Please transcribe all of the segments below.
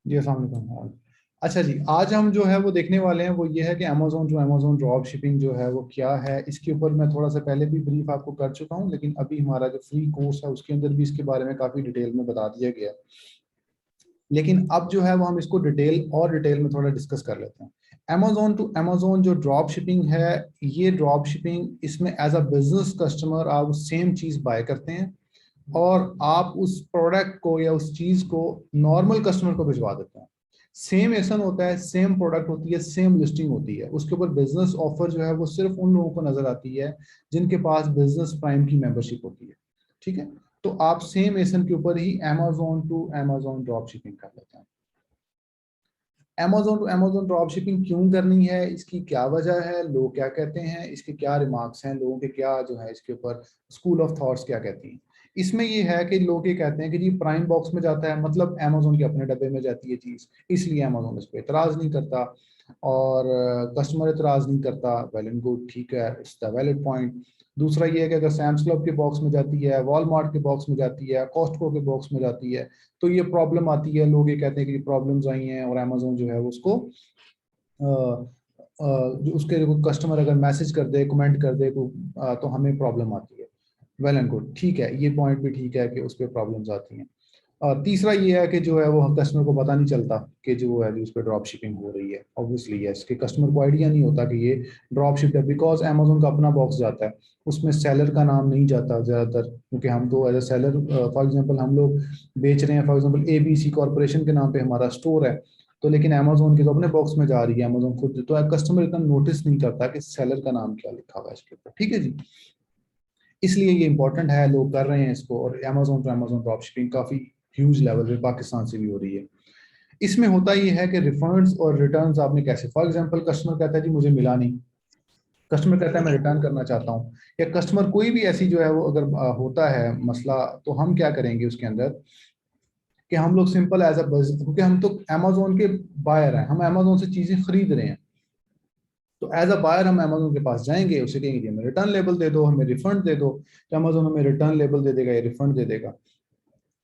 जी अस्सलाम वालेकुम। अच्छा जी, आज हम जो है वो देखने वाले हैं वो ये है कि Amazon to Amazon drop shipping जो है वो क्या है। इसके ऊपर मैं थोड़ा सा पहले भी ब्रीफ आपको कर चुका हूँ, लेकिन अभी हमारा जो फ्री कोर्स है उसके अंदर भी इसके बारे में काफ़ी डिटेल में बता दिया गया है। लेकिन अब जो है वो हम इसको डिटेल में थोड़ा डिस्कस कर लेते हैं। अमेजोन टू अमेजोन जो ड्रॉप शिपिंग है, ये ड्रॉप शिपिंग, इसमें एज अ बिजनेस कस्टमर आप सेम चीज़ बाय करते हैं और आप उस प्रोडक्ट को या उस चीज को नॉर्मल कस्टमर को भिजवा देते हैं। सेम एसन होता है, सेम प्रोडक्ट होती है, सेम लिस्टिंग होती है, उसके ऊपर बिजनेस ऑफर जो है वो सिर्फ उन लोगों को नजर आती है जिनके पास बिजनेस प्राइम की मेंबरशिप होती है। ठीक है, तो आप सेम एसन के ऊपर ही Amazon to Amazon drop shipping कर लेते हैं। Amazon to Amazon drop shipping क्यों करनी है, इसकी क्या वजह है, लोग क्या कहते हैं, इसके क्या रिमार्क्स हैं, लोगों के क्या जो है इसके ऊपर स्कूल ऑफ थॉट्स क्या कहती हैं। इसमें ये है कि लोग ये कहते हैं कि जी प्राइम बॉक्स में जाता है मतलब अमेजोन के अपने डब्बे में जाती है चीज़, इसलिए अमेजोन इस पर एतराज़ नहीं करता और कस्टमर एतराज़ नहीं करता। वेल एंड गुड, ठीक है, इट्स द वैलिड पॉइंट। दूसरा ये है कि अगर सैम्स क्लब के बॉक्स में जाती है, वॉलमार्ट के बॉक्स में जाती है, कॉस्टको के बॉक्स में जाती है, तो ये प्रॉब्लम आती है। लोग ये कहते हैं कि प्रॉब्लम्स आई हैं और अमेजोन जो है वो उसको जो उसके कस्टमर अगर मैसेज कर दे, कमेंट कर दे तो हमें प्रॉब्लम आती है। वेल एंड गुड, ठीक है, ये पॉइंट भी ठीक है कि उस पर प्रॉब्लम्स आती हैं। तीसरा ये है कि जो है वो कस्टमर को पता नहीं चलता कि जो है उस पर ड्रॉप शिपिंग हो रही है। ऑब्वियसली यस, कि कस्टमर को आइडिया नहीं होता कि ये ड्रॉप शिप है, बिकॉज अमेजोन का अपना बॉक्स जाता है, उसमें सेलर का नाम नहीं जाता ज़्यादातर, क्योंकि हम तो as a seller, for example हम लोग बेच रहे हैं, फॉर एग्जांपल एबीसी कॉर्पोरेशन के नाम पे हमारा स्टोर है, तो लेकिन अमेजोन के तो अपने बॉक्स में जा रही है अमेजोन खुद, तो कस्टमर इतना नोटिस नहीं करता कि सेलर का नाम क्या लिखा हुआ है इसके ऊपर। ठीक है जी, इसलिए ये इंपॉर्टेंट है, लोग कर रहे हैं इसको, और Amazon to Amazon drop shipping काफ़ी ह्यूज लेवल पे पाकिस्तान से भी हो रही है। इसमें होता ये है कि रिफंड्स और रिटर्न्स आपने कैसे, फॉर एग्जांपल कस्टमर कहता है जी मुझे मिला नहीं, कस्टमर कहता है मैं रिटर्न करना चाहता हूँ, या कस्टमर कोई भी ऐसी जो है वो अगर होता है मसला, तो हम क्या करेंगे उसके अंदर कि हम लोग सिंपल एज अ बिजनेस, क्योंकि हम तो अमेजोन के बायर हैं, हम अमेजोन से चीज़ें खरीद रहे हैं, तो एज अ बायर हम अमेजोन के पास जाएंगे, उसे कहेंगे हमें रिटर्न लेबल दे दो, हमें रिफंड दे दो, तो अमेजोन हमें रिटर्न लेबल दे देगा या रिफंड दे देगा।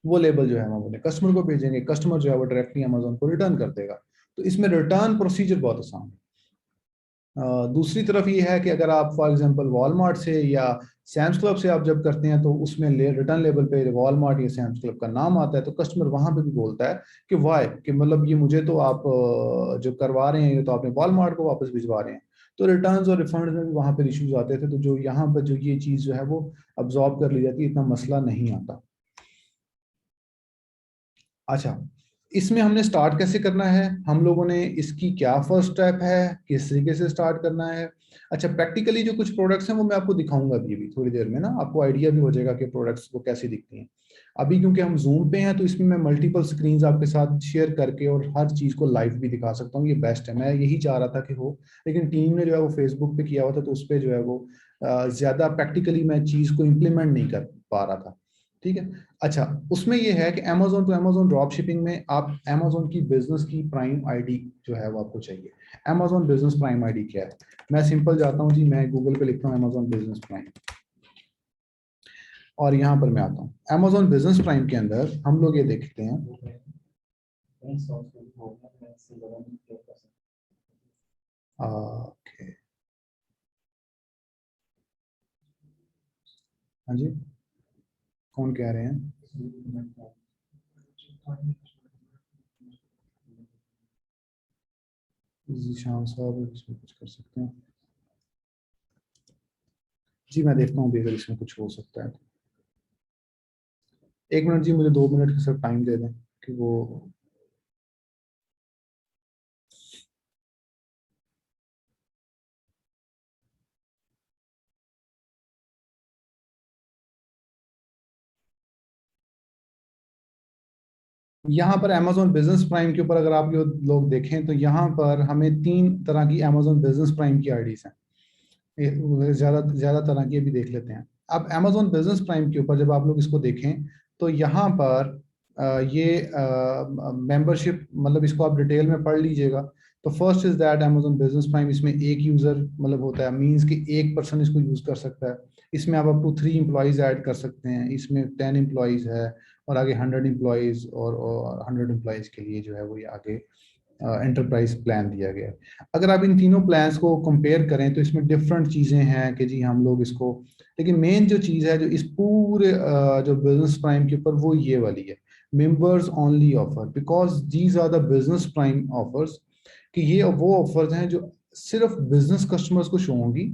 वो लेबल जो है हम अपने कस्टमर को भेजेंगे, कस्टमर जो है वो डायरेक्टली अमेजोन को रिटर्न कर देगा। तो इसमें रिटर्न प्रोसीजर बहुत आसान है। दूसरी तरफ ये है कि अगर आप फॉर एग्जांपल वॉलमार्ट से या सैम्स क्लब से आप जब करते हैं, तो उसमें रिटर्न लेबल पे वॉलमार्ट या सैम्स क्लब का नाम आता है, तो कस्टमर वहां पे भी बोलता है कि वाई, कि मतलब ये मुझे तो आप जो करवा रहे हैं ये तो आपने वॉलमार्ट को वापस भिजवा रहे हैं। तो रिटर्न्स और रिफंड में भी वहां पे इश्यूज आते थे, तो जो यहाँ पर जो ये चीज़ जो है वो अब्जॉर्ब कर ली जाती है, इतना मसला नहीं आता। अच्छा, इसमें हमने स्टार्ट कैसे करना है, हम लोगों ने इसकी क्या फर्स्ट स्टेप है, किस तरीके से स्टार्ट करना है। अच्छा, प्रैक्टिकली जो कुछ प्रोडक्ट्स हैं वो मैं आपको दिखाऊंगा अभी थोड़ी देर में ना, आपको आइडिया भी हो जाएगा कि प्रोडक्ट्स को कैसे दिखती हैं। अभी क्योंकि हम जूम पे हैं, तो इसमें मैं मल्टीपल स्क्रीन्स आपके साथ शेयर करके और हर चीज़ को लाइव भी दिखा सकता हूँ, ये बेस्ट है, मैं यही चाह रहा था कि हो, लेकिन टीम ने जो है वो फेसबुक पे किया हुआ था, तो उस पर जो है वो ज़्यादा प्रैक्टिकली मैं चीज़ को इम्प्लीमेंट नहीं कर पा रहा था। ठीक है। अच्छा, उसमें यह है कि Amazon to Amazon drop shipping में आप अमेजोन की बिजनेस की प्राइम आईडी जो है वो आपको चाहिए। अमेजोन बिजनेस प्राइम आईडी क्या है, मैं सिंपल जाता हूँ जी, मैं गूगल पे लिखता हूँ अमेजोन बिजनेस प्राइम, और यहाँ पर मैं आता हूँ अमेजोन बिजनेस प्राइम के अंदर हम लोग ये देखते हैं। ओके, हाँ जी, कौन कह रहे हैं? जीशान साहब, इसमें कुछ कर सकते हैं जी, मैं देखता हूँ अगर इसमें कुछ हो सकता है। एक मिनट जी, मुझे 2 मिनट का सिर्फ टाइम दे दें कि वो, यहाँ पर अमेजोन बिजनेस प्राइम के ऊपर अगर आप लोग देखें, तो यहाँ पर हमें 3 तरह की अमेजोन बिजनेस प्राइम की आईडीज हैं। ज्यादा ज्यादा तरह की भी देख लेते हैं। अब अमेजोन बिजनेस प्राइम के ऊपर जब आप लोग इसको देखें, तो यहाँ पर ये मेंबरशिप, मतलब इसको आप डिटेल में पढ़ लीजिएगा, तो first is that Amazon business prime, इसमें एक यूजर मतलब होता है, मींस कि एक पर्सन इसको यूज कर सकता है। इसमें आप अप टू 3 एम्प्लॉइज ऐड कर सकते हैं, इसमें 10 एम्प्लॉइज है, और आगे 100 एम्प्लॉइज, और 100 एम्प्लॉइज के लिए जो है वो ये आगे एंटरप्राइज प्लान दिया गया है। अगर आप इन तीनों प्लान्स को कंपेयर करें तो इसमें डिफरेंट चीज़ें हैं कि जी हम लोग इसको, लेकिन मेन जो चीज़ है जो इस पूरे जो बिजनेस प्राइम के ऊपर, वो ये वाली है, members only offer, because these are the business prime offers, कि ये वो ऑफर्स हैं जो सिर्फ बिजनेस कस्टमर्स को शो होंगी,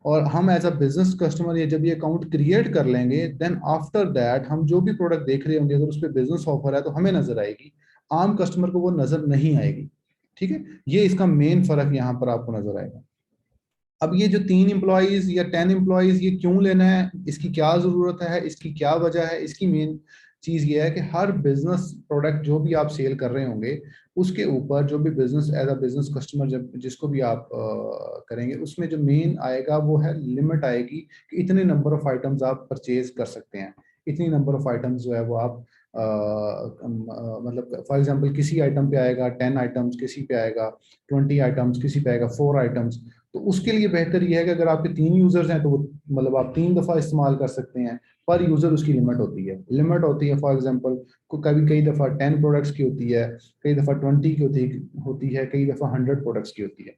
और हम एज अ बिजनेस कस्टमर ये जब ये अकाउंट क्रिएट कर लेंगे, देन आफ्टर दैट हम जो भी प्रोडक्ट देख रहे होंगे, अगर उस पर बिजनेस ऑफर है तो हमें नजर आएगी, आम कस्टमर को वो नजर नहीं आएगी। ठीक है, ये इसका मेन फर्क यहाँ पर आपको नजर आएगा। अब ये जो 3 एम्प्लॉइज या 10 एम्प्लॉइज, ये क्यों लेना है, इसकी क्या जरूरत है, इसकी क्या वजह है, इसकी मेन चीज ये है कि हर बिजनेस प्रोडक्ट जो भी आप सेल कर रहे होंगे, उसके ऊपर जो भी business as a business customer जब जिसको भी आप करेंगे, उसमें जो मेन आएगा वो है लिमिट आएगी कि इतने नंबर ऑफ आइटम्स आप परचेज कर सकते हैं, इतनी नंबर ऑफ आइटम्स जो है वो आप मतलब फॉर एग्जांपल किसी आइटम पे आएगा 10 आइटम्स, किसी पे आएगा 20 आइटम्स, किसी पे आएगा 4 आइटम्स। तो उसके लिए बेहतर यह है कि अगर आपके 3 यूजर्स हैं तो वो मतलब आप 3 दफा इस्तेमाल कर सकते हैं, पर यूजर उसकी लिमिट होती है फॉर एग्जांपल कभी कई दफा 10 प्रोडक्ट्स की होती है, कई दफा 20 की होती है, कई दफा 100 प्रोडक्ट्स की होती है।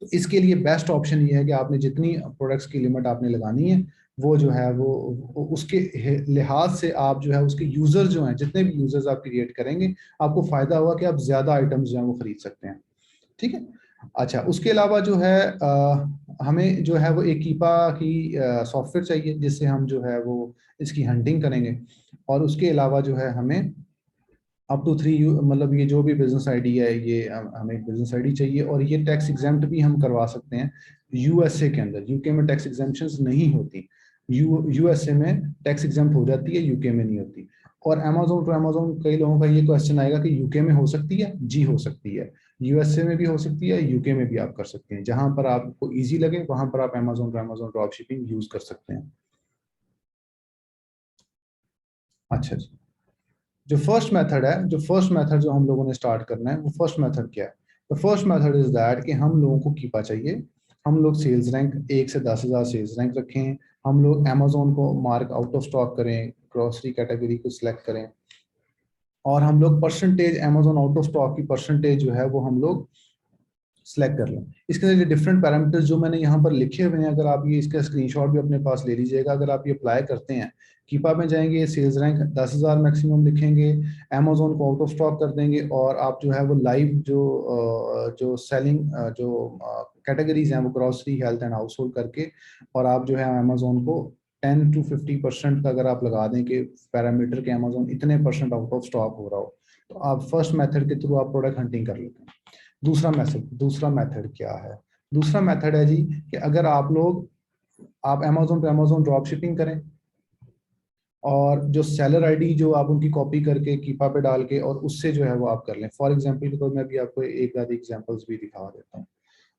तो इसके लिए बेस्ट ऑप्शन ये है कि आपने जितनी प्रोडक्ट्स की लिमिट आपने लगानी है, वो जो है वो उसके लिहाज से आप जो है उसके यूजर जो हैं, जितने भी यूजर्स आप क्रिएट करेंगे, आपको फायदा होगा कि आप ज्यादा आइटम्स जो है वो खरीद सकते हैं। ठीक है। अच्छा, उसके अलावा जो है हमें जो है वो एक कीपा की सॉफ्टवेयर चाहिए, जिससे हम जो है वो इसकी हंटिंग करेंगे। और उसके अलावा जो है हमें अप टू 3 मतलब ये जो भी बिजनेस आईडी है, ये हमें बिजनेस आईडी चाहिए, और ये टैक्स एग्जेम्प्ट भी हम करवा सकते हैं यूएसए के अंदर। यूके में टैक्स एग्जेम्पशंस नहीं होती, यूएसए में टैक्स एग्जेम्प्ट हो जाती है, यूके में नहीं होती। और अमेजोन टू अमेजोन, कई लोगों का ये क्वेश्चन आएगा कि यूके में हो सकती है, जी हो सकती है, यूएसए में भी हो सकती है, यूके में भी आप कर सकते हैं, जहां पर आपको इजी लगे वहां पर आप Amazon to Amazon drop shipping use कर सकते हैं। अच्छा जी, जो फर्स्ट मेथड जो हम लोगों ने स्टार्ट करना है, वो फर्स्ट मेथड क्या है? The first method is that कि हम लोगों को कीपा चाहिए, हम लोग सेल्स रैंक 1 से 10,000 सेल्स रैंक रखें, हम लोग अमेजोन को मार्क आउट ऑफ स्टॉक करें, ग्रोसरी कैटेगरी को सिलेक्ट करें, और हम लोग percentage Amazon out of stock की परसेंटेज जो है वो हम लोग सिलेक्ट कर लें। इसके लिए डिफरेंट पैरामीटर्स जो मैंने यहाँ पर लिखे हुए हैं, अगर आप ये इसका स्क्रीनशॉट भी अपने पास ले लीजिएगा, अगर आप ये अप्लाई करते हैं, कीपा में जाएंगे, सेल्स रैंक 10,000 मैक्सिमम लिखेंगे, अमेजोन को आउट ऑफ स्टॉक कर देंगे, और आप जो है वो लाइव जो सेलिंग जो कैटेगरीज हैं वो grocery, health and house hold करके, और आप जो है अमेजोन को 10 to 50% का अगर आप लगा दें कि पैरामीटर के अमेजोन इतने परसेंट आउट ऑफ स्टॉक हो रहा हो, तो आप फर्स्ट मेथड के थ्रू आप प्रोडक्ट हंटिंग कर लेते हैं। दूसरा मेथड क्या है? दूसरा मेथड है जी कि अगर आप अमेजोन पे अमेजोन ड्रॉप शिपिंग करें, और जो सेलर आईडी जो आप उनकी कॉपी करके कीपा पे डाल के और उससे जो है वो आप कर लें। फॉर एग्जांपल तो मैं भी आपको एक आध एग्जांपल्स भी दिखा देता हूँ।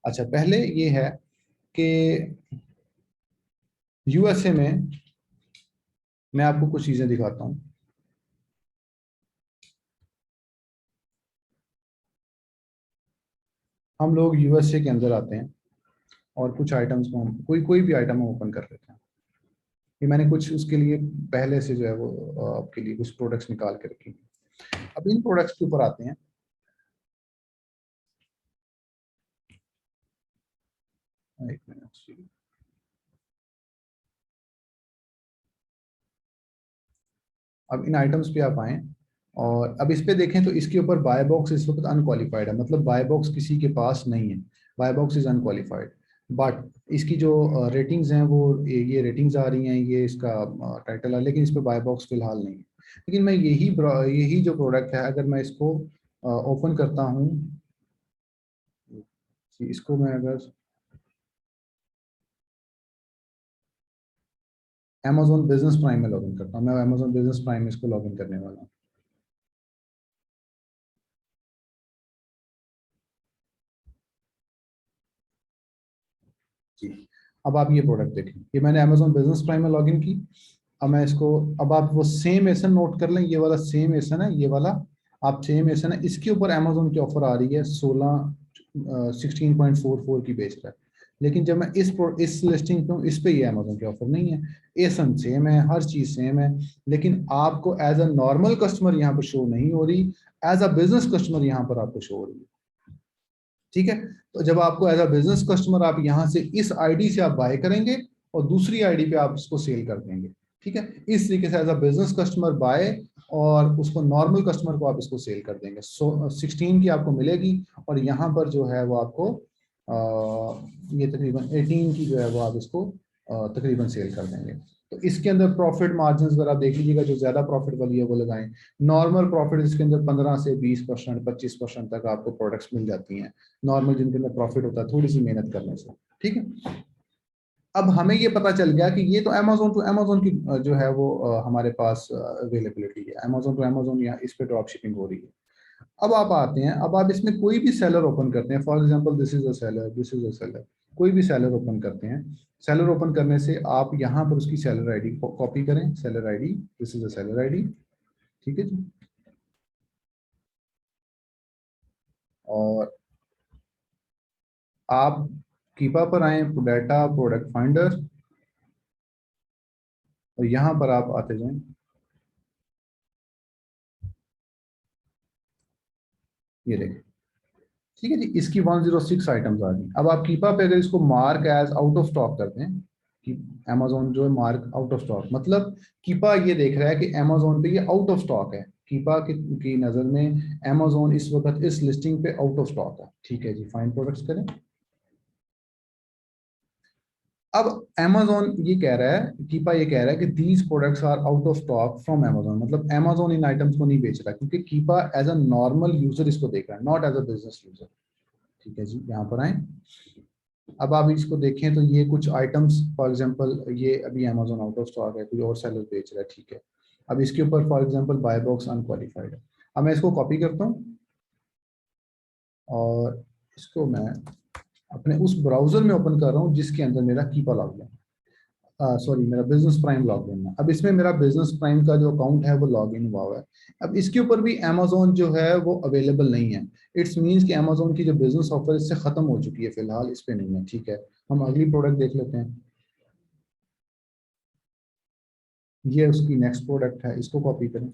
अच्छा, पहले ये है कि यूएसए में मैं आपको कुछ चीजें दिखाता हूँ। हम लोग यूएसए के अंदर आते हैं, और कुछ आइटम्स को हम कोई कोई भी आइटम हम ओपन कर लेते हैं। ये मैंने कुछ उसके लिए पहले से जो है वो आपके लिए कुछ प्रोडक्ट्स निकाल के रखी हैं। अब इन प्रोडक्ट्स के ऊपर आते हैं। एक मिनट, अब इन आइटम्स पे आप आए, और अब इस पे देखें तो इसके ऊपर बाय बॉक्स इस वक्त अनक्वालिफाइड है, मतलब बाय बॉक्स किसी के पास नहीं है, buy box is unqualified. But इसकी जो रेटिंग्स हैं वो ये रेटिंग्स आ रही हैं, ये इसका टाइटल है, लेकिन इस पे बाय बॉक्स फिलहाल नहीं है। लेकिन मैं यही जो प्रोडक्ट है, अगर मैं इसको ओपन करता हूँ, इसको मैं अगर अमेजोन बिजनेस प्राइम में लॉगिन करता हूँ, मैं अमेजोन बिजनेस प्राइम में इसको लॉगिन करने वाला हूँ जी। अब आप ये प्रोडक्ट देखें, ये मैंने अमेजोन बिजनेस प्राइम में लॉगिन की। अब मैं इसको, अब आप वो सेम एसन नोट कर लें, ये वाला सेम एसन है, ये वाला आप सेम ऐसा ना, इसके ऊपर अमेजोन की ऑफर आ रही है 16.44 की बेच रहा है, लेकिन जब मैं इस लिस्टिंग पे हूँ, इस पे ये अमेजोन की ऑफर नहीं है। एसन सेम है, हर चीज सेम है, लेकिन आपको एज अ नॉर्मल कस्टमर यहाँ पर शो नहीं हो रही, एज अ बिजनेस कस्टमर यहाँ पर आपको शो हो रही है। ठीक है, तो जब आपको एज अ बिजनेस कस्टमर आप यहाँ से इस आईडी से आप बाय करेंगे और दूसरी आईडी पे आप उसको सेल कर देंगे। ठीक है, इस तरीके से as a business customer buy और उसको नॉर्मल कस्टमर को आप इसको सेल कर देंगे। 16 की आपको मिलेगी और यहाँ पर जो है वो आपको ये तकरीबन 18 की जो है वो आप इसको तकरीबन सेल कर देंगे। तो इसके अंदर प्रॉफिट मार्जिन अगर आप देख लीजिएगा, जो ज्यादा प्रॉफिट वाली है वो लगाएं। नॉर्मल प्रॉफिट इसके अंदर 15 से 20%, 25% तक आपको प्रोडक्ट्स मिल जाती हैं नॉर्मल, जिनके अंदर प्रॉफिट होता है थोड़ी सी मेहनत करने से। ठीक है, अब हमें ये पता चल गया कि ये तो अमेजोन टू अमेजोन की जो है वो हमारे पास अवेलेबिलिटी है, अमेजोन टू अमेजोन या इस पे ड्रॉप शिपिंग हो रही है। अब आप आते हैं, अब आप इसमें कोई भी सेलर ओपन करते हैं, for example this is a seller, this is a seller, कोई भी सेलर ओपन करते हैं। सेलर ओपन करने से आप यहाँ पर उसकी सेलर आईडी कॉपी करें, seller ID, this is a seller ID. ठीक है जी, और आप कीपा पर आए, डाटा प्रोडक्ट फाइंडर, और यहाँ पर आप आते जाएं। ये देखें, ठीक है जी, इसकी 106 आइटम्स आ गई। अब आप कीपा पे अगर इसको mark as out of stock करते हैं कि अमेजोन जो है मार्क आउट ऑफ स्टॉक, मतलब कीपा ये देख रहा है कि अमेजोन पे ये आउट ऑफ स्टॉक है। कीपा की नजर में अमेजोन इस वक्त इस लिस्टिंग पे आउट ऑफ स्टॉक है। ठीक है जी, फाइंड प्रोडक्ट्स करें। अब अमेजोन ये कह रहा है, कीपा ये कह रहा है कि these products are out of stock from Amazon, मतलब अमेजोन इन आइटम्स को नहीं बेच रहा, क्योंकि Keepa as a normal user इसको देख रहा है, not as a business user. ठीक है जी, यहाँ पर आए। अब आप इसको देखें तो ये कुछ आइटम्स, फॉर एग्जांपल ये अभी अमेजोन आउट ऑफ स्टॉक है, कोई और सेलर बेच रहा है। ठीक है, अब इसके ऊपर for example buy box unqualified है। अब मैं इसको कॉपी करता हूँ और इसको मैं अपने उस ब्राउजर में ओपन कर रहा हूँ जिसके अंदर मेरा कीपा लॉग है, सॉरी मेरा बिजनेस प्राइम लॉग इन है। अब इसमें मेरा बिजनेस प्राइम का जो अकाउंट है वो लॉग इन हुआ हुआ है। अब इसके ऊपर भी अमेजोन जो है वो अवेलेबल नहीं है। इट्स मीन्स कि अमेजोन की जो बिजनेस ऑफर इससे खत्म हो चुकी है, फिलहाल इस पे नहीं है। ठीक है, हम अगली प्रोडक्ट देख लेते हैं। ये उसकी नेक्स्ट प्रोडक्ट है, इसको कॉपी करें,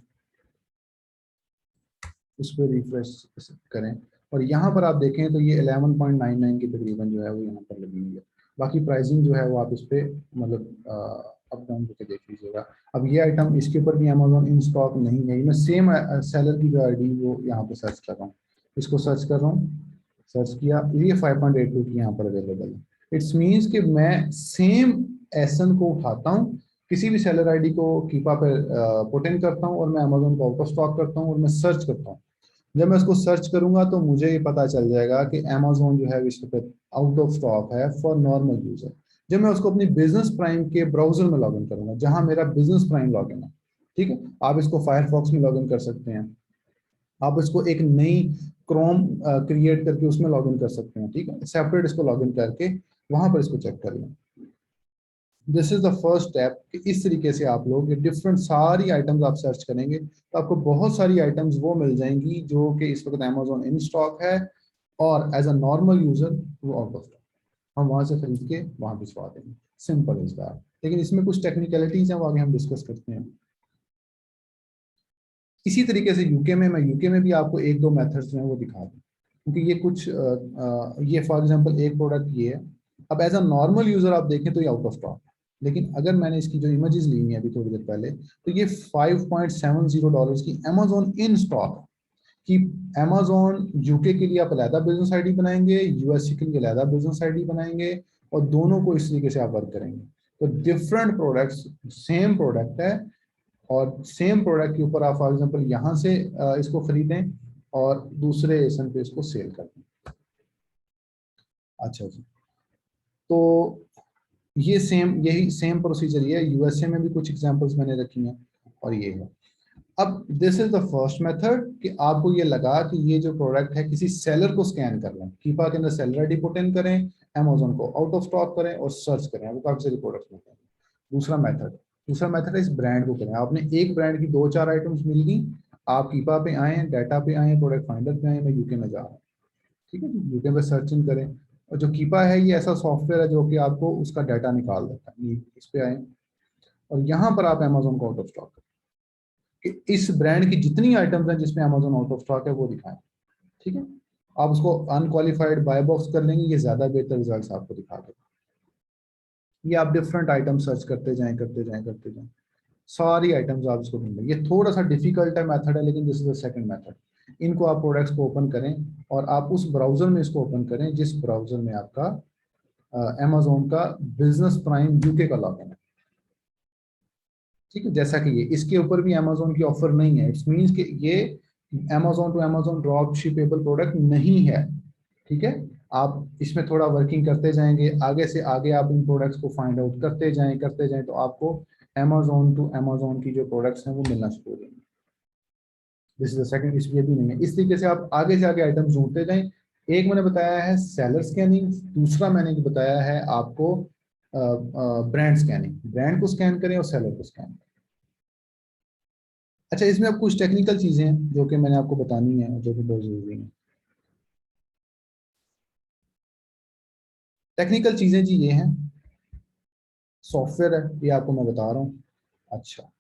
इस पर रिफ्रेश करें, और यहाँ पर आप देखें तो ये 11.99 की तकरीबन जो है वो यहाँ पर लगी हुई है। बाकी प्राइसिंग जो है वो आप इस पे मतलब अप डाउन करके देख लीजिएगा। अब ये आइटम, इसके ऊपर भी अमेजोन इन स्टॉक नहीं है। मैं सेम सेलर की जो आईडी वो यहाँ पे सर्च कर रहा हूँ, इसको सर्च कर रहा हूँ, सर्च किया, ये 5.82 की यहाँ पर अवेलेबल है। इट्स मीन्स कि मैं सेम एसन को उठाता हूँ, किसी भी सेलर आईडी को कीपा पे पुट इन करता हूँ और मैं अमेजोन को आउट ऑफ स्टॉक करता हूँ और मैं सर्च करता हूँ। जब मैं उसको सर्च करूंगा तो मुझे ये पता चल जाएगा कि अमेजोन जो है विश्व पे आउट ऑफ स्टॉक है फॉर नॉर्मल यूजर। जब मैं उसको अपनी बिजनेस प्राइम के ब्राउजर में लॉग इन करूंगा, जहां मेरा बिजनेस प्राइम लॉग इन है। ठीक है, आप इसको फायरफॉक्स में लॉग इन कर सकते हैं, आप इसको एक नई क्रोम क्रिएट करके उसमें लॉग इन कर सकते हैं। ठीक है, सेपरेट इसको लॉग इन करके वहां पर इसको चेक कर लें। This is the first step कि इस तरीके से आप लोग ये डिफरेंट सारी आइटम्स आप सर्च करेंगे तो आपको बहुत सारी आइटम्स वो मिल जाएंगी जो कि इस वक्त अमेजोन इन स्टॉक है और एज अ नॉर्मल यूजर वो आउट ऑफ स्टॉक। हम वहां से खरीद के वहां भिजवा देंगे, सिंपल इज दैट। लेकिन इसमें कुछ टेक्निकलिटीज हैं, वो आगे हम डिस्कस करते हैं। इसी तरीके से यूके में, मैं यूके में भी आपको एक दो मेथड्स जो हैं वो दिखा दूँ, क्योंकि ये कुछ ये फॉर एग्जांपल एक प्रोडक्ट ये है। अब एज अ नॉर्मल यूजर आप देखें तो ये आउट ऑफ स्टॉक है, लेकिन अगर मैंने इसकी जो इमेजेस ली हुई है अभी थोड़ी देर पहले, तो ये $5.70 की अमेजोन इन स्टॉक है। कि अमेजोन यूके के लिए आप अलहदा बिजनेस आईडी बनाएंगे, यूएसए के लिए अलहदा बिजनेस आईडी बनाएंगे, और दोनों को इस तरीके से आप वर्क करेंगे। तो डिफरेंट प्रोडक्ट्स, सेम प्रोडक्ट है, और सेम प्रोडक्ट के ऊपर आप फॉर एग्जांपल यहाँ से इसको खरीदें और दूसरे एसन पे इसको सेल कर दें। अच्छा जी, तो ये सेम, यही सेम प्रोसीजर ये है, यूएसए में भी कुछ एग्जांपल्स मैंने रखी हैं और ये है। अब this is the first method कि आपको ये लगा कि ये जो प्रोडक्ट है किसी सेलर को स्कैन कर लें, कीपा के अंदर सेलर आईडी पुट इन करें, अमेजोन को आउट ऑफ स्टॉक करें और सर्च करें, वो काफी सारी प्रोडक्ट्स मिलते हैं। दूसरा मेथड, दूसरा मेथड है इस ब्रांड को करें। आपने एक ब्रांड की दो चार आइटम्स मिल गई, आप कीपा पे आए, डाटा पे आए, प्रोडक्ट फाइंडर पे आए, मैं यूके में जा रहा हूँ, ठीक है जी, यूके पे सर्च इन करें। और जो कीपा है ये ऐसा सॉफ्टवेयर है जो कि आपको उसका डाटा निकाल देता है। ये इस पे आए और यहाँ पर आप अमेजोन को आउट ऑफ स्टॉक करें कि इस ब्रांड की जितनी आइटम्स हैं जिसमें अमेजोन आउट ऑफ स्टॉक है वो दिखाएं, ठीक है। आप उसको अनक्वालिफाइड बाय बॉक्स कर लेंगे, ये ज्यादा बेहतर रिजल्ट्स आपको दिखा देगा। ये आप डिफरेंट आइटम सर्च करते जाएं करते जाएं करते जाएं, सारी आइटम्स आप इसको ढूंढें। ये थोड़ा सा डिफिकल्ट है मेथड है, लेकिन this is the second method. इनको आप प्रोडक्ट्स को ओपन करें और आप उस ब्राउजर में इसको ओपन करें जिस ब्राउजर में आपका अमेजोन का बिजनेस प्राइम यूके का लॉगिन है, ठीक है। जैसा कि ये इसके ऊपर भी अमेजोन की ऑफर नहीं है, इट्स मीन्स कि ये Amazon to Amazon drop shippable product नहीं है, ठीक है। आप इसमें थोड़ा वर्किंग करते जाएंगे, आगे से आगे आप इन प्रोडक्ट्स को फाइंड आउट करते जाएं तो आपको अमेजोन टू अमेजोन की जो प्रोडक्ट्स हैं वो मिलना शुरू हो जाएंगे। दिस इज द सेकंड, इसलिए भी नहीं है। इस तरीके से आप आगे से आगे आइटम्स ढूंढते जाएं। एक मैंने बताया है सेलर स्कैनिंग, दूसरा मैंने बताया है आपको ब्रांड स्कैनिंग। ब्रांड को स्कैन करें और सेलर को स्कैन करें। अच्छा, इसमें अब कुछ टेक्निकल चीजें हैं जो कि मैंने आपको बतानी है, जो कि बहुत जरूरी है। टेक्निकल चीजें जी ये हैं, सॉफ्टवेयर है ये आपको मैं बता रहा हूँ। अच्छा,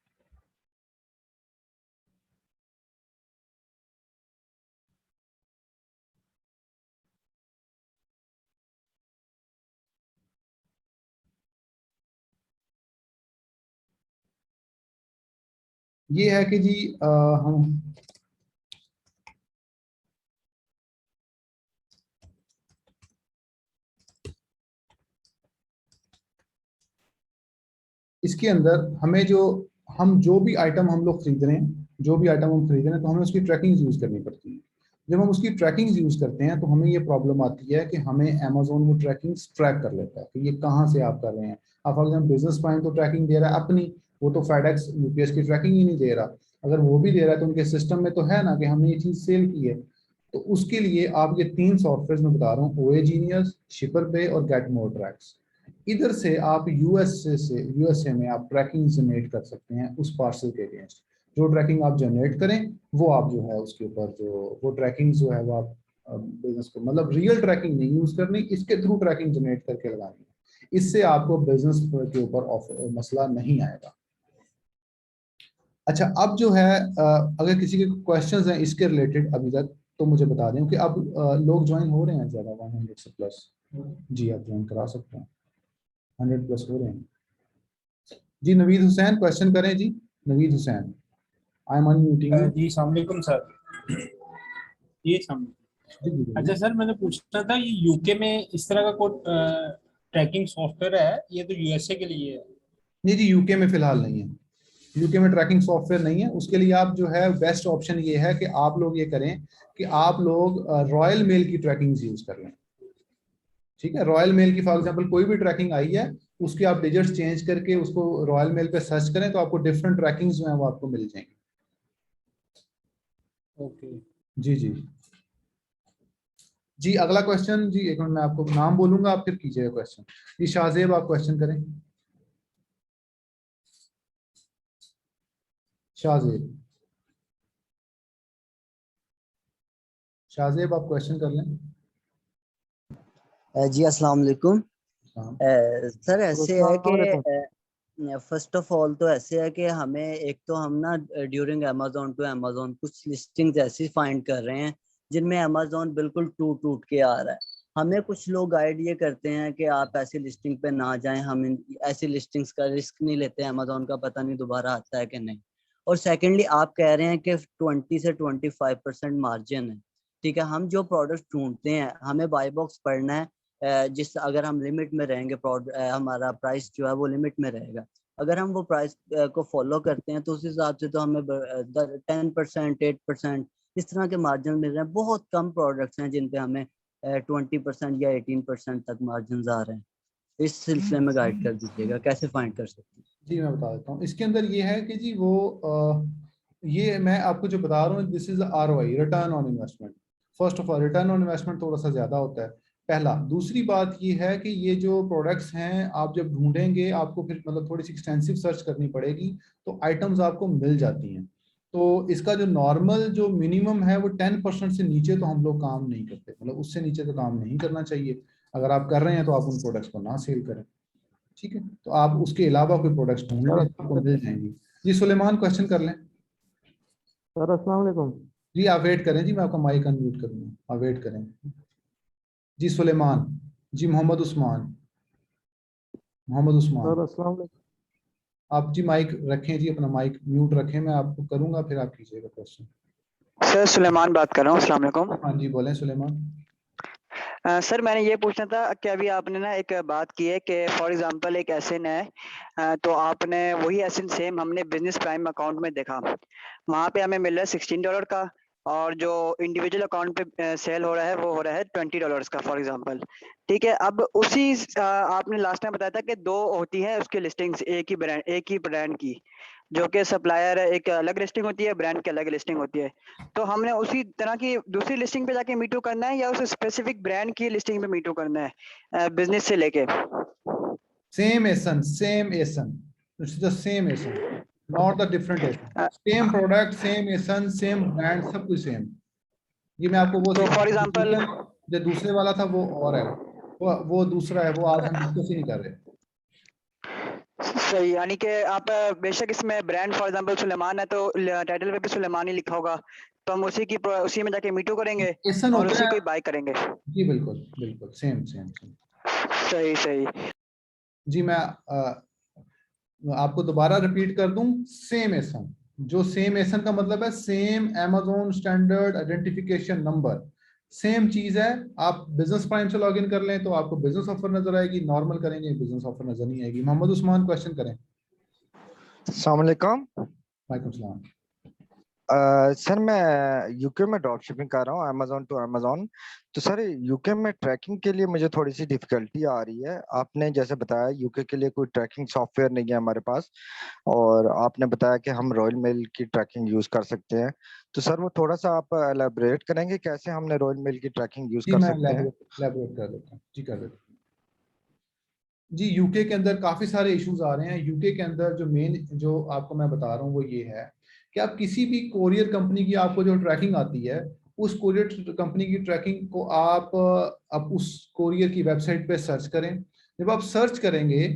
ये है कि जी हम इसके अंदर हमें जो भी आइटम हम लोग खरीद रहे हैं, जो भी आइटम हम खरीद रहे हैं, तो हमें उसकी ट्रैकिंग यूज करनी पड़ती है। जब हम उसकी ट्रैकिंग यूज करते हैं तो हमें ये प्रॉब्लम आती है कि हमें अमेजोन वो ट्रैकिंग ट्रैक कर लेता है कि ये कहाँ से आप कर रहे हैं। अब फॉर एग्जाम्पल बिजनेस प्राइम तो ट्रैकिंग दे रहा है अपनी, वो तो फेडेक्स यूपीएस की ट्रैकिंग ही नहीं दे रहा। अगर वो भी दे रहा है तो उनके सिस्टम में तो है ना कि हमने ये चीज सेल की है। तो उसके लिए आप ये 3 सॉफ्टवेयर में बता रहा हूँ, ओए जीनियस, शिपर पे और गेट मोर ट्रैक्स। इधर से आप यूएसए में आप ट्रैकिंग जनरेट कर सकते हैं उस पार्सल के अगेंस्ट। जो ट्रैकिंग आप जनरेट करें वो आप जो है उसके ऊपर जो वो ट्रैकिंग जो है वो आप बिजनेस को, मतलब रियल ट्रैकिंग नहीं यूज करनी, इसके थ्रू ट्रैकिंग जनरेट करके लगानी है। इससे आपको बिजनेस के ऊपर मसला नहीं आएगा। अच्छा, अब जो है अगर किसी के क्वेश्चंस हैं इसके रिलेटेड अभी तक तो मुझे बता दें कि अब लोग ज्वाइन हो रहे हैं ज्यादा, 100 से प्लस। जी आप ज्वाइन करा सकते हैं, 100 प्लस हो रहे हैं। जी नवीद हुसैन क्वेश्चन करें जी। Naveed Hussain, I am unmuting you. जी अस्सलाम वालेकुम सर। ये सम जी जी अच्छा बोलिए। सर, मैंने पूछना था, ये यूके में इस तरह का कोई ट्रैकिंग सॉफ्टवेयर है? ये तो यूएसए के लिए है। नहीं जी, यूके में फिलहाल नहीं है। यूके में ट्रैकिंग सॉफ्टवेयर नहीं है। उसके लिए आप जो है बेस्ट ऑप्शन ये है कि आप लोग ये करें कि आप लोग रॉयल मेल की ट्रैकिंग यूज कर लें, ठीक है। रॉयल मेल की फॉर एग्जांपल कोई भी ट्रैकिंग आई है, उसके आप डिजिट्स चेंज करके उसको रॉयल मेल पे सर्च करें तो आपको डिफरेंट ट्रैकिंग जो है वो आपको मिल जाएंगी। ओके। जी जी जी। अगला क्वेश्चन जी, एक मिनट मैं आपको नाम बोलूंगा आप फिर कीजिएगा क्वेश्चन। जी शाहजेब आप क्वेश्चन करें। शाहजेब, शाहजेब आप क्वेश्चन कर लें। जी अस्सलाम वालेकुम। हाँ। सर ऐसे है अस्सलाम वालेकुम। कि फर्स्ट ऑफ ऑल तो ऐसे है कि हमें एक तो हम ना ड्यूरिंग अमेजोन टू अमेजोन कुछ लिस्टिंग्स ऐसी फाइंड कर रहे हैं जिनमें अमेजोन बिल्कुल टूट टूट के आ रहा है। हमें कुछ लोग गाइड ये करते हैं कि आप ऐसी लिस्टिंग पे ना जाएं, हम ऐसी लिस्टिंग्स का रिस्क नहीं लेते। अमेजोन का पता नहीं दोबारा आता है कि नहीं। और सेकेंडली आप कह रहे हैं कि 20 से 25% मार्जिन है। ठीक है, हम जो प्रोडक्ट ढूंढते हैं हमें बाय बॉक्स पढ़ना है। जिस अगर हम लिमिट में रहेंगे, हमारा प्राइस जो है वो लिमिट में रहेगा। अगर हम वो प्राइस को फॉलो करते हैं तो उस हिसाब से तो हमें 10%, 8% इस तरह के मार्जिन मिल रहे हैं। बहुत कम प्रोडक्ट्स हैं जिन पे हमें 20% या 18% तक मार्जिन आ रहे हैं। इस सिलसिले में गाइड कर दीजिएगा, कैसे फाइंड कर सकते हैं। जी मैं बता देता हूँ। इसके अंदर ये है कि जी वो ये मैं आपको जो बता रहा हूँ this is ROI, return on investment. First of all return on investment थोड़ा सा ज्यादा होता है, पहला। दूसरी बात ये है कि ये जो प्रोडक्ट्स हैं आप जब ढूंढेंगे आपको फिर मतलब थोड़ी सी एक्सटेंसिव सर्च करनी पड़ेगी, तो आइटम्स आपको मिल जाती हैं। तो इसका जो नॉर्मल जो मिनिमम है वो 10% से नीचे तो हम लोग काम नहीं करते, मतलब उससे नीचे तो काम नहीं करना चाहिए। अगर आप कर रहे हैं तो आप उन प्रोडक्ट्स को ना सेल करें, ठीक है। तो आप उसके अलावा कोई प्रोडक्ट्स ढूंढ लें, आपको मिल जाएंगी। जी सुलेमान क्वेश्चन कर लें। सर अस्सलाम वालेकुम। जी आप वेट करें जी, मैं आपका माइक अनम्यूट करूंगा, आप वेट करें। जी सुलेमान। जी मोहम्मद उस्मान। मोहम्मद उस्मान, सर अस्सलाम वालेकुम। आप जी माइक रखें जी, अपना माइक म्यूट रखें, मैं आपको करूंगा फिर आप कीजिएगा क्वेश्चन। सर सुलेमान बात कर रहा हूँ। अस्सलाम वालेकुम। हाँ जी बोलें सुलेमान। सर मैंने ये पूछना था कि अभी आपने ना एक बात की है कि फॉर एग्जांपल एक एसएन है, तो आपने वही एसएन सेम हमने बिजनेस प्राइम अकाउंट में देखा, वहाँ पे हमें मिल रहा है $16 का, और जो इंडिविजुअल अकाउंट पे सेल हो रहा है वो हो रहा है $20 का फॉर एग्जांपल। ठीक है, अब उसी आपने लास्ट टाइम बताया था कि दो होती है उसकी लिस्टिंग्स एक ही ब्रांड की, जो कि सप्लायर एक अलग लिस्टिंग होती है, ब्रांड की अलग लिस्टिंग होती है। तो हमने उसी तरह की दूसरी लिस्टिंग पे जाके मीटू करना है या उस स्पेसिफिक ब्रांड की लिस्टिंग पे मीटू करना है बिजनेस से लेके? Same essence, same essence, it's the same essence, not the different essence, a, same product, same essence, same brand, सब कुछ सेम। ये मैं आपको वो तो सिखा फॉर रहा एग्जांपल हूँ, जो दूसरे वाला था वो और है, वो दूसरा है, वो आज हम डिस्कस ही नहीं कर रहे। सही, यानी कि आप बेशक इसमें ब्रांड फॉर एग्जांपल सुलेमान है तो टाइटल पे भी सुलेमान ही लिखा होगा, तो हम उसी में जाके मीटू करेंगे एसन और होता उसी है, को ही बाय करेंगे। जी बिल्कुल बिल्कुल सेम सेम सेम। सही सही। जी मैं आपको दोबारा रिपीट कर दूं, सेम एसन, जो सेम एसन का मतलब है same Amazon standard identification number, same चीज है। आप बिजनेस प्राइम से लॉगिन कर लें तो आपको बिजनेस ऑफर नजर आएगी, नॉर्मल करेंगे बिजनेस ऑफर नजर नहीं आएगी। मोहम्मद उस्मान क्वेश्चन करें। अस्सलाम वालेकुम। वालेकुम सलाम। सर मैं यूके में ड्रॉप शिपिंग कर रहा हूँ अमेजोन टू अमेजोन। तो सर यूके में ट्रैकिंग के लिए मुझे थोड़ी सी डिफिकल्टी आ रही है। आपने जैसे बताया यूके के लिए कोई ट्रैकिंग सॉफ्टवेयर नहीं है हमारे पास, और आपने बताया कि हम रॉयल मेल की ट्रैकिंग यूज कर सकते हैं। तो सर वो थोड़ा सा आप एलेबरेट करेंगे कैसे हमने रॉयल मेल की ट्रैकिंग यूज जी कर मैं सकते हैं? लैबोरेट कर देता हूँ जी, कर देता हूँ। जी यूके के अंदर काफी सारे इश्यूज आ रहे हैं। यूके के अंदर जो मेन जो आपको मैं बता रहा हूँ वो ये है कि आप किसी भी कोरियर कंपनी की आपको जो ट्रैकिंग आती है, उस कोरियर कंपनी की ट्रैकिंग को आप उस कोरियर की वेबसाइट पे सर्च करें। जब आप सर्च करेंगे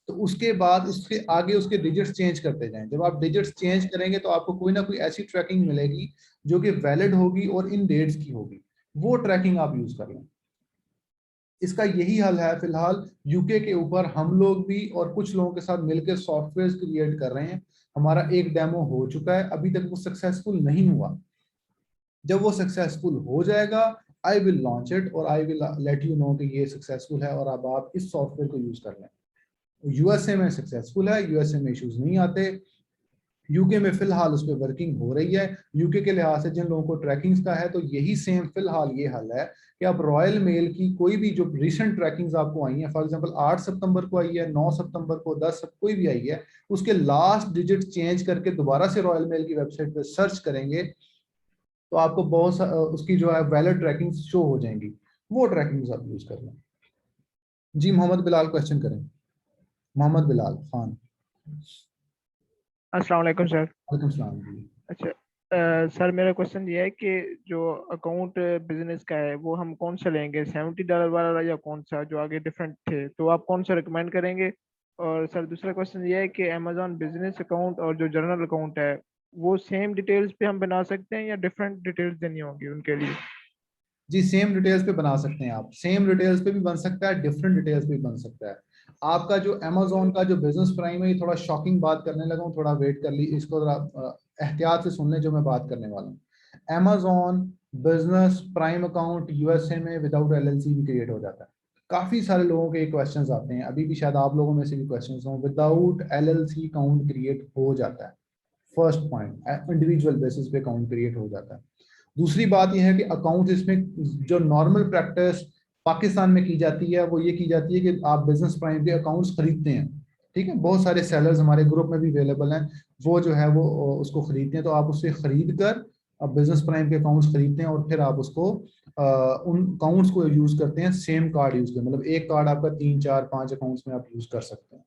तो उसके बाद उसके आगे उसके डिजिट्स चेंज करते जाएं। जब आप डिजिट्स चेंज करेंगे तो आपको कोई ना कोई ऐसी ट्रैकिंग मिलेगी जो कि वैलिड होगी और इन डेट्स की होगी, वो ट्रैकिंग आप यूज कर लें। इसका यही हल है फिलहाल। यूके के ऊपर हम लोग भी और कुछ लोगों के साथ मिलकर सॉफ्टवेयर क्रिएट कर रहे हैं। हमारा एक डेमो हो चुका है, अभी तक वो सक्सेसफुल नहीं हुआ। जब वो सक्सेसफुल हो जाएगा आई विल लॉन्च इट और I will let you know कि ये सक्सेसफुल है और अब आप इस सॉफ्टवेयर को यूज कर लें। यूएसए में सक्सेसफुल है, यूएसए में इश्यूज नहीं आते। यूके में फिलहाल उस पर वर्किंग हो रही है। यूके के लिहाज से जिन लोगों को ट्रैकिंग्स का है तो यही सेम फिलहाल ये हल है कि आप रॉयल मेल की कोई भी जो रिसेंट ट्रैकिंग्स आपको आई हैं, फॉर एग्जांपल 8 सितंबर को आई है, 9 सितंबर को, 10 कोई भी आई है, उसके लास्ट डिजिट चेंज करके दोबारा से रॉयल मेल की वेबसाइट पे सर्च करेंगे तो आपको उसकी जो है वैलिड ट्रैकिंग शो हो जाएंगी। वो ट्रैकिंग्स आप यूज कर लें। जी मोहम्मद बिलाल क्वेश्चन करें। मोहम्मद बिलाल खान। अस्सलाम वालेकुम सर। वालेकुम सलाम जी। अच्छा, सर मेरा क्वेश्चन ये है कि जो अकाउंट बिजनेस का है वो हम कौन सा लेंगे, $70 वाला या कौन सा जो आगे डिफरेंट थे, तो आप कौन सा रिकमेंड करेंगे? और सर दूसरा क्वेश्चन ये है कि अमेजोन बिजनेस अकाउंट और जो जनरल अकाउंट है वो सेम डिटेल्स पे हम बना सकते हैं या डिफरेंट डिटेल्स देनी होंगी उनके लिए? जी सेम डिटेल्स पे बना सकते हैं आप, सेम डिटेल्स पे भी बन सकता है, डिफरेंट डिटेल्स पे भी बन सकता है। आपका जो अमेजोन का जो बिजनेस प्राइम है, ये थोड़ा शॉकिंग बात करने लगा हूँ, थोड़ा वेट कर ली, इसको जरा एहतियात से सुन लें जो मैं बात करने वाला हूँ। Amazon business prime account USA में विदाउट एलएलसी भी क्रिएट हो जाता है। काफी सारे लोगों के क्वेश्चंस आते हैं, अभी भी शायद आप लोगों में से भी क्वेश्चंस हों, विदाउट एलएलसी अकाउंट क्रिएट हो जाता है। फर्स्ट पॉइंट, इंडिविजुअल बेसिस पे अकाउंट क्रिएट हो जाता है। दूसरी बात यह है कि अकाउंट इसमें जो नॉर्मल प्रैक्टिस पाकिस्तान में की जाती है वो ये की जाती है कि आप बिजनेस प्राइम के अकाउंट्स खरीदते हैं, ठीक है। बहुत सारे सेलर्स हमारे ग्रुप में भी अवेलेबल हैं, वो जो है वो उसको खरीदते हैं। तो आप उससे खरीद कर अब बिजनेस प्राइम के अकाउंट्स खरीदते हैं और फिर आप उसको उन अकाउंट्स को यूज करते हैं, सेम कार्ड यूज करते हैं, मतलब एक कार्ड आपका 3 4 5 अकाउंट्स में आप यूज कर सकते हैं।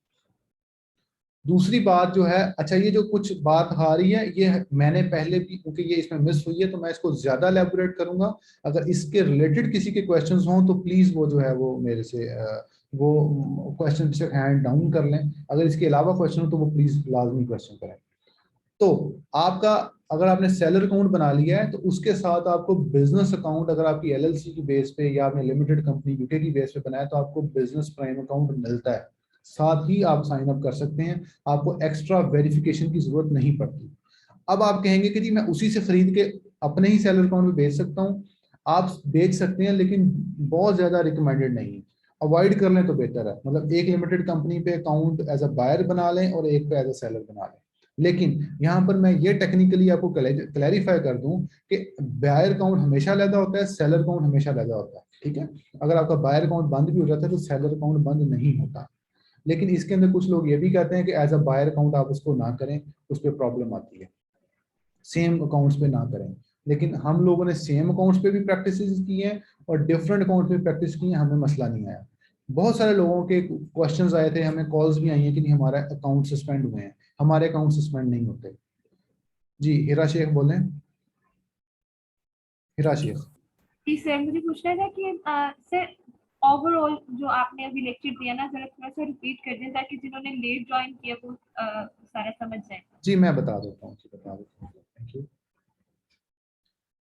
दूसरी बात जो है, अच्छा ये जो कुछ बात आ रही है ये मैंने पहले भी, क्योंकि ये इसमें मिस हुई है तो मैं इसको ज्यादा एलैबोरेट करूंगा। अगर इसके रिलेटेड किसी के क्वेश्चंस हों तो प्लीज वो जो है वो मेरे से वो क्वेश्चन से हैंड डाउन कर लें। अगर इसके अलावा क्वेश्चन हो तो वो प्लीज लाजमी क्वेश्चन करें। तो आपका, अगर आपने सेलर अकाउंट बना लिया है तो उसके साथ आपको बिजनेस अकाउंट, अगर आपकी एलएलसी की बेस पे या आपने लिमिटेड कंपनी यूके की बेस पे बनाया तो आपको बिजनेस प्राइम अकाउंट मिलता है, साथ ही आप साइन अप कर सकते हैं, आपको एक्स्ट्रा वेरिफिकेशन की जरूरत नहीं पड़ती। अब आप कहेंगे कि जी मैं उसी से खरीद के अपने ही सेलर अकाउंट में बेच सकता हूँ। आप बेच सकते हैं लेकिन बहुत ज्यादा रिकमेंडेड नहीं है, अवॉइड कर लें तो बेहतर है। मतलब एक लिमिटेड कंपनी पे अकाउंट एज अ बायर बना लें और एक पे एज अ सेलर बना लें। लेकिन यहाँ पर मैं ये टेक्निकली आपको क्लैरिफाई कर दूं कि बायर अकाउंट हमेशा अलग होता है, सेलर अकाउंट हमेशा अलग होता है। ठीक है, अगर आपका बायर अकाउंट बंद भी हो जाता है तो सेलर अकाउंट बंद नहीं होता। लेकिन इसके अंदर कुछ लोग ये भी कहते हैं कि एज अ बायर अकाउंट आप उसको ना करें, उस पर प्रॉब्लम आती है, सेम अकाउंट्स पे ना करें। लेकिन हम लोगों ने सेम अकाउंट्स पे भी प्रैक्टिस की हैं और डिफरेंट अकाउंट पे प्रैक्टिस की है, हमें मसला नहीं आया। बहुत सारे लोगों के क्वेश्चंस आए थे, हमें कॉल्स भी आई हैं कि नहीं हमारा अकाउंट सस्पेंड हुए हैं। हमारे अकाउंट सस्पेंड नहीं होते। जी हिरा शेख बोलें, हिरा शेख। जी सर, मुझे पूछना था कि सर ओवरऑल जो आपने अभी लेक्चर दिया ना, जरा थोड़ा सा रिपीट कर दें ताकि जिन्होंने लेट ज्वाइन किया वो सारा समझ जाए। जी मैं बता देता हूँ, थैंक यू।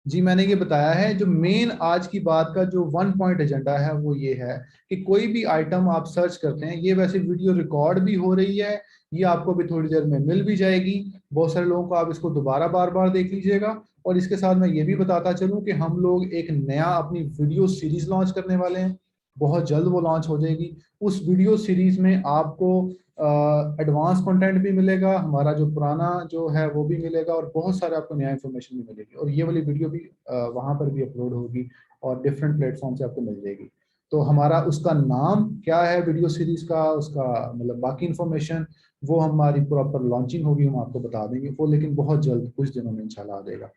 जी मैंने ये बताया है, जो मेन आज की बात का जो 1 पॉइंट एजेंडा है वो ये है कि कोई भी आइटम आप सर्च करते हैं, ये वैसे वीडियो रिकॉर्ड भी हो रही है, ये आपको भी थोड़ी देर में मिल भी जाएगी। बहुत सारे लोगों को आप इसको दोबारा बार बार देख लीजिएगा। और इसके साथ मैं ये भी बताता चलूं कि हम लोग एक नया अपनी वीडियो सीरीज लॉन्च करने वाले हैं, बहुत जल्द वो लॉन्च हो जाएगी। उस वीडियो सीरीज में आपको एडवांस कंटेंट भी मिलेगा, हमारा जो पुराना जो है वो भी मिलेगा और बहुत सारे आपको नया इन्फॉर्मेशन भी मिलेगी। और ये वाली वीडियो भी वहां पर भी अपलोड होगी और डिफरेंट प्लेटफॉर्म से आपको मिल जाएगी। तो हमारा उसका नाम क्या है वीडियो सीरीज का, उसका मतलब बाकी इन्फॉर्मेशन वो हमारी प्रॉपर लॉन्चिंग होगी, हम आपको बता देंगे वो, लेकिन बहुत जल्द कुछ दिनों में इंशाल्लाह आ जाएगा।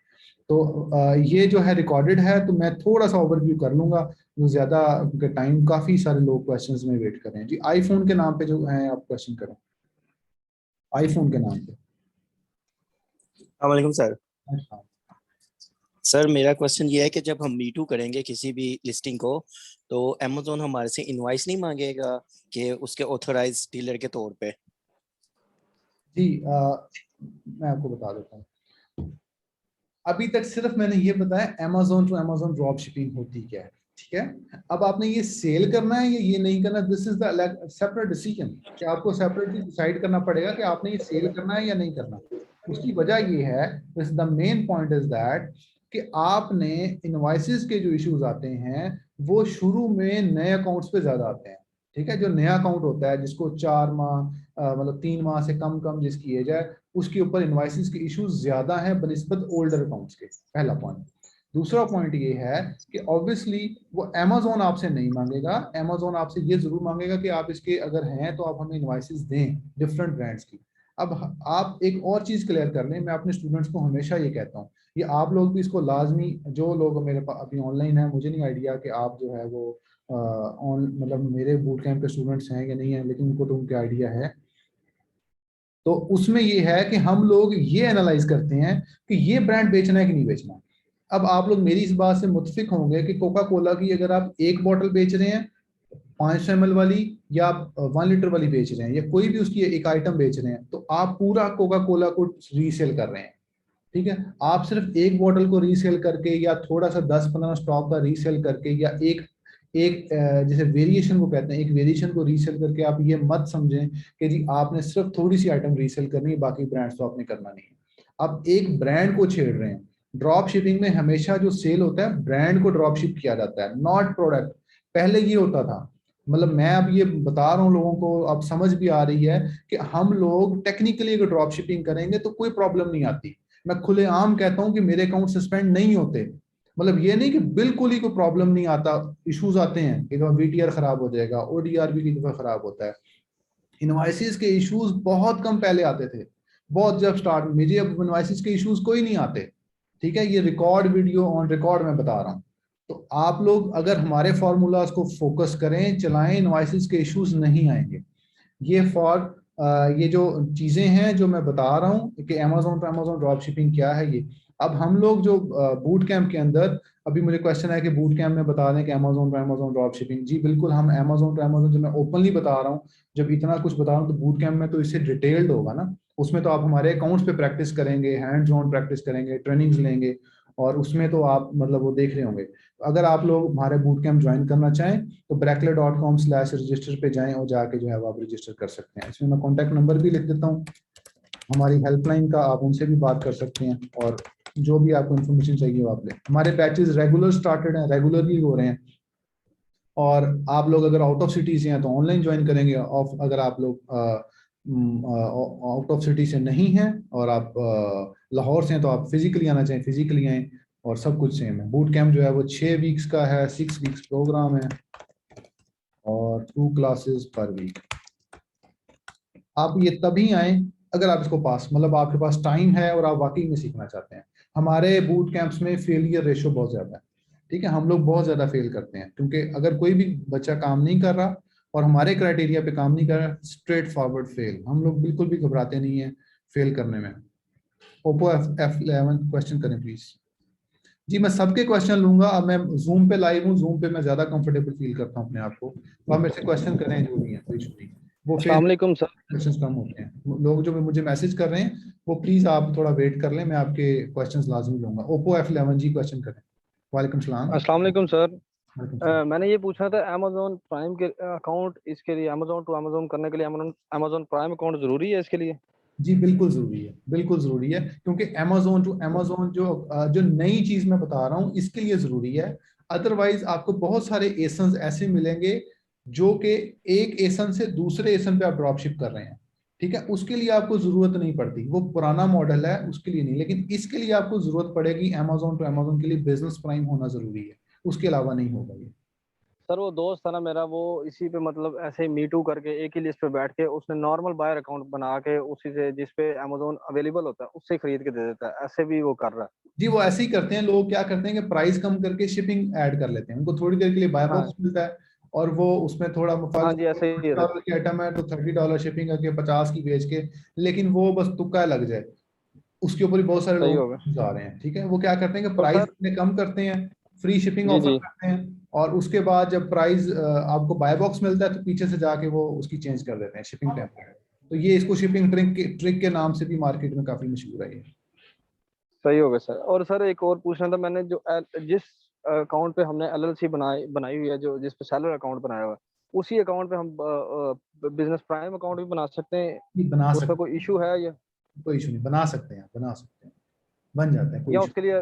तो ये जो है रिकॉर्डेड है, तो मैं थोड़ा सा ओवरव्यू कर लूंगा ज्यादा, क्योंकि टाइम काफी सारे लोग क्वेश्चंस में वेट कर रहे हैं। जी आईफोन के नाम पे जो है आप क्वेश्चन करें, आईफोन के नाम पे। अस्सलाम सर। अच्छा। सर मेरा क्वेश्चन ये है कि जब हम मीटू करेंगे किसी भी लिस्टिंग को तो अमेज़न हमारे से इनवॉइस नहीं मांगेगा कि उसके ऑथराइज्ड डीलर के तौर पे? जी मैं आपको बता देता हूँ। अभी तक सिर्फ मैंने ये बताया Amazon to Amazon drop shipping होती क्या है, ठीक है। अब आपने ये सेल करना है या ये नहीं करना, this is the separate decision कि आपको सेपरेटली डिसाइड करना पड़ेगा कि आपने ये सेल करना है या नहीं करना। उसकी वजह ये है, this the main point is that कि आपने इनवॉइसेस के जो इश्यूज आते हैं वो शुरू में नए अकाउंट्स पे ज्यादा आते हैं। ठीक है, जो नया अकाउंट होता है जिसको 4 माह मतलब 3 माह से कम कम जिसकी एज है, उसके ऊपर इनवॉइसेस के इश्यूज ज्यादा हैं बनिस्बत ओल्डर अकाउंट्स के। पहला पॉइंट। दूसरा पॉइंट ये है कि ऑब्वियसली वो अमेज़न आपसे नहीं मांगेगा, अमेज़न आपसे ये जरूर मांगेगा कि आप इसके अगर हैं तो आप हमें इनवॉइसेस दें डिफरेंट ब्रांड्स की। अब आप एक और चीज क्लियर कर लें, मैं अपने स्टूडेंट्स को हमेशा ये कहता हूँ, ये आप लोग भी इसको लाजमी, जो लोग मेरे पास अभी ऑनलाइन है, मुझे नहीं आइडिया कि आप जो है वो मतलब मेरे बूट कैंप के स्टूडेंट्स हैं या नहीं है, लेकिन उनको तो उनके आइडिया है। तो उसमें ये है कि हम लोग ये एनालाइज करते हैं कि ये ब्रांड बेचना है कि नहीं बेचना। अब आप लोग मेरी इस बात से मुत्फिक होंगे कि कोका कोला की अगर आप एक बॉटल बेच रहे हैं 500 ml वाली या आप 1 लीटर वाली बेच रहे हैं या कोई भी उसकी एक आइटम बेच रहे हैं, तो आप पूरा कोका कोला को रीसेल कर रहे हैं। ठीक है, आप सिर्फ एक बॉटल को रीसेल करके या थोड़ा सा 10-15 स्टॉक का रीसेल करके या एक एक जैसे वेरिएशन को कहते हैं, एक वेरिएशन को रीसेल करके आप ये मत समझें कि जी आपने सिर्फ थोड़ी सी आइटम रीसेल करनी है, बाकी ब्रांड्स तो आपने करना नहीं है। आप एक ब्रांड को छेड़ रहे हैं। ड्रॉप शिपिंग में हमेशा जो सेल होता है ब्रांड को ड्रॉप शिप किया जाता है, नॉट प्रोडक्ट। पहले ये होता था, मतलब मैं अब ये बता रहा हूँ लोगों को, अब समझ भी आ रही है कि हम लोग टेक्निकली अगर ड्रॉप शिपिंग करेंगे तो कोई प्रॉब्लम नहीं आती। मैं खुलेआम कहता हूं कि मेरे अकाउंट सस्पेंड नहीं होते, मतलब ये नहीं कि बिल्कुल ही कोई प्रॉब्लम नहीं आता, इश्यूज आते हैं कि वीटीआर खराब हो जाएगा, ओडीआर भी की दफा खराब होता है। इनवॉइसेस के इश्यूज बहुत कम पहले आते थे, बहुत जब स्टार्ट, मुझे अब इनवॉइसेस के इश्यूज कोई नहीं आते। ठीक है, ये रिकॉर्ड वीडियो ऑन रिकॉर्ड मैं बता रहा हूँ। तो आप लोग अगर हमारे फॉर्मूलाज को फोकस करें, चलाएं, इनवॉइसेस के इश्यूज नहीं आएंगे। ये फॉर ये जो चीजें हैं जो मैं बता रहा हूँ कि Amazon to Amazon drop shipping क्या है ये। अब हम लोग जो बूट कैंप के अंदर, अभी मुझे क्वेश्चन है कि बूट कैंप में बता दें कि Amazon to Amazon drop shipping, जी बिल्कुल, हम अमेजोन टू अमेजोन जो मैं ओपनली बता रहा हूँ, जब इतना कुछ बता रहा हूँ तो बूट कैंप में तो इससे डिटेल्ड होगा ना। उसमें तो आप हमारे अकाउंट्स पे प्रैक्टिस करेंगे, हैंड्स ऑन प्रैक्टिस करेंगे, ट्रेनिंग्स लेंगे, और उसमें तो आप मतलब वो देख रहे होंगे। अगर आप लोग हमारे बूट कैंप ज्वाइन करना चाहें तो brackley.com/register पे जाएं और जाके जो है वो आप रजिस्टर कर सकते हैं। इसमें मैं कॉन्टैक्ट नंबर भी लिख देता हूँ हमारी हेल्पलाइन का, आप उनसे भी बात कर सकते हैं, और जो भी आपको इन्फॉर्मेशन चाहिए वो आप लें। हमारे बैचेस रेगुलर स्टार्टेड हैं, रेगुलरली हो रहे हैं, और आप लोग अगर आउट ऑफ सिटी से हैं तो ऑनलाइन ज्वाइन करेंगे, ऑफ अगर आप लोग आउट ऑफ सिटी से नहीं हैं और आप लाहौर से हैं तो आप फिजिकली आना चाहें फिजिकली आएँ, और सब कुछ सेम है। बूट कैंप जो है वो 6 वीक्स का है, 6 वीक्स प्रोग्राम है, और 2 क्लासेस पर वीक। आप ये तभी आए अगर आप इसको पास, मतलब आपके पास टाइम है और आप वाकई में सीखना चाहते हैं। हमारे बूट कैंप्स में फेलियर रेशो बहुत ज्यादा है, ठीक है, हम लोग बहुत ज्यादा फेल करते हैं, क्योंकि अगर कोई भी बच्चा काम नहीं कर रहा और हमारे क्राइटेरिया पे काम नहीं कर रहा, स्ट्रेट फॉरवर्ड फेल। हम लोग बिल्कुल भी घबराते नहीं है फेल करने में। ओप्पो F11 क्वेश्चन करें प्लीज। जी मैं सबके क्वेश्चन लूंगा, अब मैं जूम पे लाइव हूँ, जूम पे मैं ज्यादा कंफर्टेबल फील करता हूँ अपने आप को, तो आप मेरे से क्वेश्चन करें जो भी है, कोई इशू नहीं। वो अस्सलाम वालेकुम सर। क्वेश्चंस कम होते हैं, लोग जो मुझे मैसेज कर रहे हैं वो प्लीज आप थोड़ा वेट कर लें, मैं आपके क्वेश्चंस लाजमी लूंगा। ओप्पो F11 जी क्वेश्चन करें। वालेकुम सलाम। अस्सलाम वालेकुम सर। वालेकुम सलाम। मैंने ये पूछना था अमेजोन प्राइम के अकाउंट, इसके लिए अमेजोन टू अमेजोन करने के लिए अमेजोन प्राइम अकाउंट जरूरी है इसके लिए? जी बिल्कुल जरूरी है, बिल्कुल जरूरी है, क्योंकि अमेजोन टू अमेजोन जो नई चीज मैं बता रहा हूँ इसके लिए जरूरी है। अदरवाइज आपको बहुत सारे एसन्स ऐसे मिलेंगे जो कि एक एसन से दूसरे एसन पे आप ड्रॉप शिप कर रहे हैं, ठीक है, उसके लिए आपको जरूरत नहीं पड़ती, वो पुराना मॉडल है उसके लिए नहीं। लेकिन इसके लिए आपको जरूरत पड़ेगी, अमेजोन टू अमेजोन के लिए बिजनेस प्राइम होना जरूरी है, उसके अलावा नहीं होगा ये। सर वो दोस्त था ना मेरा, वो इसी पे मतलब ऐसे ही मीटू करके एक ही लिस्ट पे बैठ के उसने नॉर्मल बायर अकाउंट बना के उसी से जिस पे अमेजोन अवेलेबल होता है उससे खरीद के दे देता है, ऐसे भी वो कर रहा है। जी वो ऐसे ही करते हैं लोग, क्या करते हैं कि प्राइस कम करके शिपिंग ऐड कर लेते हैं, उनको थोड़ी देर के लिए बाय बॉक्स मिलता है, और वो उसमें थोड़ा हाँ जी ऐसे ही है सर। $30 की आइटम है तो $30 शिपिंग करके 50 की बेच के, लेकिन वो बस तुक्का लग जाए, उसके ऊपर ही बहुत सारे सही लोग होगा। जा रहे हैं, ठीक है। वो क्या करते हैं कि तो प्राइस सर इतने कम करते हैं, फ्री शिपिंग जी ऑफर जी करते हैं, और उसके बाद जब प्राइस आपको बाय बॉक्स मिलता है तो पीछे से जाके वो उसकी चेंज कर देते हैं शिपिंग टेम्पलेट। तो ये इसको शिपिंग ट्रिक के नाम से भी मार्केट में काफी मशहूर है ये। सही होगा सर। और सर एक और पूछना था, मैंने जो जिस अकाउंट पे हमने LLC बनाई हुई है, जो जिस पे सेलर अकाउंट बनाया हुआ है, उसी अकाउंट पे हम बिजनेस प्राइम अकाउंट भी बना सकते हैं? ये बना उसका सकते कोई इशू है या हैं, कोई इशू नहीं, बना सकते हैं, बना सकते हैं, बन जाता है, कोई या इशू उसके लिए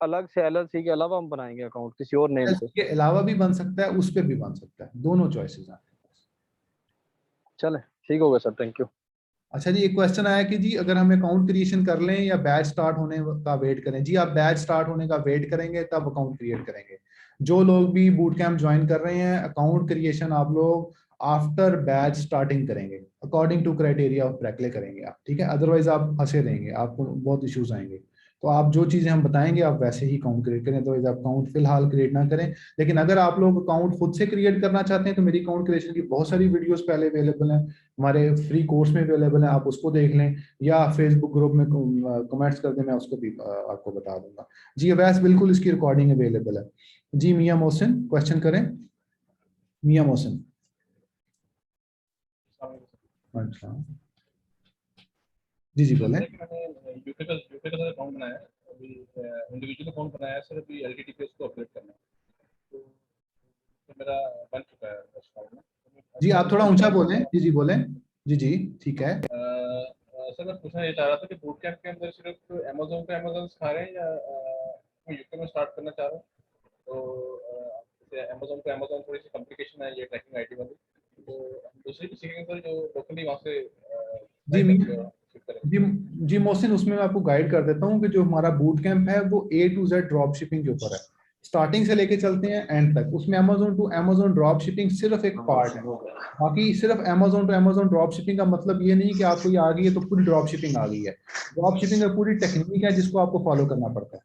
अलग से LLC के अलावा हम बनाएंगे अकाउंट किसी और नेम नहीं। से? के अलावा भी बन सकता है, उस पर भी बन सकता है, दोनों चॉइसेस हैं। चले ठीक होगा सर, थैंक यू। अच्छा जी, एक क्वेश्चन आया कि जी अगर हम अकाउंट क्रिएशन कर लें या बैच स्टार्ट होने का वेट करें। जी आप बैच स्टार्ट होने का वेट करेंगे तब अकाउंट क्रिएट करेंगे। जो लोग भी बूट कैंप ज्वाइन कर रहे हैं, अकाउंट क्रिएशन आप लोग आफ्टर बैच स्टार्टिंग करेंगे, अकॉर्डिंग टू क्राइटेरिया ऑफ ब्रैकले करेंगे आप, ठीक है। अदरवाइज आप फंसे रहेंगे, आपको बहुत इश्यूज आएंगे। तो आप जो चीजें हम बताएंगे आप वैसे ही अकाउंट क्रिएट करें, तो आप अकाउंट फिलहाल क्रिएट ना करें। लेकिन अगर आप लोग अकाउंट खुद से क्रिएट करना चाहते हैं तो मेरी अकाउंट क्रिएशन की बहुत सारी वीडियोस पहले अवेलेबल हैं, हमारे फ्री कोर्स में अवेलेबल है, आप उसको देख लें, या फेसबुक ग्रुप में कमेंट्स कर दें, मैं उसको भी आपको बता दूंगा। जी अवैस बिल्कुल इसकी रिकॉर्डिंग अवेलेबल है। जी मियां मोहसिन क्वेश्चन करें। मियां मोहसिन अच्छा जी बोलें। मैंने यूके का अकाउंट बनाया है, अभी इंडिविजुअल अकाउंट बनाया है सर, अभी LTT पे उसको अपडेट करना है, तो मेरा बन चुका है अकाउंट। जी आप थोड़ा ऊंचा बोलें। जी बोलें। जी ठीक है। सर मैं पूछना ये चाह रहा था कि बूट कैंप के अंदर सिर्फ अमेजोन पे अमेजोन सिखा रहे हैं या मैं यूके में स्टार्ट करना चाह रहा हूँ, तो अमेजोन पे अमेजोन थोड़ी सी कॉम्प्लिकेशन है ये ट्रैकिंग आईडी वाली, तो दूसरी भी सीखेंगे सर जो लोकली वहाँ से जी मोहसिन, उसमें मैं आपको गाइड कर देता हूँ कि जो हमारा बूट कैंप है वो A to Z drop shipping के ऊपर है, स्टार्टिंग से लेके चलते हैं एंड तक। उसमें Amazon to Amazon drop shipping सिर्फ एक पार्ट है, बाकी सिर्फ Amazon to Amazon drop shipping का मतलब ये नहीं कि आपको ये आ गई है तो पूरी ड्रॉप शिपिंग आ गई है। ड्रॉप शिपिंग में पूरी टेक्निक है जिसको आपको फॉलो करना पड़ता है।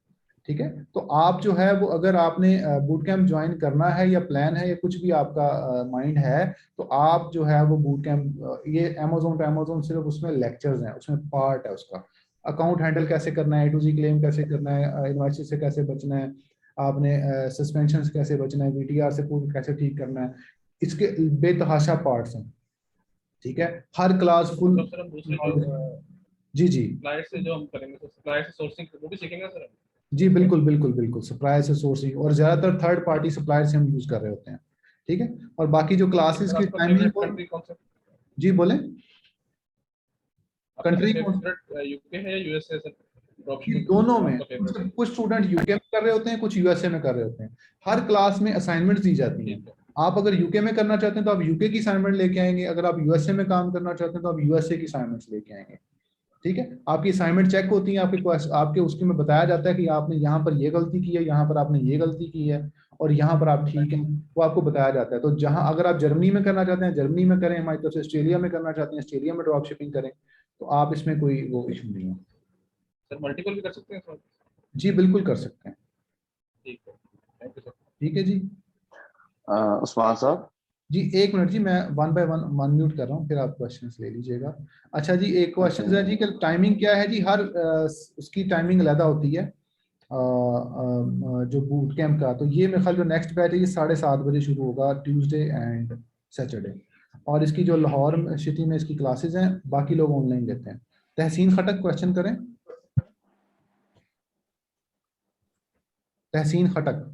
ठीक है। तो आप जो है वो अगर आपने बूट कैंप ज्वाइन करना है या प्लान है या कुछ भी आपका माइंड है, तो आप जो है वो बूट कैंप, ये अमेज़न टू अमेज़न सिर्फ उसमें लेक्चर्स हैं, उसमें पार्ट है उसका। अकाउंट हैंडल कैसे करना है, A to Z क्लेम कैसे करना है, इनवॉइसेस से कैसे बचना है, आपने सस्पेंशन से कैसे बचना है, VTR से पूरी कैसे ठीक करना है, इसके बेतहाशा पार्ट्स हैं। ठीक है, हर क्लास फुल। मतलब सर हम दूसरे जो जी जी सप्लायर से जो हम करेंगे, तो सप्लायर से सोर्सिंग वो भी सीखेंगे सर हम? जी बिल्कुल बिल्कुल बिल्कुल, सप्लायर से सोर्सिंग, और ज्यादातर थर्ड पार्टी सप्लायर से हम यूज कर रहे होते हैं। ठीक है, और बाकी जो क्लासेस सर की आपका टाइमिंग, फेवरेट कंट्री कौन सा? जी बोले, आपका कंट्री फेवरेट यूके है या यूएसए सर? दोनों में, कुछ स्टूडेंट यूके में कर रहे होते हैं, कुछ यूएसए में कर रहे होते हैं। हर क्लास में असाइनमेंट्स दी जाती हैं। आप अगर यूके में करना चाहते हैं तो आप यूके की असाइनमेंट लेके आएंगे, अगर आप यूएसए में काम करना चाहते हैं तो आप यूएसए की असाइनमेंट्स लेके आएंगे। ठीक है, आपकी असाइनमेंट चेक होती है, आपके उसके में बताया जाता है कि आपने यहाँ पर ये गलती की है, यहाँ पर आपने ये गलती की है, और यहाँ पर आप ठीक हैं, वो आपको बताया जाता है। तो जहाँ अगर आप जर्मनी में करना चाहते हैं जर्मनी में करें, हमारी तरफ से ऑस्ट्रेलिया में करना चाहते हैं ऑस्ट्रेलिया में ड्रॉप शिपिंग करें, तो आप इसमें कोई वो इशू नहीं है। सर मल्टीपल भी कर सकते हैं सर? जी बिल्कुल कर सकते हैं। ठीक है, थैंक यू सर। ठीक है जी। उस्मान साहब जी एक मिनट जी, मैं वन बाय वन म्यूट कर रहा हूँ, फिर आप क्वेश्चंस ले लीजिएगा। अच्छा जी, एक क्वेश्चन है जी कि टाइमिंग क्या है जी, हर उसकी टाइमिंग अलग होती है जो बूट कैंप का। तो ये मेरे ख्याल जो नेक्स्ट बैच है ये 7:30 बजे शुरू होगा, ट्यूसडे एंड सैटरडे, और इसकी जो लाहौर सिटी में इसकी क्लासेस हैं, बाकी लोग ऑनलाइन लेते हैं। तहसीन खटक क्वेश्चन करें, तहसीन खटक।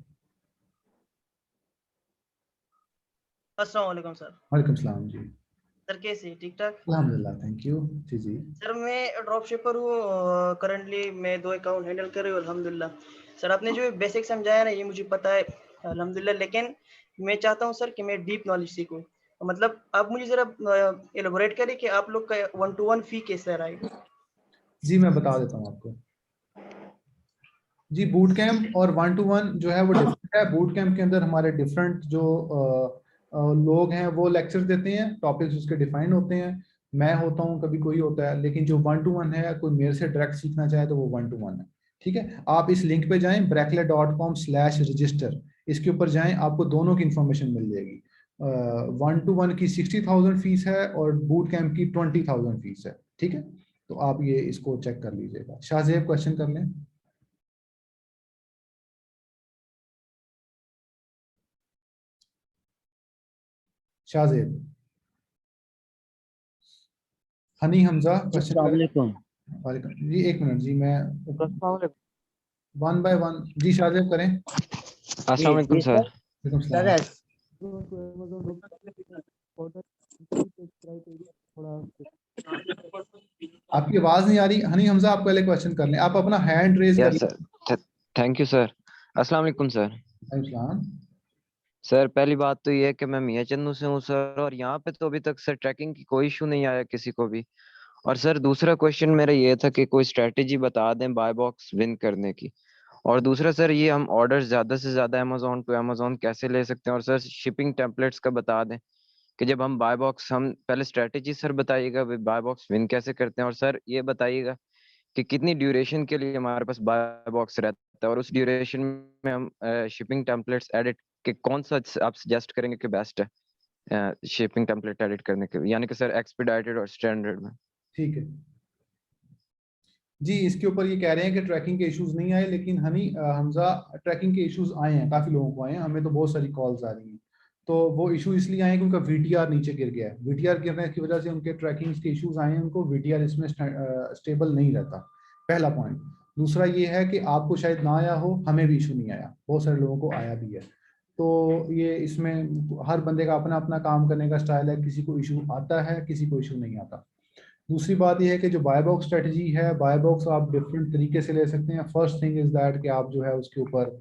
अस्सलाम वालेकुम सर। वालेकुम सलाम जी। सर कैसे, ठीक ठाक? अल्हम्दुलिल्लाह, थैंक यू। जी जी सर मैं ड्रॉप शिपर हूँ, करंटली मैं 2 अकाउंट हैंडल कर रही हूँ अल्हम्दुलिल्लाह। सर आपने जो बेसिक समझाया ना ये मुझे पता है अल्हम्दुलिल्लाह, लेकिन मैं चाहता हूँ सर कि मैं डीप नॉलेज सीखूँ। मतलब आप मुझे जरा एलाबोरेट करें कि आप लोग का 1-to-1 फी कैसा रहा है? जी मैं बता देता हूँ आपको जी। बूट कैंप और 1-to-1 जो है वो डिफरेंट है। बूट कैंप के अंदर हमारे डिफरेंट जो लोग हैं वो लेक्चर देते हैं, टॉपिक्स उसके डिफाइन होते हैं, मैं होता हूँ, कभी कोई होता है। लेकिन जो 1-to-1 है, कोई मेरे से डायरेक्ट सीखना चाहे तो वो 1-to-1 है। ठीक है, आप इस लिंक पे जाएं brakelet.com/register, इसके ऊपर जाएं, आपको दोनों की इंफॉर्मेशन मिल जाएगी। 1-to-1 की 60,000 फीस है और बूट कैंप की 20,000 फीस है। ठीक है, तो आप ये इसको चेक कर लीजिएगा। शाहजेब क्वेश्चन कर लें। शाहजेब, हनी हमजा क्वेश्चन करें। वालेकुम जी, एक मिनट जी, मैं वन बाय वन जी शाहजेब करें। अस्सलाम वालेकुम सर। वालेकुम सलाम। आपकी आवाज नहीं आ रही हनी हमजा, आप पहले क्वेश्चन कर लें, आप अपना हैंड रेज कर लें। Thank you sir. अस्सलाम वालेकुम सर। वालेकुम सर पहली बात तो ये है कि मैं मियां चंदू से हूँ सर, और यहाँ पे तो अभी तक सर ट्रैकिंग की कोई इशू नहीं आया किसी को भी। और सर दूसरा क्वेश्चन मेरा ये था कि कोई स्ट्रेटेजी बता दें बाय बॉक्स विन करने की। और दूसरा सर ये हम ऑर्डर ज्यादा से ज्यादा अमेज़न टू अमेज़न कैसे ले सकते हैं, और सर शिपिंग टेम्पलेट्स का बता दें कि जब हम बाय बॉक्स, हम पहले स्ट्रेटेजी सर बताइएगा बाय बॉक्स विन कैसे करते हैं, और सर ये बताइएगा कि कितनी ड्यूरेशन के लिए हमारे पास बाय बॉक्स रहता है, और उस ड्यूरेशन में हम शिपिंग टेम्पलेट्स एडिट के कौन सा आप सजेस्ट करेंगे कि बेस्ट है शिपिंग टेम्पलेट एडिट करने के, यानी कि सर एक्सपीडाइटेड और स्टैंडर्ड में। ठीक है जी। इसके ऊपर ये कह रहे हैं कि ट्रैकिंग के इश्यूज नहीं आए, लेकिन हनी हमजा ट्रैकिंग के इश्यूज आए हैं, काफी लोगों को आए हैं, हमें तो बहुत सारी कॉल्स आ रही हैं। तो वो इशू इसलिए आए कि उनका VTR नीचे गिर गया है। VTR गिरने की वजह से उनके ट्रैकिंग के इश्यूज आए हैं, उनको VTR इसमें स्टेबल नहीं रहता, पहला पॉइंट। दूसरा ये है कि आपको शायद ना आया हो, हमें भी इशू नहीं आया, बहुत सारे लोगों को आया भी है। तो ये इसमें हर बंदे का अपना अपना काम करने का स्टाइल है, किसी को इशू आता है, किसी को इशू नहीं आता। दूसरी बात यह है कि जो बाय बॉक्स स्ट्रेटजी है, बाय बॉक्स आप डिफरेंट तरीके से ले सकते हैं। फर्स्ट थिंग इज दैट कि आप जो है उसके ऊपर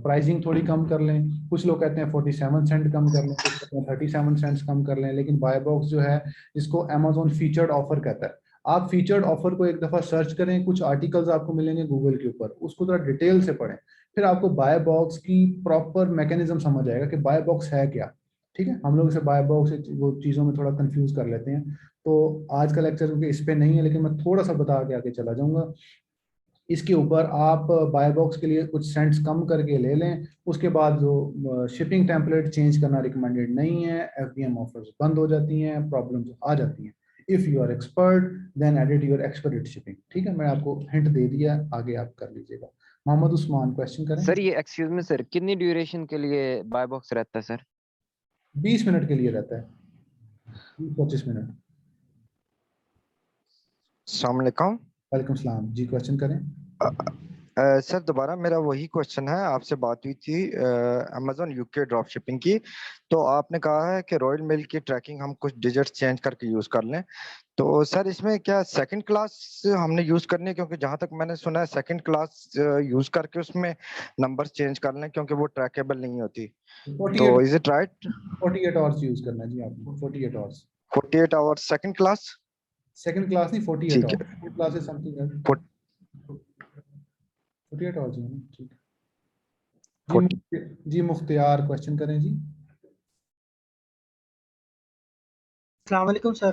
प्राइसिंग थोड़ी कम कर लें। कुछ लोग कहते हैं 47 सेंट कम कर लें, कुछ कहते हैं 37 सेंट्स कम कर लें। लेकिन बाय बॉक्स जो है, जिसको अमेज़न फीचर्ड ऑफर कहता है, आप फीचर्ड ऑफर को एक दफा सर्च करें, कुछ आर्टिकल्स आपको मिलेंगे गूगल के ऊपर, उसको थोड़ा डिटेल से पढ़ें, फिर आपको बाय बॉक्स की प्रॉपर मैकेनिज्म समझ आएगा कि बाय बॉक्स है क्या। ठीक है, हम लोग इसे बाय बॉक्स वो चीज़ों में थोड़ा कंफ्यूज कर लेते हैं। तो आज का लेक्चर क्योंकि इस पे नहीं है, लेकिन मैं थोड़ा सा बता के आगे चला जाऊंगा। इसके ऊपर आप बाय बॉक्स के लिए कुछ सेंट्स कम करके ले लें। उसके बाद जो शिपिंग टेम्पलेट चेंज करना रिकमेंडेड नहीं है, FBM ऑफर्स बंद हो जाती हैं, प्रॉब्लम्स आ जाती हैं। If you are expert then edit your expert shipping. ठीक है, मैं आपको हिंट दे दिया, आगे आप कर लीजिएगा। मोहम्मद उस्मान क्वेश्चन करें। सर ये एक्सक्यूज मी सर, कितनी ड्यूरेशन के लिए बाय बॉक्स रहता है सर? 20 मिनट के लिए रहता है, 20-25 मिनट। अस्सलाम वालेकुम। वालेकुम सलाम जी, क्वेश्चन करें। सर दोबारा मेरा वही क्वेश्चन है, आपसे बात हुई थी अमेजोन यूके ड्रॉप शिपिंग की, तो आपने कहा है कि रॉयल मेल की ट्रैकिंग हम कुछ डिजिट चेंज करके यूज कर लें। तो सर इसमें क्या सेकंड क्लास हमने यूज करनी है? क्योंकि जहां तक मैंने सुना है सेकंड क्लास यूज करके उसमें नंबर चेंज कर लें क्योंकि वो ट्रैकेबल नहीं होती। तो is it right? 48 hours use करना है जी आपको, 48 hours. 48 hours second class? Second class नहीं, 48 ठीक है। Hours. Second class is something else. 48 hours है, ठीक है जी। मुख्तियार क्वेश्चन करें जी। अस्सलाम वालेकुम सर।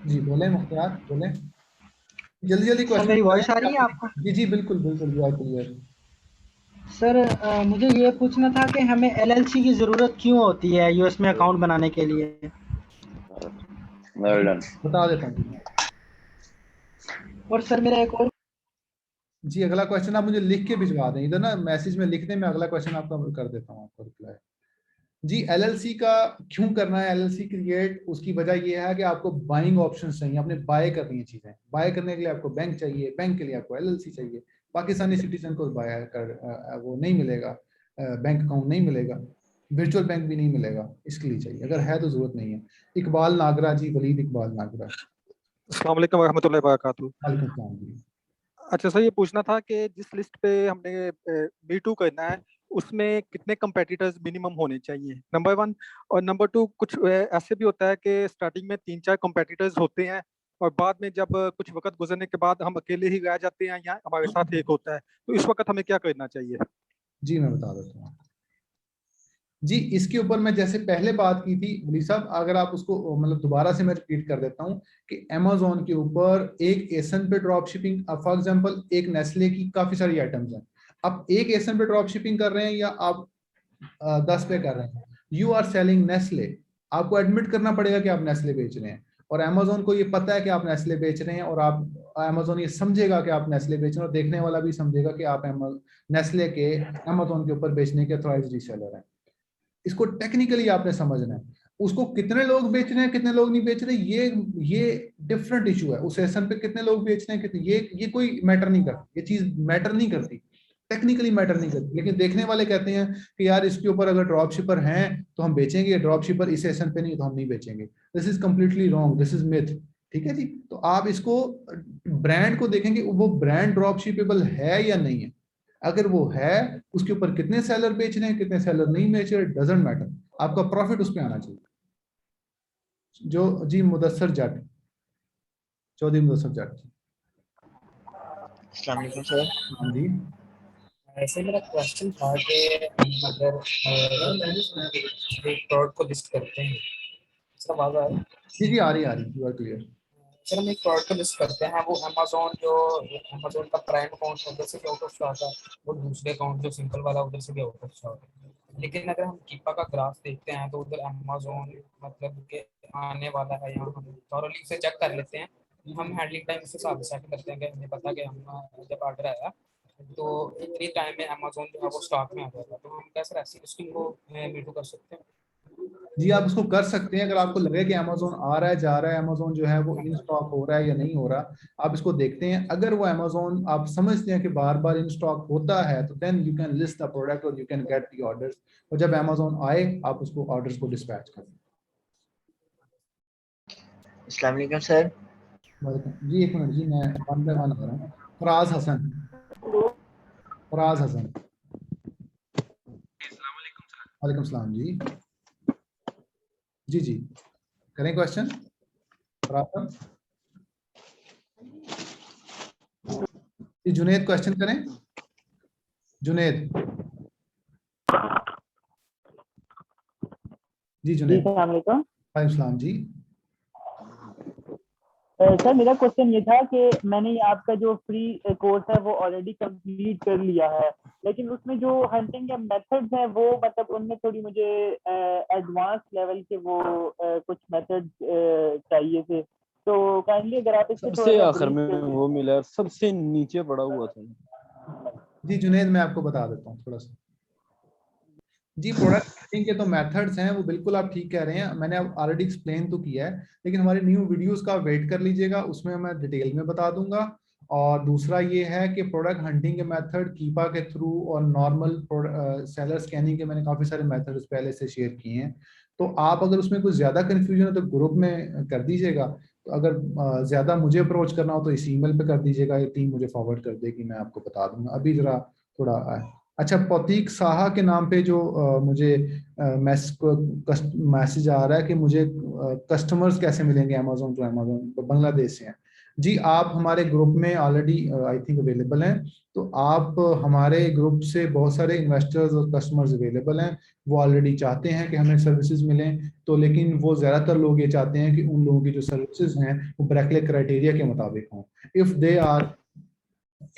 जी बोले मुख्तियार, बोले जल्दी जल्दी सर क्वेश्चन मेरी वॉइस आ करें। रही है आपको? जी जी बिल्कुल बिल्कुल, यू आर क्लियर। सर मुझे ये पूछना था कि हमें LLC की जरूरत क्यों होती है यूएस में अकाउंट बनाने के लिए? बता देता हूँ। और सर मेरा एक और जी, अगला क्वेश्चन आप मुझे लिख के भिजवा दें इधर ना, मैसेज में लिख दें, मैं अगला क्वेश्चन आपका कर देता हूँ आपको रिप्लाई। जी, LLC का क्यों करना है, LLC क्रिएट, उसकी वजह यह है कि आपको बाइंग ऑप्शन चाहिए, आपने बाय करनी है चीजें। बाय करने के लिए आपको बैंक चाहिए, बैंक के लिए आपको LLC चाहिए। पाकिस्तानी सिटीजन को बाय कर वो नहीं मिलेगा, बैंक अकाउंट नहीं मिलेगा, वर्चुअल बैंक भी नहीं मिलेगा, इसके लिए चाहिए। अगर है तो जरूरत नहीं है। इकबाल नागरा जी, वलीद इकबाल नागरा। अस्सलाम वालेकुम वरहमतुल्लाहि वबरकातुहू। वालेकुम सलाम जी। अच्छा सर, ये पूछना था कि जिस लिस्ट पे हमने B2 करना है उसमें कितने कंपेटिटर्स मिनिमम होने चाहिए, नंबर 1। और नंबर 2, कुछ ऐसे भी होता है कि स्टार्टिंग में 3-4 कंपेटिटर्स होते हैं और बाद में जब कुछ वक्त गुजरने के बाद हम अकेले ही रह जाते हैं या हमारे साथ एक होता है, तो इस वक्त हमें क्या करना चाहिए? जी मैं बता देता हूँ जी। इसके ऊपर मैं जैसे पहले बात की थी वली साहब, अगर आप उसको मतलब दोबारा से मैं रिपीट कर देता हूँ कि Amazon के ऊपर एक एसन पे ड्रॉप शिपिंग, फॉर एग्जांपल एक नेस्ले की काफी सारी आइटम्स हैं, आप एक एसन पे ड्रॉप शिपिंग कर रहे हैं या आप 10 पे कर रहे हैं, यू आर सेलिंग नेस्ले, आपको एडमिट करना पड़ेगा कि आप नेस्ले बेच रहे हैं। और Amazon को ये पता है कि आप नेस्ले बेच रहे हैं, और आप Amazon ये समझेगा कि आप नेस्ले बेच रहे हैं, और देखने वाला भी समझेगा कि आप नेस्ले के Amazon के ऊपर बेचने के ऑथराइज्ड रीसेलर हैं। इसको टेक्निकली आपने समझना है। उसको कितने लोग बेच रहे हैं, कितने लोग नहीं बेच रहे, ये डिफरेंट इशू है। उस सेशन पे कितने लोग बेच रहे हैं, कितने, ये कोई मैटर नहीं करती, ये चीज मैटर नहीं करती, टेक्निकली मैटर नहीं करती। लेकिन देखने वाले कहते हैं कि यार इसके ऊपर अगर ड्रॉप शिपर हैं तो हम बेचेंगे, ड्रॉप शिपर इस सेशन पे नहीं तो हम नहीं बेचेंगे। This is completely wrong, this is myth. ठीक है जी। तो आप इसको ब्रांड को देखेंगे, वो ब्रांड ड्रॉप शिपेबल है या नहीं है। अगर वो है, उसके ऊपर कितने सेलर बेच रहे हैं, कितने सेलर नहीं बेच रहे, डजंट मैटर, आपका प्रॉफिट उस पर आना चाहिए। जो जी मुदस्सर जट, चौधरी मुदस्सर जट जी। अस्सलाम वालेकुम सर। हाँ जी। ऐसे मेरा क्वेश्चन था कि अगर एक प्रोडक्ट को लिस्ट करते हैं, इसका आवाज आ रही है? जी जी आ रही यू आर क्लियर। सर हम एक प्रोडक्ट को लिस्ट करते हैं, वो अमेजोन का प्राइम अकाउंट उधर से भी आउट ऑफ स्टॉक है, वो दूसरे अकाउंट जो सिंपल वाला उधर से भी आउट ऑफ स्टॉक है। लेकिन अगर हम कीपा का ग्राफ देखते हैं तो उधर अमेजोन मतलब के आने वाला है, यहाँ हम थॉरली से चेक कर लेते हैं, हम हैंडलिंग टाइम उस हिसाब से सेट करते हैं कि हमें पता कि हम जब ऑर्डर आया तो इतनी टाइम में अमेजोन जो है वो स्टॉक में आ जाएगा, तो हम कैसे ऐसी लिस्टिंग को मीटू कर सकते हैं? जी आप उसको कर सकते हैं, अगर आपको लगे कि अमेजोन आ रहा है जा रहा है, अमेजोन जो है वो इन स्टॉक हो रहा है या नहीं हो रहा, आप इसको देखते हैं। अगर वो अमेजोन आप समझते हैं कि बार बार इन स्टॉक होता है, तो then you can list the product और you can get the orders, और जब अमेजोन आए आप उसको ऑर्डर्स को डिस्पैच करें। अस्सलाम वालेकुम सर। जी एक मिनट जी, मैं वन बाय वन आ रहा हूँ। फराज हसन, फराज हसन। वालेकुम सलाम जी। जी जी करें क्वेश्चन। जी जुनेद क्वेश्चन करें। जुनेद जी, जुनेद। वालेकुम सलाम जी। सर मेरा क्वेश्चन ये था कि मैंने ये आपका जो फ्री कोर्स है वो ऑलरेडी कंप्लीट कर लिया है, लेकिन उसमें जो हंटिंग के मेथड्स हैं वो मतलब उनमें थोड़ी मुझे एडवांस लेवल के वो कुछ मेथड्स चाहिए थे, तो काइंडली अगर आप इससे सबसे थोड़ा सा आखिर में brief कर वो मिला है, सबसे नीचे पड़ा हुआ था। जी जुनेद, मैं आपको बता देता हूँ थोड़ा सा। जी प्रोडक्ट हंटिंग के तो मेथड्स हैं, वो बिल्कुल आप ठीक कह रहे हैं, मैंने ऑलरेडी एक्सप्लेन तो किया है, लेकिन हमारे न्यू वीडियोस का वेट कर लीजिएगा, उसमें मैं डिटेल में बता दूंगा। और दूसरा ये है कि प्रोडक्ट हंटिंग के मेथड कीपा के थ्रू और नॉर्मल सेलर स्कैनिंग के मैंने काफ़ी सारे मेथड्स पहले से शेयर किए हैं। तो आप अगर उसमें कुछ ज़्यादा कन्फ्यूजन है तो ग्रुप में कर दीजिएगा, तो अगर ज़्यादा मुझे अप्रोच करना हो तो इस ईमेल पे कर दीजिएगा, ये टीम मुझे फॉरवर्ड कर देगी, मैं आपको बता दूंगा। अभी ज़रा थोड़ा अच्छा, पौतीक साहा के नाम पे जो मुझे मैसेज आ रहा है कि मुझे कस्टमर्स कैसे मिलेंगे अमेजोन टू अमेजोन, बांग्लादेश से हैं। जी आप हमारे ग्रुप में ऑलरेडी आई थिंक अवेलेबल हैं, तो आप हमारे ग्रुप से बहुत सारे इन्वेस्टर्स और कस्टमर्स अवेलेबल हैं, वो ऑलरेडी चाहते हैं कि हमें सर्विसेज मिलें, तो लेकिन वो ज़्यादातर लोग ये चाहते हैं कि उन लोगों की जो सर्विसेज हैं वो ब्रैकले क्राइटेरिया के मुताबिक हों।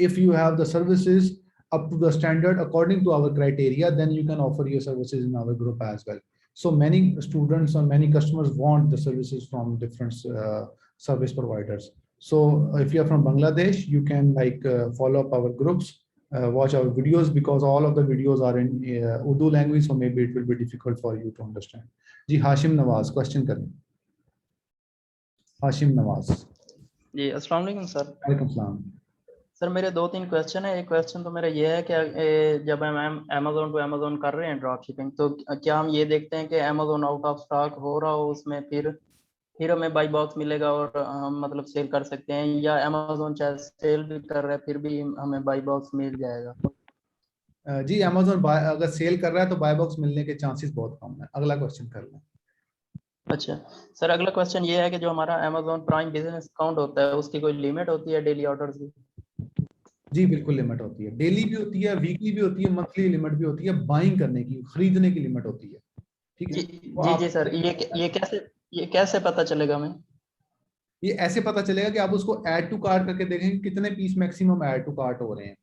if you have the services up to the standard according to our criteria, then you can offer your services in our group as well. So many students and many customers want the services from different service providers. So if you are from Bangladesh, you can follow up our groups, watch our videos, because all of the videos are in Urdu language, so maybe it will be difficult for you to understand. Ji Hashim Nawaz, question करें। Hashim Nawaz। जी अस्सलाम वालेकुम sir. वालेकुम सलाम। Sir मेरे 2-3 question है। एक question तो मेरा ये है कि जब हम अमेजोन टू अमेजोन कर रहे हैं ड्रॉप शिपिंग, तो क्या हम ये देखते हैं कि अमेजोन आउट ऑफ स्टॉक हो रहा हो उसमें, फिर हमें बाई बॉक्स मिलेगा और हम मतलब सेल कर सकते हैं, या अमेजोन चाहे सेल भी कर रहा है फिर भी हमें बाई बॉक्स मिल जाएगा? जी अमेजोन अगर सेल कर रहा है तो बाय बॉक्स मिलने के चांसेस बहुत कम है। अगला क्वेश्चन कर लें। अच्छा सर, अगला क्वेश्चन ये है कि जो हमारा अमेजोन प्राइम बिजनेस अकाउंट होता है उसकी कोई लिमिट होती है डेली ऑर्डर्स की? जी बिल्कुल लिमिट होती है, डेली भी होती है, वीकली भी होती है, मंथली लिमिट भी होती है, बाइंग करने की, खरीदने की लिमिट होती है। ठीक है जी जी सर, ये कैसे पता चलेगा हमें? ये ऐसे पता चलेगा कि आप उसको ऐड टू कार्ट करके देखेंगे कितने piece maximum add to cart हो रहे हैं,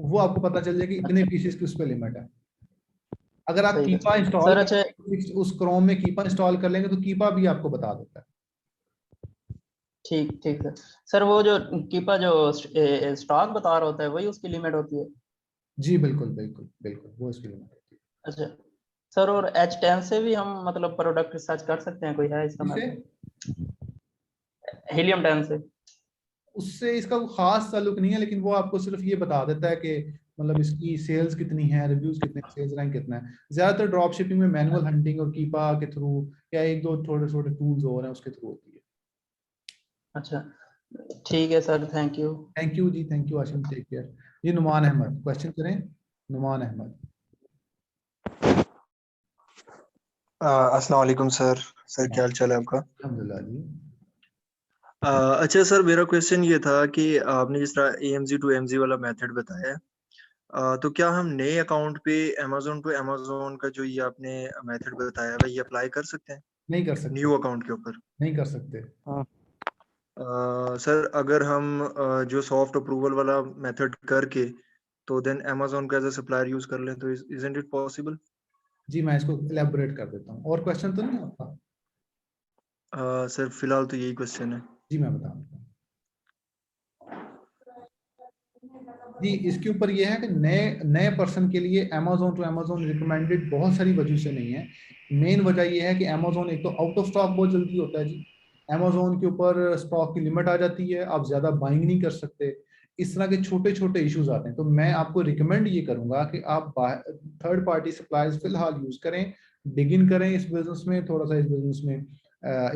वो आपको पता चल जाएगा कि इतने पीसेस की उस पर लिमिट है। अगर आप कीपा इंस्टॉल उस क्रोम में कीपा इंस्टॉल कर लेंगे तो कीपा भी आपको बता देता है। ठीक ठीक है सर, वो जो कीपा जो स्टॉक बता रहा होता है वही उसकी लिमिट होती है? जी बिल्कुल बिल्कुल बिल्कुल, वो उसकी लिमिट होती है। अच्छा सर, और H10 से भी हम मतलब प्रोडक्ट रिसर्च कर सकते हैं, कोई है इसका? हीलियम 10 से? उससे इसका कोई खास ताल्लुक नहीं है, लेकिन वो आपको सिर्फ ये बता देता है कि मतलब इसकी सेल्स कितनी है, रिव्यूज कितने, सेल्स रैंक कितना है। ज्यादातर ड्रॉप शिपिंग में मैनुअल हंटिंग और कीपा के थ्रू या एक दो थोड़े छोटे टूल्स और हैं उसके थ्रू होती है। अच्छा ठीक है sir, thank you. Thank you जी, thank you Ashim, take care. जी नुमान अहमद, क्वेश्चन करें। नुमान अहमद। अस्सलाम वालेकुम सर। सर क्या हाल चाल है आपका? अल्हम्दुलिल्लाह जी। अच्छा सर, मेरा क्वेश्चन ये था कि आपने जिस तरह AMZ टू AMZ वाला मेथड बताया है, तो क्या हम नए अकाउंट पे अमेजोन टू अमेजोन का जो ये आपने मेथड बताया है ये अप्लाई कर सकते हैं? नहीं कर सकते। न्यू अकाउंट के ऊपर नहीं कर सकते। सर अगर हम जो सॉफ्ट अप्रूवल वाला मेथड करके तो देन अमेजोन का एज अ सप्लायर यूज कर लें, तो इजंट इट पॉसिबल? जी मैं इसको इलैबोरेट कर देता हूँ। और क्वेश्चन तो नहीं आपका? सर फिलहाल तो यही क्वेश्चन है। जी मैं बता दूँ जी, इसके ऊपर ये है कि नए पर्सन के लिए अमेजोन टू अमेजोन रिकमेंडेड बहुत सारी वजह से नहीं है। मेन वजह ये है कि अमेजोन एक तो आउट ऑफ स्टॉक बहुत जल्दी होता है जी, अमेजोन के ऊपर स्टॉक की लिमिट आ जाती है, आप ज्यादा बाइंग नहीं कर सकते, इस तरह के छोटे छोटे इश्यूज आते हैं। तो मैं आपको रिकमेंड ये करूंगा कि आप थर्ड पार्टी सप्लायर्स फिलहाल यूज करें, बिगिन करें इस बिजनेस में, थोड़ा सा इस बिजनेस में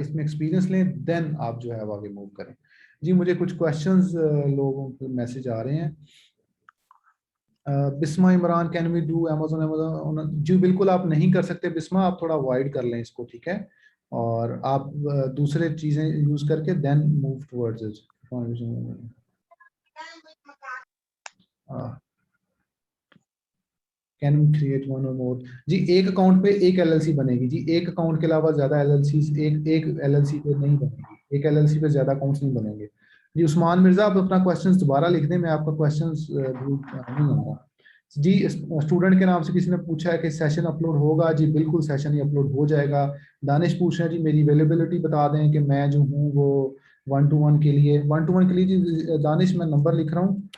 इसमें एक्सपीरियंस लें, देन आप जो है आगे मूव करें। जी मुझे कुछ क्वेश्चंस लोगों के मैसेज आ रहे हैं। Bisma Imran, can we do Amazon? जी बिल्कुल आप नहीं कर सकते बिस्मा, आप थोड़ा अवॉइड कर लें इसको, ठीक है, और आप दूसरे चीजें यूज करके then move towards it. Can we create one or more? जी एक अकाउंट पे एक LLC बनेगी जी, एक अकाउंट के अलावा ज्यादा LLCs एक LLC पे नहीं बनेगी। एक एलएलसी पे ज्यादा अकाउंट्स नहीं बनेंगे। जी उस्मान मिर्जा, आप अपना क्वेश्चंस दोबारा लिख दें, मैं आपका क्वेश्चंस नहीं होगा। जी स्टूडेंट के नाम से किसी ने पूछा है कि सेशन अपलोड होगा। जी बिल्कुल सेशन ही अपलोड हो जाएगा। दानिश पूछ रहे हैं जी मेरी अवेलेबिलिटी बता दें कि मैं जो हूँ वो 1-to-1 के लिए जी दानिश मैं नंबर लिख रहा हूँ,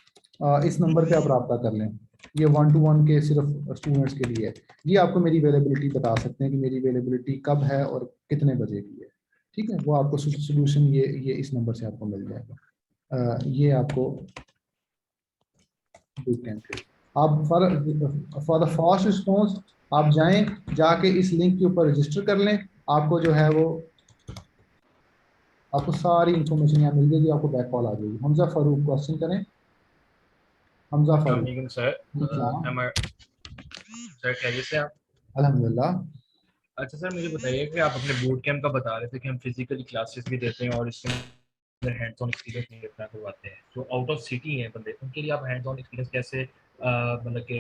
इस नंबर पे आप रब्ता कर लें। ये 1-to-1 के सिर्फ स्टूडेंट्स के लिए है। ये आपको मेरी अवेलेबिलिटी बता सकते हैं कि मेरी अवेलेबिलिटी कब है और कितने बजे की है, ठीक है। वो आपको सोल्यूशन ये इस नंबर से आपको मिल जाएगा। ये आपको आप फॉर द फास्ट रिस्पॉन्स आप जाएं, जाके इस लिंक के ऊपर रजिस्टर कर लें। आपको जो है वो आपको सारी इंफॉर्मेशन यहाँ मिल जाएगी, आपको बैक कॉल आ जाएगी। हमजा फारूक क्वेश्चन करें। हमजा फारूक सर खैरियत से आप? अल्हम्दुलिल्लाह। अच्छा सर मुझे बताइए कि आप अपने बूट कैंप का बता रहे थे कि हम फिजिकली क्लासेस भी देते हैं और इसके अंदर हैंड्स ऑन एक्सपीरियंस नहीं अपना करवाते हैं। जो आउट ऑफ सिटी हैं बंदे, उनके लिए आप हैंड्स ऑन एक्सपीरियंस कैसे मतलब कि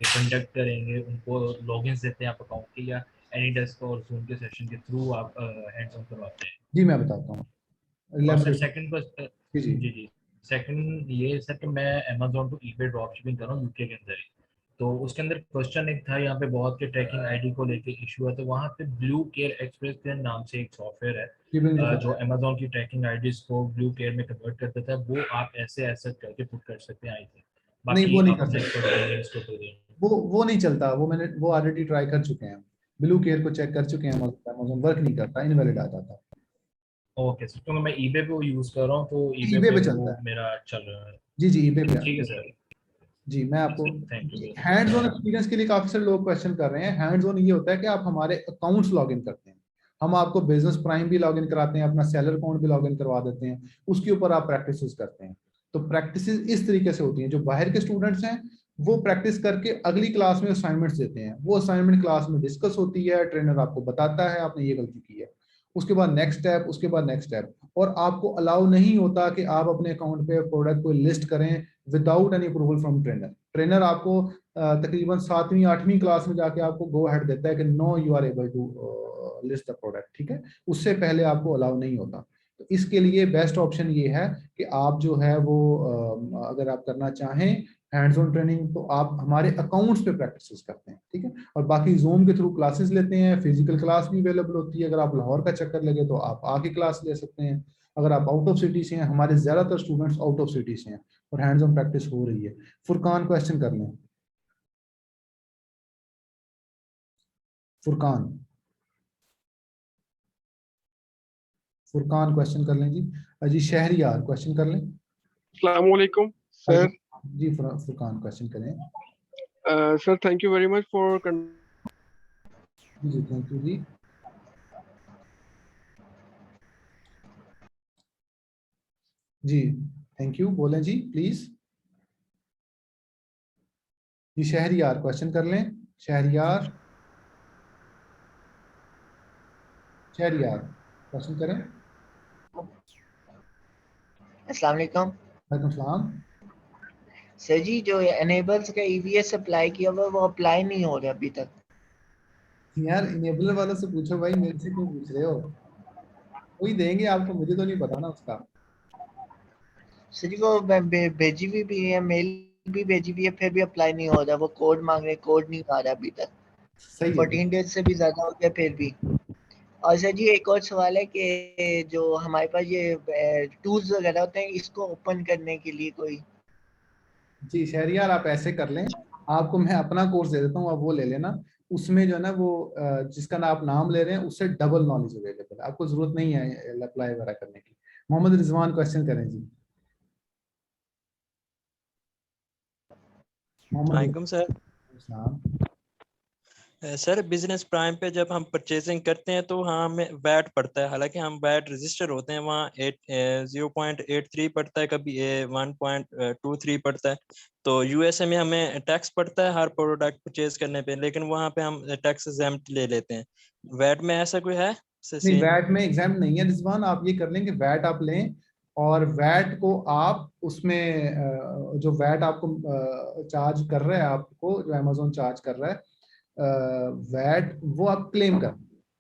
कंडक्ट करेंगे? उनको लॉगिन्स देते हैं आप अकाउंट के, या एनी डेस्क और जूम के सेशन के थ्रू आप हैंड्स ऑन करवाते हैं? जी मैं बताता हूँ। और सर सेकंड जी जी सेकंड ये सर कि मैं Amazon to eBay drop shipping कर रहा हूँ यूके के अंदर ही, तो उसके अंदर क्वेश्चन एक था, यहाँ पे बहुत के ट्रैकिंग आईडी को लेके इशू है। तो वहाँ पे ब्लू केयर एक्सप्रेस के नाम से एक सॉफ्टवेयर है जो अमेज़न की ट्रैकिंग आईडीज को ब्लू केयर में कन्वर्ट कर देता है। वो आप ऐसे करके पुट कर सकते हैं आई थिंक। नहीं वो नहीं आप कर check सकते, कर दें। वो नहीं चलता। वो ऑलरेडी ट्राई कर चुके हैं, ब्लू केयर को चेक कर चुके हैं, अमेज़न वर्क नहीं करता, इनवैलिड आ जाता है। ओके सर, क्योंकि मैं ईबे पे यूज कर रहा हूँ तो ईबे ईबे पे पे चलता वो है। मेरा चल रहा है। जी ईबे पे ठीक है सर। जी मैं आपको thank you. Hands on experience के लिए काफी सारे लोग क्वेश्चन कर रहे हैं। हैंड्स ऑन ये होता है कि आप हमारे अकाउंट्स लॉगिन करते हैं, हम आपको बिजनेस प्राइम भी लॉगिन कराते हैं, अपना सेलर अकाउंट भी लॉगिन करवा देते हैं, उसके ऊपर आप प्रैक्टिस करते हैं। तो प्रैक्टिस इस तरीके से होती हैं। जो बाहर के स्टूडेंट्स हैं वो प्रैक्टिस करके अगली क्लास में असाइनमेंट्स देते हैं, वो असाइनमेंट क्लास में डिस्कस होती है, ट्रेनर आपको बताता है आपने ये गलती की है, उसके बाद नेक्स्ट स्टेप, उसके बाद नेक्स्ट स्टेप। और आपको अलाउ नहीं होता कि आप अपने अकाउंट पे प्रोडक्ट को लिस्ट करें without any approval from trainer. Trainer आपको तकरीबन 7वीं 8वीं क्लास में जाके आपको गो हेड देता है कि no you are able to list the product, ठीक है। उससे पहले आपको अलाउ नहीं होता। तो इसके लिए बेस्ट ऑप्शन ये है कि आप जो है वो अगर आप करना चाहें हैंड्स ऑन ट्रेनिंग तो आप हमारे अकाउंट्स पे प्रैक्टिस करते हैं, ठीक है। और बाकी जूम के थ्रू क्लासेस लेते हैं, फिजिकल क्लास भी अवेलेबल होती है। अगर आप लाहौर का चक्कर लगे तो आप आके क्लास ले सकते हैं। अगर आप आउट ऑफ सिटी से हैं, हमारे ज्यादातर स्टूडेंट्स आउट ऑफ सिटी से हैं और हैंड्स ऑन प्रैक्टिस हो रही है। फुरकान क्वेश्चन कर लें। फुरकान क्वेश्चन कर लें जी शहरियार क्वेश्चन कर लें। अस्सलाम वालेकुम सर। जी फुरकान क्वेश्चन करें। Sir thank you very much for जी थैंक यू जी। जी थैंक यू, बोलें जी प्लीज। जी शहरियार क्वेश्चन कर लें। शहरियार क्वेश्चन करें। अस्सलाम वालेकुम। वालेकुम सलाम। सर जी जो एनेबल्स का ईवीएस अप्लाई किया हुआ वो अप्लाई नहीं हो रहा अभी तक। यार इनेबलर वालों से पूछो भाई, मेरे से क्यों पूछ रहे हो? वही देंगे आपको, मुझे तो नहीं पता ना उसका। सर जी वो भेजी हुई भी है, मेल भी भेजी हुई है, फिर भी अप्लाई नहीं हो रहा। वो कोड मांग रहे, कोड नहीं आ रहा अभी तक। 14 डेज से भी ज्यादा हो गया फिर भी। और सर जी एक और सवाल है कि जो हमारे पास ये टूल्स वगैरह होते हैं, इसको ओपन करने के लिए कोई। जी शहरियार आप ऐसे कर लें, आपको मैं अपना कोर्स दे देता हूँ, आप वो ले लेना। उसमें जो है ना वो जिसका आप नाम ले रहे हैं उससे डबल नॉलेज अवेलेबल है, आपको जरूरत नहीं है अप्लाई वगैरह करने की। मोहम्मद रिजवान क्वेश्चन करें जी। वालेकुम सर। सर बिजनेस प्राइम पे जब हम परचेजिंग करते हैं तो हाँ हमें वैट पड़ता है, हालांकि हम वैट रजिस्टर होते हैं वहाँ 0.83 पड़ता है, कभी 1.23 पड़ता है। तो यूएसए में हमें टैक्स पड़ता है हर प्रोडक्ट परचेज करने पे, लेकिन वहाँ पे हम टैक्स एग्जेम्प्ट ले लेते हैं। वैट में ऐसा कोई है? नहीं वैट में एग्जाम नहीं है रिजवान। आप ये कर लेंगे वैट आप लें और वैट को आप उसमें जो वैट आपको चार्ज कर रहा है, आपको जो अमेज़न चार्ज कर रहा है वैट, वो आप क्लेम कर।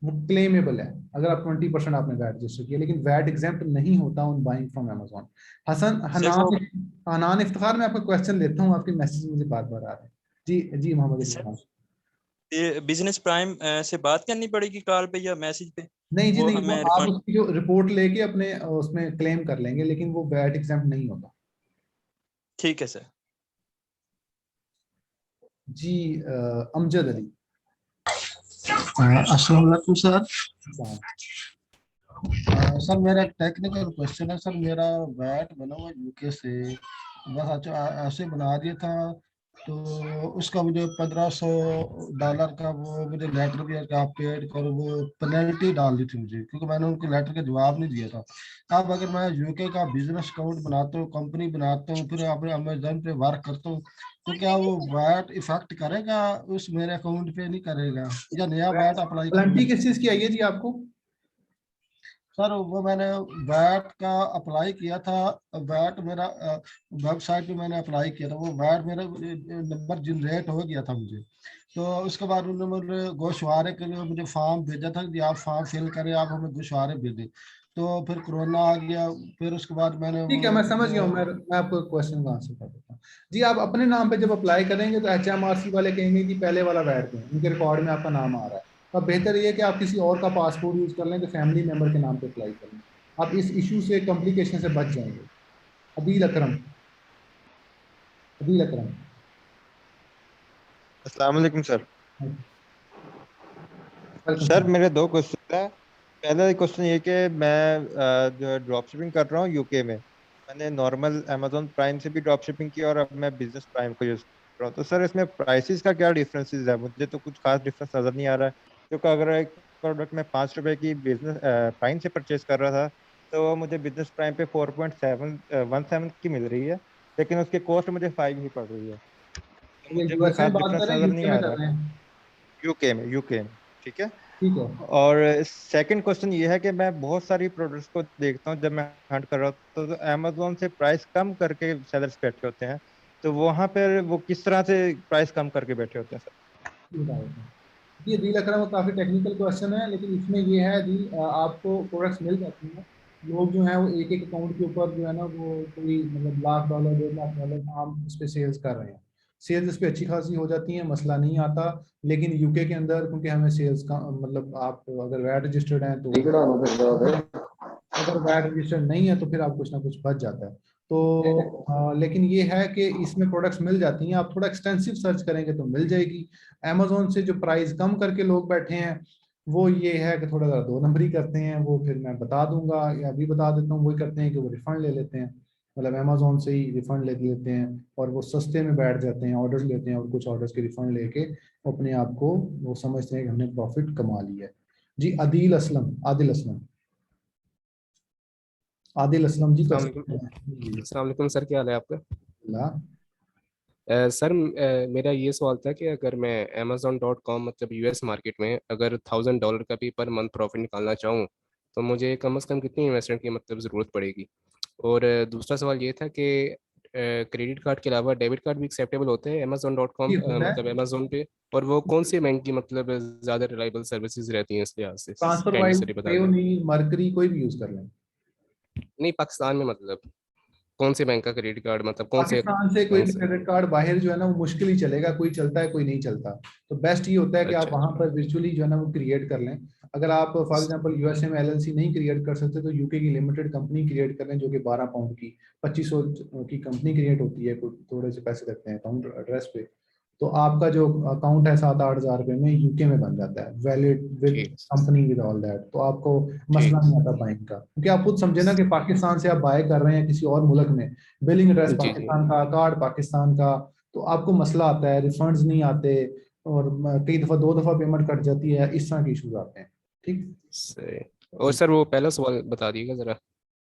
वो क्लेमेबल है अगर आप 20% आपने वैट रजिस्टर किया, लेकिन वैट एग्जेम्प्ट नहीं होता on buying from Amazon. Hanan Iftikhar, मैं आपका क्वेश्चन लेता हूँ, आपके मैसेज मुझे बार बार आ रहे हैं। जी मोहम्मद इरफान। बिजनेस प्राइम से बात करनी पड़ेगी कॉल पे या मैसेज पे? नहीं जी वो नहीं, वो हमें आप उसकी जो रिपोर्ट लेके अपने उसमें क्लेम कर लेंगे, लेकिन वो वैट एग्जेम्प्ट नहीं होता। ठीक है सर। जी अमजद अली। अस्सलाम वालेकुम सर। सर मेरा एक टेक्निकल क्वेश्चन है सर। मेरा वैट बना हुआ यूके से, बस अच्छा ऐसे बना दिया था, तो उसका मुझे $1500 का वो मुझे लेटर दिया कि आप पेड करो, वो पेनल्टी डाल दी थी मुझे, क्योंकि मैंने उनको लेटर का जवाब नहीं दिया था। अब अगर मैं यूके का बिजनेस अकाउंट बनाता हूँ, कंपनी बनाता हूँ, फिर अपने अमेजन पे वर्क करता हूँ, तो क्या वो वैट इफेक्ट करेगा उस मेरे अकाउंट पे, नहीं करेगा, या नया वैट अप्लाई पेनल्टी किस चीज की आई है जी आपको? सर वो मैंने वैट का अप्लाई किया था, वैट मेरा वेबसाइट पे मैंने अप्लाई किया था, वो वैट मेरा नंबर जनरेट हो गया था मुझे। तो उसके बाद उन्होंने मुझे गोशवारे के लिए मुझे फॉर्म भेजा था कि आप फॉर्म फिल करें, आप हमें गोशवारे भेजें। तो फिर कोरोना आ गया, फिर उसके बाद मैंने ठीक है, मैं समझ गया हूँ। मैं आपको क्वेश्चन का आंसर कर देता हूँ जी। आप अपने नाम पे जब अप्लाई करेंगे तो HMRC वाले कहेंगे कि पहले वाला वैट दें, उनके रिकॉर्ड में आपका नाम आ रहा है। अब बेहतर ये है कि आप किसी और का पासपोर्ट यूज कर लें, तो फैमिली मेंबर के नाम पे अप्लाई कर लें। आप इस इशू से, कॉम्प्लिकेशन से बच जाएंगे। अदील अकरम। अस्सलाम वालेकुम सर। सर मेरे दो क्वेश्चन है। पहला क्वेश्चन ये कि मैं जो ड्रॉप शिपिंग कर रहा हूँ यूके में, मैंने नॉर्मल अमेजोन प्राइम से भी ड्रॉप शिपिंग की और अब मैं बिजनेस प्राइम को यूज कर रहा हूँ। तो सर इसमें प्राइसेस का क्या डिफरेंसेस है? मुझे तो कुछ खास डिफरेंस नजर नहीं आ रहा है, क्योंकि अगर एक प्रोडक्ट मैं ₹5 की बिजनेस प्राइम से परचेज कर रहा था, तो मुझे बिजनेस प्राइम पे 4.17 की मिल रही है, लेकिन उसकी कॉस्ट मुझे 5 ही पड़ रही है। तो ये मुझे कोई यूएसए में खास बात डिफरेंस कर रहे हैं, नजर नहीं यूके आ में कर रहा। रहे हैं? यूके में ठीक है। ठीक है। और सेकंड क्वेश्चन ये है कि मैं बहुत सारी प्रोडक्ट्स को देखता हूँ जब मैं हंट कर रहा हूँ, तो अमेजोन से प्राइस कम करके सेलर्स बैठे होते हैं, तो वहां पर वो किस तरह से प्राइस कम करके बैठे होते हैं सर? ये दिल अकरम काफ़ी टेक्निकल क्वेश्चन है, लेकिन इसमें ये है दिल, आपको प्रोडक्ट्स मिल जाती हैं। लोग जो हैं वो एक एक अकाउंट के ऊपर जो है ना, वो कोई मतलब $1,00,000 $1.5 आम उस पर सेल्स कर रहे हैं। सेल्स इस पर अच्छी खासी हो जाती हैं, मसला नहीं आता। लेकिन यूके के अंदर क्योंकि हमें सेल्स का मतलब, आप अगर वैट रजिस्टर्ड हैं तो, अगर वैट रजिस्टर्ड नहीं है तो फिर आप कुछ ना कुछ बच जाता है। तो लेकिन ये है कि इसमें प्रोडक्ट्स मिल जाती हैं। आप थोड़ा एक्सटेंसिव सर्च करेंगे तो मिल जाएगी। अमेजोन से जो प्राइस कम करके लोग बैठे हैं, वो ये है कि थोड़ा ज़्यादा 2 नंबरी करते हैं। वो फिर मैं बता दूंगा या अभी बता देता हूँ, वही करते हैं कि वो रिफंड ले लेते हैं, मतलब अमेजोन से ही रिफंड ले लेते हैं और वो सस्ते में बैठ जाते हैं, ऑर्डर लेते हैं और कुछ ऑर्डर्स के रिफंड लेके अपने आप को वो समझते हैं कि हमने प्रॉफिट कमा लिया है। जी आदिल असलम जी। अस्सलाम वालेकुम सर, क्या हाल है आपका? सर मेरा ये सवाल था कि अगर मैं Amazon.com मतलब यूएस मार्केट में अगर $1,000 का भी पर मंथ प्रॉफिट निकालना चाहूँ, तो मुझे कम से कम कितनी इन्वेस्टमेंट की मतलब ज़रूरत पड़ेगी? और दूसरा सवाल ये था कि क्रेडिट कार्ड के अलावा डेबिट कार्ड भी एक्सेप्टेबल होते हैं Amazon.com मतलब अमेजोन पे, और वो कौन सी बैंक की मतलब ज़्यादा रिलायबल सर्विसेज रहती हैं इस लिहाज से? ट्रांसफर काइंडली वाइज सर बता दें। नहीं, मरकरी कोई भी यूज कर लें। नहीं, पाकिस्तान में मतलब कौन से बैंक का क्रेडिट कार्ड, मतलब कौन से पाकिस्तान से कोई भी क्रेडिट कार्ड बाहर जो है ना वो मुश्किल ही चलेगा, कोई चलता है कोई नहीं चलता। तो बेस्ट ये होता है कि आप वहां पर वर्चुअली जो है ना वो क्रिएट कर लें। अगर आप फॉर एग्जांपल यूएसए में एलएलसी नहीं क्रिएट कर सकते तो यूके की लिमिटेड कंपनी क्रिएट कर लें, जो कि 12 पाउंड की 2500 की कंपनी क्रिएट होती है। थोड़े से पैसे लगते हैं अकाउंट एड्रेस पे, तो आपका जो अकाउंट है 7-8 हज़ार रुपए में यूके में बन जाता है, valid with company with all that. तो आपको मसला नहीं आता बाइंग का, क्योंकि आप खुद समझे ना कि पाकिस्तान से आप बाय कर रहे हैं किसी और मुल्क में, बिलिंग एड्रेस पाकिस्तान का, कार्ड पाकिस्तान का, तो आपको मसला आता है, रिफंड्स नहीं आते और कई दफा 2 दफा पेमेंट कट जाती है, इस तरह के इशूज आते हैं। ठीक सही। और सर वो पहला सवाल बता दीजिएगा जरा,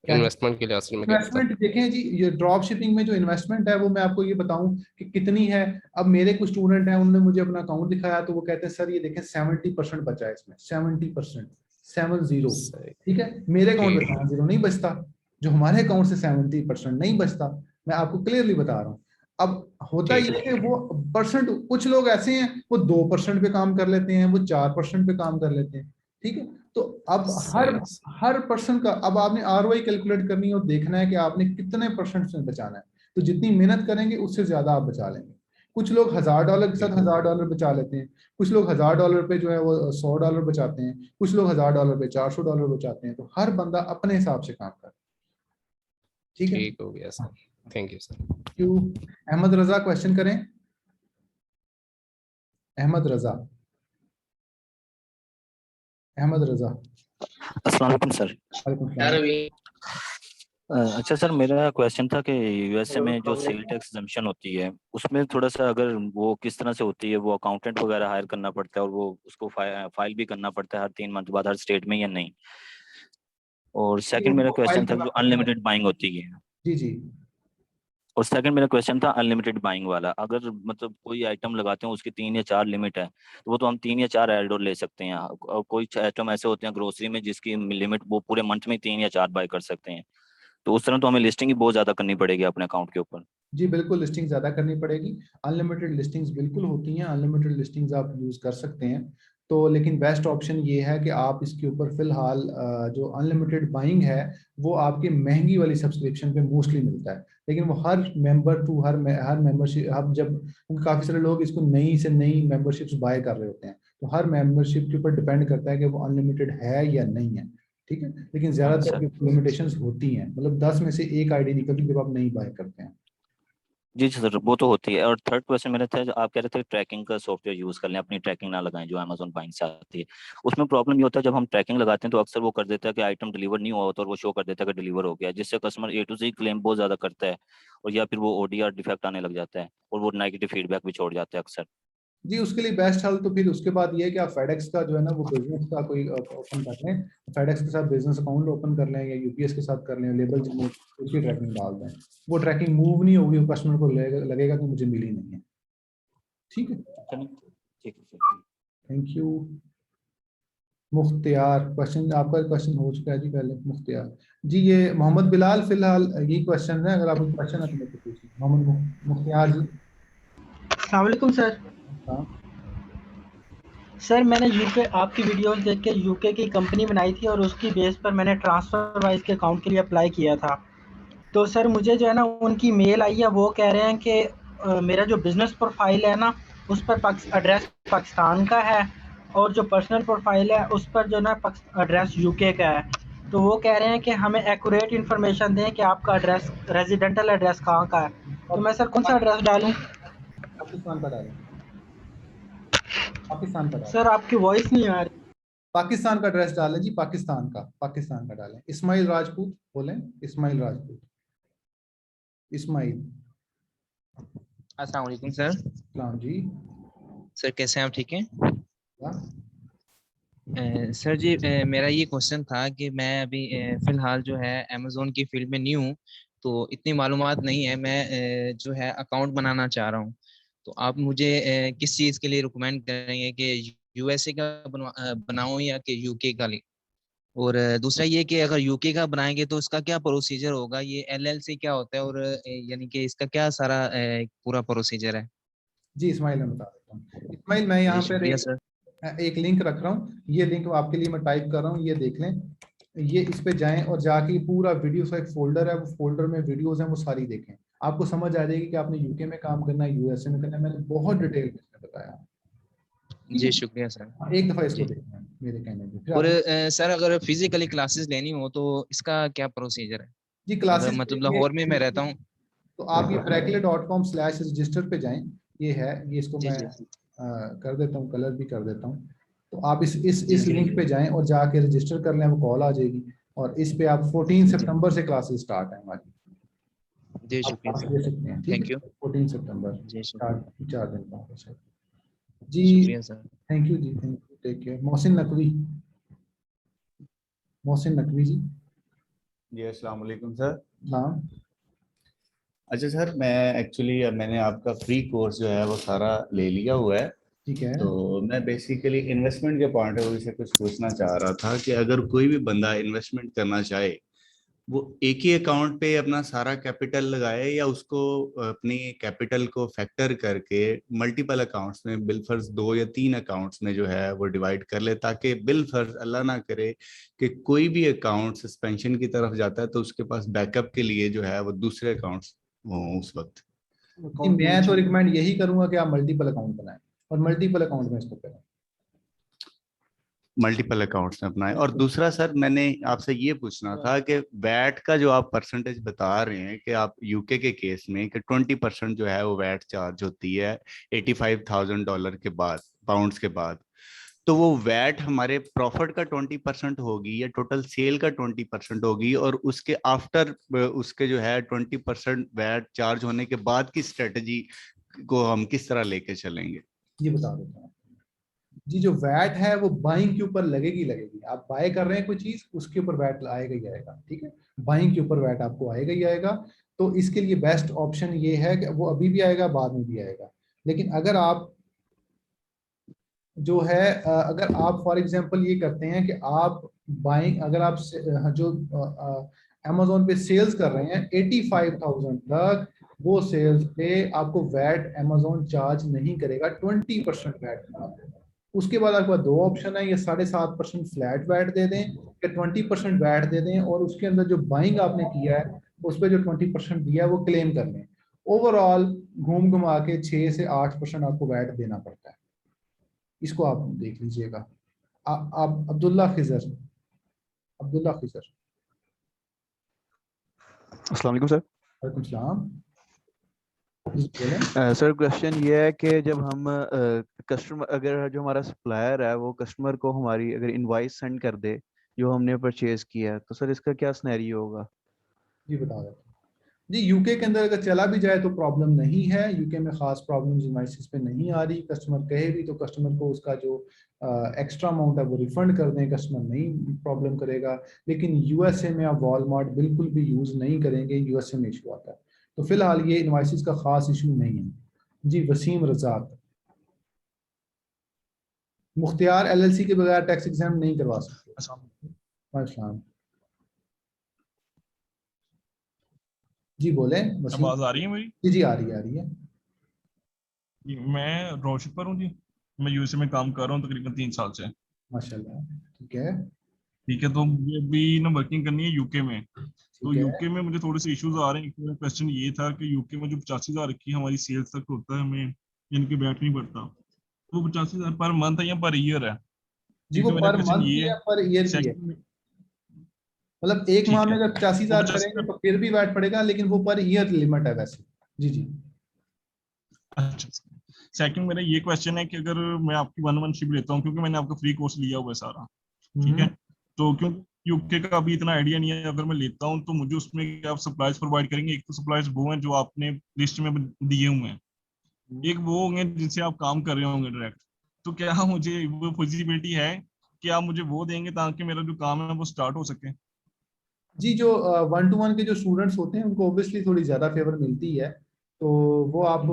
इन्वेस्टमेंट के लिहाज से मैं कह रहा था। इन्वेस्टमेंट देखें जी, ये ड्रॉप शिपिंग में जो इन्वेस्टमेंट है वो मैं आपको ये बताऊं कि कितनी है। अब मेरे कुछ स्टूडेंट हैं, उन्होंने मुझे अपना अकाउंट दिखाया तो वो कहते हैं सर ये देखें 70% बचा है इसमें, 70%, 70। ठीक है, मेरे अकाउंट में 70 नहीं बचता, जो हमारे अकाउंट से 70% नहीं बचता, मैं आपको क्लियरली बता रहा हूँ। अब होता ये है कि वो परसेंट, कुछ लोग ऐसे हैं वो 2% पे काम कर लेते हैं, वो 4% पे काम कर लेते हैं। ठीक है। तो अब हर पर्सन का, अब आपने ROI कैलकुलेट करनी है और देखना है कि आपने कितने % में बचाना है। तो जितनी मेहनत करेंगे उससे ज्यादा आप बचा लेंगे। कुछ लोग $1000 के साथ $1000 बचा लेते हैं, कुछ लोग $1000 पे जो है वो $100 बचाते हैं, कुछ लोग $1000 पे $400 बचाते हैं। तो हर बंदा अपने हिसाब से काम करे। ठीक है, ठीक हो गया सर, थैंक यू सर। क्यों? अहमद रजा क्वेश्चन करें। अहमद रजा, अहमद रजा। अस्सलाम वालेकुम सर। वालेकुम सलाम। अच्छा सर, मेरा क्वेश्चन था कि यूएसए में जो सेल टैक्स एग्जम्पशन होती है उसमें थोड़ा सा अगर वो किस तरह से होती है, वो अकाउंटेंट वगैरह हायर करना पड़ता है और वो उसको फाइल भी करना पड़ता है हर 3 मंथ बाद हर स्टेट में या नहीं? और सेकंड मेरा क्वेश्चन था जो अनलिमिटेड बाइंग होती है। जी जी। और सेकंड मेरा क्वेश्चन था अनलिमिटेड बाइंग वाला, अगर मतलब कोई आइटम लगाते हैं उसकी 3 या 4 लिमिट है तो वो तो हम 3 या 4 एड और ले सकते हैं, और कोई आइटम ऐसे होते हैं ग्रोसरी में जिसकी लिमिट वो पूरे मंथ में 3 या 4 बाय कर सकते हैं, तो उस तरह तो हमें लिस्टिंग ही बहुत ज्यादा करनी पड़ेगी अपने अकाउंट के ऊपर। जी बिल्कुल, लिस्टिंग ज्यादा करनी पड़ेगी। अनलिमिटेड लिस्टिंग्स बिल्कुल होती हैं, अनलिमिटेड लिस्टिंग्स आप यूज कर सकते हैं। तो लेकिन बेस्ट ऑप्शन ये है कि आप इसके ऊपर फिलहाल जो अनलिमिटेड बाइंग है वो आपके महंगी वाली सब्सक्रिप्शन पे मोस्टली मिलता है, लेकिन वो हर मेंबर टू हर मेंबरशिप, अब जब काफी सारे लोग इसको नई से नई मेंबरशिप्स बाय कर रहे होते हैं, तो हर मेंबरशिप के ऊपर डिपेंड करता है कि वो अनलिमिटेड है या नहीं है। ठीक है, लेकिन ज्यादातर लिमिटेशंस होती हैं, मतलब 10 में से 1 आईडी निकलती है जब आप नहीं बाय करते हैं। जी सर, वो तो होती है। और थर्ड क्वेश्चन मेरा था, आप कह रहे थे ट्रैकिंग का सॉफ्टवेयर यूज कर लें, अपनी ट्रैकिंग ना लगाएं जो अमेज़न बाइंग से आती है। उसमें प्रॉब्लम ये होता है जब हम ट्रैकिंग लगाते हैं तो अक्सर वो कर देता है कि आइटम डिलीवर नहीं हुआ होता और वो शो कर देता है कि डिलीवर हो गया, जिससे customer A to Z claim बहुत ज्यादा करता है, और या फिर वो ODR डिफेक्ट आने लग जाता है और वो नेगेटिव फीडबैक भी छोड़ जाता है अक्सर। जी, उसके लिए बेस्ट हल तो फिर उसके बाद ये है कि आप फेडेक्स का जो है ना वो बिजनेस का कोई ओपन कर लें, फेडेक्स के साथ बिजनेस अकाउंट ओपन कर लें या UPS के साथ कर लें, लेबल में उसकी ट्रैकिंग डाल दें। वो ट्रैकिंग मूव नहीं होगी, कस्टमर को लगेगा कि मुझे मिली नहीं है। ठीक है, ठीक है, थैंक यू। मुख्तियार, क्वेश्चन आपका क्वेश्चन हो चुका है जी पहले। मुख्तियार जी, ये मोहम्मद बिलाल फिलहाल यही क्वेश्चन है, अगर आपको क्वेश्चन है तो मेरे को पूछिए। मोहम्मद मुख्तियार जी। अस्सलाम वालेकुम सर। सर मैंने यूके आपकी वीडियोस देख के यूके की कंपनी बनाई थी और उसकी बेस पर मैंने ट्रांसफर वाइज के अकाउंट के लिए अप्लाई किया था। तो सर मुझे जो है ना उनकी मेल आई है, वो कह रहे हैं कि मेरा जो बिज़नेस प्रोफाइल है ना उस पर एड्रेस पाकिस्तान का है और जो पर्सनल प्रोफाइल है उस पर जो ना एड्रेस यूके का है। तो वो कह रहे हैं कि हमें एक्यूरेट इन्फॉर्मेशन दें कि आपका एड्रेस, रेजिडेंटल एड्रेस कहाँ का है। तो मैं सर कौन सा एड्रेस डालूँ? पाकिस्तान का डालें, पाकिस्तान का डालें। सर आपकी वॉइस नहीं आ रही। पाकिस्तान का एड्रेस डालें जी, पाकिस्तान का डालें। इस्माइल राजपूत बोलें, इस्माइल राजपूत, इस्माइल। अस्सलाम वालेकुम सर। सलाम जी। सर कैसे हैं आप, ठीक हैं? सर जी मेरा ये क्वेश्चन था कि मैं अभी फ़िलहाल जो है अमेज़न की फील्ड में न्यू हूँ, तो इतनी मालूमात नहीं है। मैं जो है अकाउंट बनाना चाह रहा हूँ, तो आप मुझे किस चीज़ के लिए रिकमेंड करेंगे कि USA का बनाऊँ या कि UK का? और दूसरा ये कि अगर UK का बनाएंगे तो इसका क्या प्रोसीजर होगा, ये LLC क्या होता है, और यानी कि इसका क्या सारा पूरा प्रोसीजर है? जी इस्माइल मैं बता देता हूँ। इस्माइल मैं यहाँ पर एक लिंक रख रहा हूँ, ये लिंक आपके लिए मैं टाइप कर रहा हूँ, ये देख लें। ये इस पे जाएं और जाके पूरा वीडियो का एक फोल्डर है, वो फोल्डर में वीडियोस हैं, वो सारी देखें। आपको समझ आ जाएगी कि आपने UK में काम करना है, USA में करना है। मैंने बहुत डिटेल में बताया। जी शुक्रिया सर। एक दफा इसको देखना मेरे कहने पे। और सर अगर फिजिकली क्लासेस लेनी हो तो इसका क्या प्रोसीजर है? जी क्लासेस मतलब लाहौर में मैं रहता हूँ। तो आप ये bracklet.com/register पे जाएं। ये है, ये इसको मैं कर देता हूँ, कलर भी कर देता हूँ। तो आप इस लिंक पे जाएं और जाके रजिस्टर कर लें, वो कॉल आ जाएगी। और इस पे आप 14 सितंबर से क्लासेस स्टार्ट है हमारी। जी शुक्रिया सर, थैंक यू। 14 सितंबर जी 4 दिन बाद सर। जी शुक्रिया सर। थैंक यू जी, thank you, take care. Mohsin Naqvi, Mohsin Naqvi ji. जी अस्सलाम वालेकुम सर। हाँ अच्छा सर, मैं एक्चुअली मैंने आपका फ्री कोर्स जो है वो सारा ले लिया हुआ है। ठीक है। तो मैं बेसिकली इन्वेस्टमेंट के पॉइंट ऑफ व्यू से कुछ पूछना चाह रहा था कि अगर कोई भी बंदा इन्वेस्टमेंट करना चाहे वो एक ही अकाउंट पे अपना सारा कैपिटल लगाए या उसको अपनी कैपिटल को फैक्टर करके मल्टीपल अकाउंट्स में बिल फर्ज 2 या 3 अकाउंट्स में जो है वो डिवाइड कर ले, ताकि बिल फर्ज अल्लाह ना करे कि कोई भी अकाउंट सस्पेंशन की तरफ जाता है तो उसके पास बैकअप के लिए जो है वो दूसरे अकाउंट्स हो उस वक्त। मैं तो रिकमेंड यही करूंगा कि आप मल्टीपल अकाउंट बनाएं और मल्टीपल अकाउंट में इसको करें, मल्टीपल अकाउंट्स में अपनाएं। और दूसरा सर मैंने आपसे ये पूछना था कि वैट का जो आप परसेंटेज बता रहे हैं कि आप यूके के केस में कि 20% जो है वो वैट चार्ज होती है $85,000 के बाद, पाउंड्स के बाद, तो वो वैट हमारे प्रॉफिट का 20% होगी या टोटल सेल का 20% होगी? और उसके आफ्टर उसके जो है 20% वैट चार्ज होने के बाद की स्ट्रेटजी को हम किस तरह लेके चलेंगे? ये बता देता हूँ जी। जो वैट है वो बाइंग के ऊपर लगेगी। आप बाय कर रहे हैं कोई चीज, उसके ऊपर वैट आएगा ही आएगा, ठीक है। बाइंग के ऊपर वैट आपको आएगा ही आएगा। तो इसके लिए बेस्ट ऑप्शन ये है कि वो अभी भी आएगा, बाद में भी आएगा। लेकिन अगर आप जो है अगर आप फॉर एग्जांपल ये करते हैं कि आप बाइंग, अगर आप जो अमेज़न पे सेल्स कर रहे हैं 85,000 तक, वो सेल्स पे आपको वैट अमेज़न चार्ज नहीं करेगा, 20% वैट। उसके बाद आपके पास दो ऑप्शन है, ये 7.5% फ्लैट वैट दे दें या 20% वैट दे दें, और उसके अंदर जो बाइंग आपने किया है उस पर जो 20% दिया है वो क्लेम कर लें। ओवरऑल घूम घुमा के 6 से 8% आपको वैट देना पड़ता है। इसको आप देख लीजिएगा। आप अब्दुल्ला खिजर। अस्सलाम वालेकुम सर। वालेकुम सलाम। सर क्वेश्चन ये है कि जब हम कस्टमर, अगर जो हमारा सप्लायर है वो कस्टमर को हमारी अगर इनवॉइस सेंड कर दे जो हमने परचेज किया है, तो सर इसका क्या सिनेरियो होगा? जी बता दें जी। यूके के अंदर अगर चला भी जाए तो प्रॉब्लम नहीं है। यूके में खास प्रॉब्लम इनवॉइसेस पे नहीं आ रही। कस्टमर कहे भी तो कस्टमर को उसका जो एक्स्ट्रा अमाउंट है वो रिफंड कर दें, कस्टमर नहीं प्रॉब्लम करेगा। लेकिन यूएसए में आप वॉलमार्ट बिल्कुल भी यूज नहीं करेंगे, यूएसए में इशू आता है। तो फिलहाल ये इनवॉइसेस का खास इशू नहीं है जी। वसीम रजाक। मुख्तियार एलएलसी के बगैर टैक्स एग्जाम नहीं करवा सकते। अस्सलाम जी, बोले। आवाज आ रही है मेरी? जी आ रही है। जी, मैं रोशिद पर हूँ जी। मैं यूएसए में काम कर रहा हूँ तकरीबन 3 साल से। माशाल्लाह, ठीक है। तो मुझे अभी ना वर्किंग करनी है यूके में। तो यूके में मुझे थोड़े से इश्यूज आ रहे हैं। मेरा क्वेश्चन ये था कि यूके में जो 85,000 की हमारी सेल्स तक होता है, हमें इनके बैठ नहीं पड़ता, तो 85,000 पर मंथ है या पर ईयर है? जी वो पर मंथ या पर ईयर भी है। मतलब एक माह में अगर 85,000 करेंगे तो फिर भी वैट पड़ेगा, लेकिन वो पर ईयर लिमिट है वैसे। जी। अच्छा। सेकंड मेरा ये क्वेश्चन है कि अगर मैं आपकी 1 मंथशिप लेता हूँ, क्योंकि मैंने आपका फ्री कोर्स लिया हुआ है सारा, ठीक है, तो क्योंकि यूके का अभी इतना आइडिया नहीं है, अगर मैं लेता हूँ तो मुझे उसमें आप सप्लाईज प्रोवाइड करेंगे? एक तो सप्लाईज वो हैं जो आपने लिस्ट में दिए हुए हैं, एक वो होंगे जिनसे आप काम कर रहे होंगे डायरेक्ट। तो क्या मुझे वो पॉसिबिलिटी है कि आप मुझे वो देंगे ताकि मेरा जो काम है वो स्टार्ट हो सके? जी, जो 1-to-1 के जो स्टूडेंट्स होते हैं उनको ऑब्वियसली थोड़ी ज़्यादा फेवर मिलती है, तो वो आप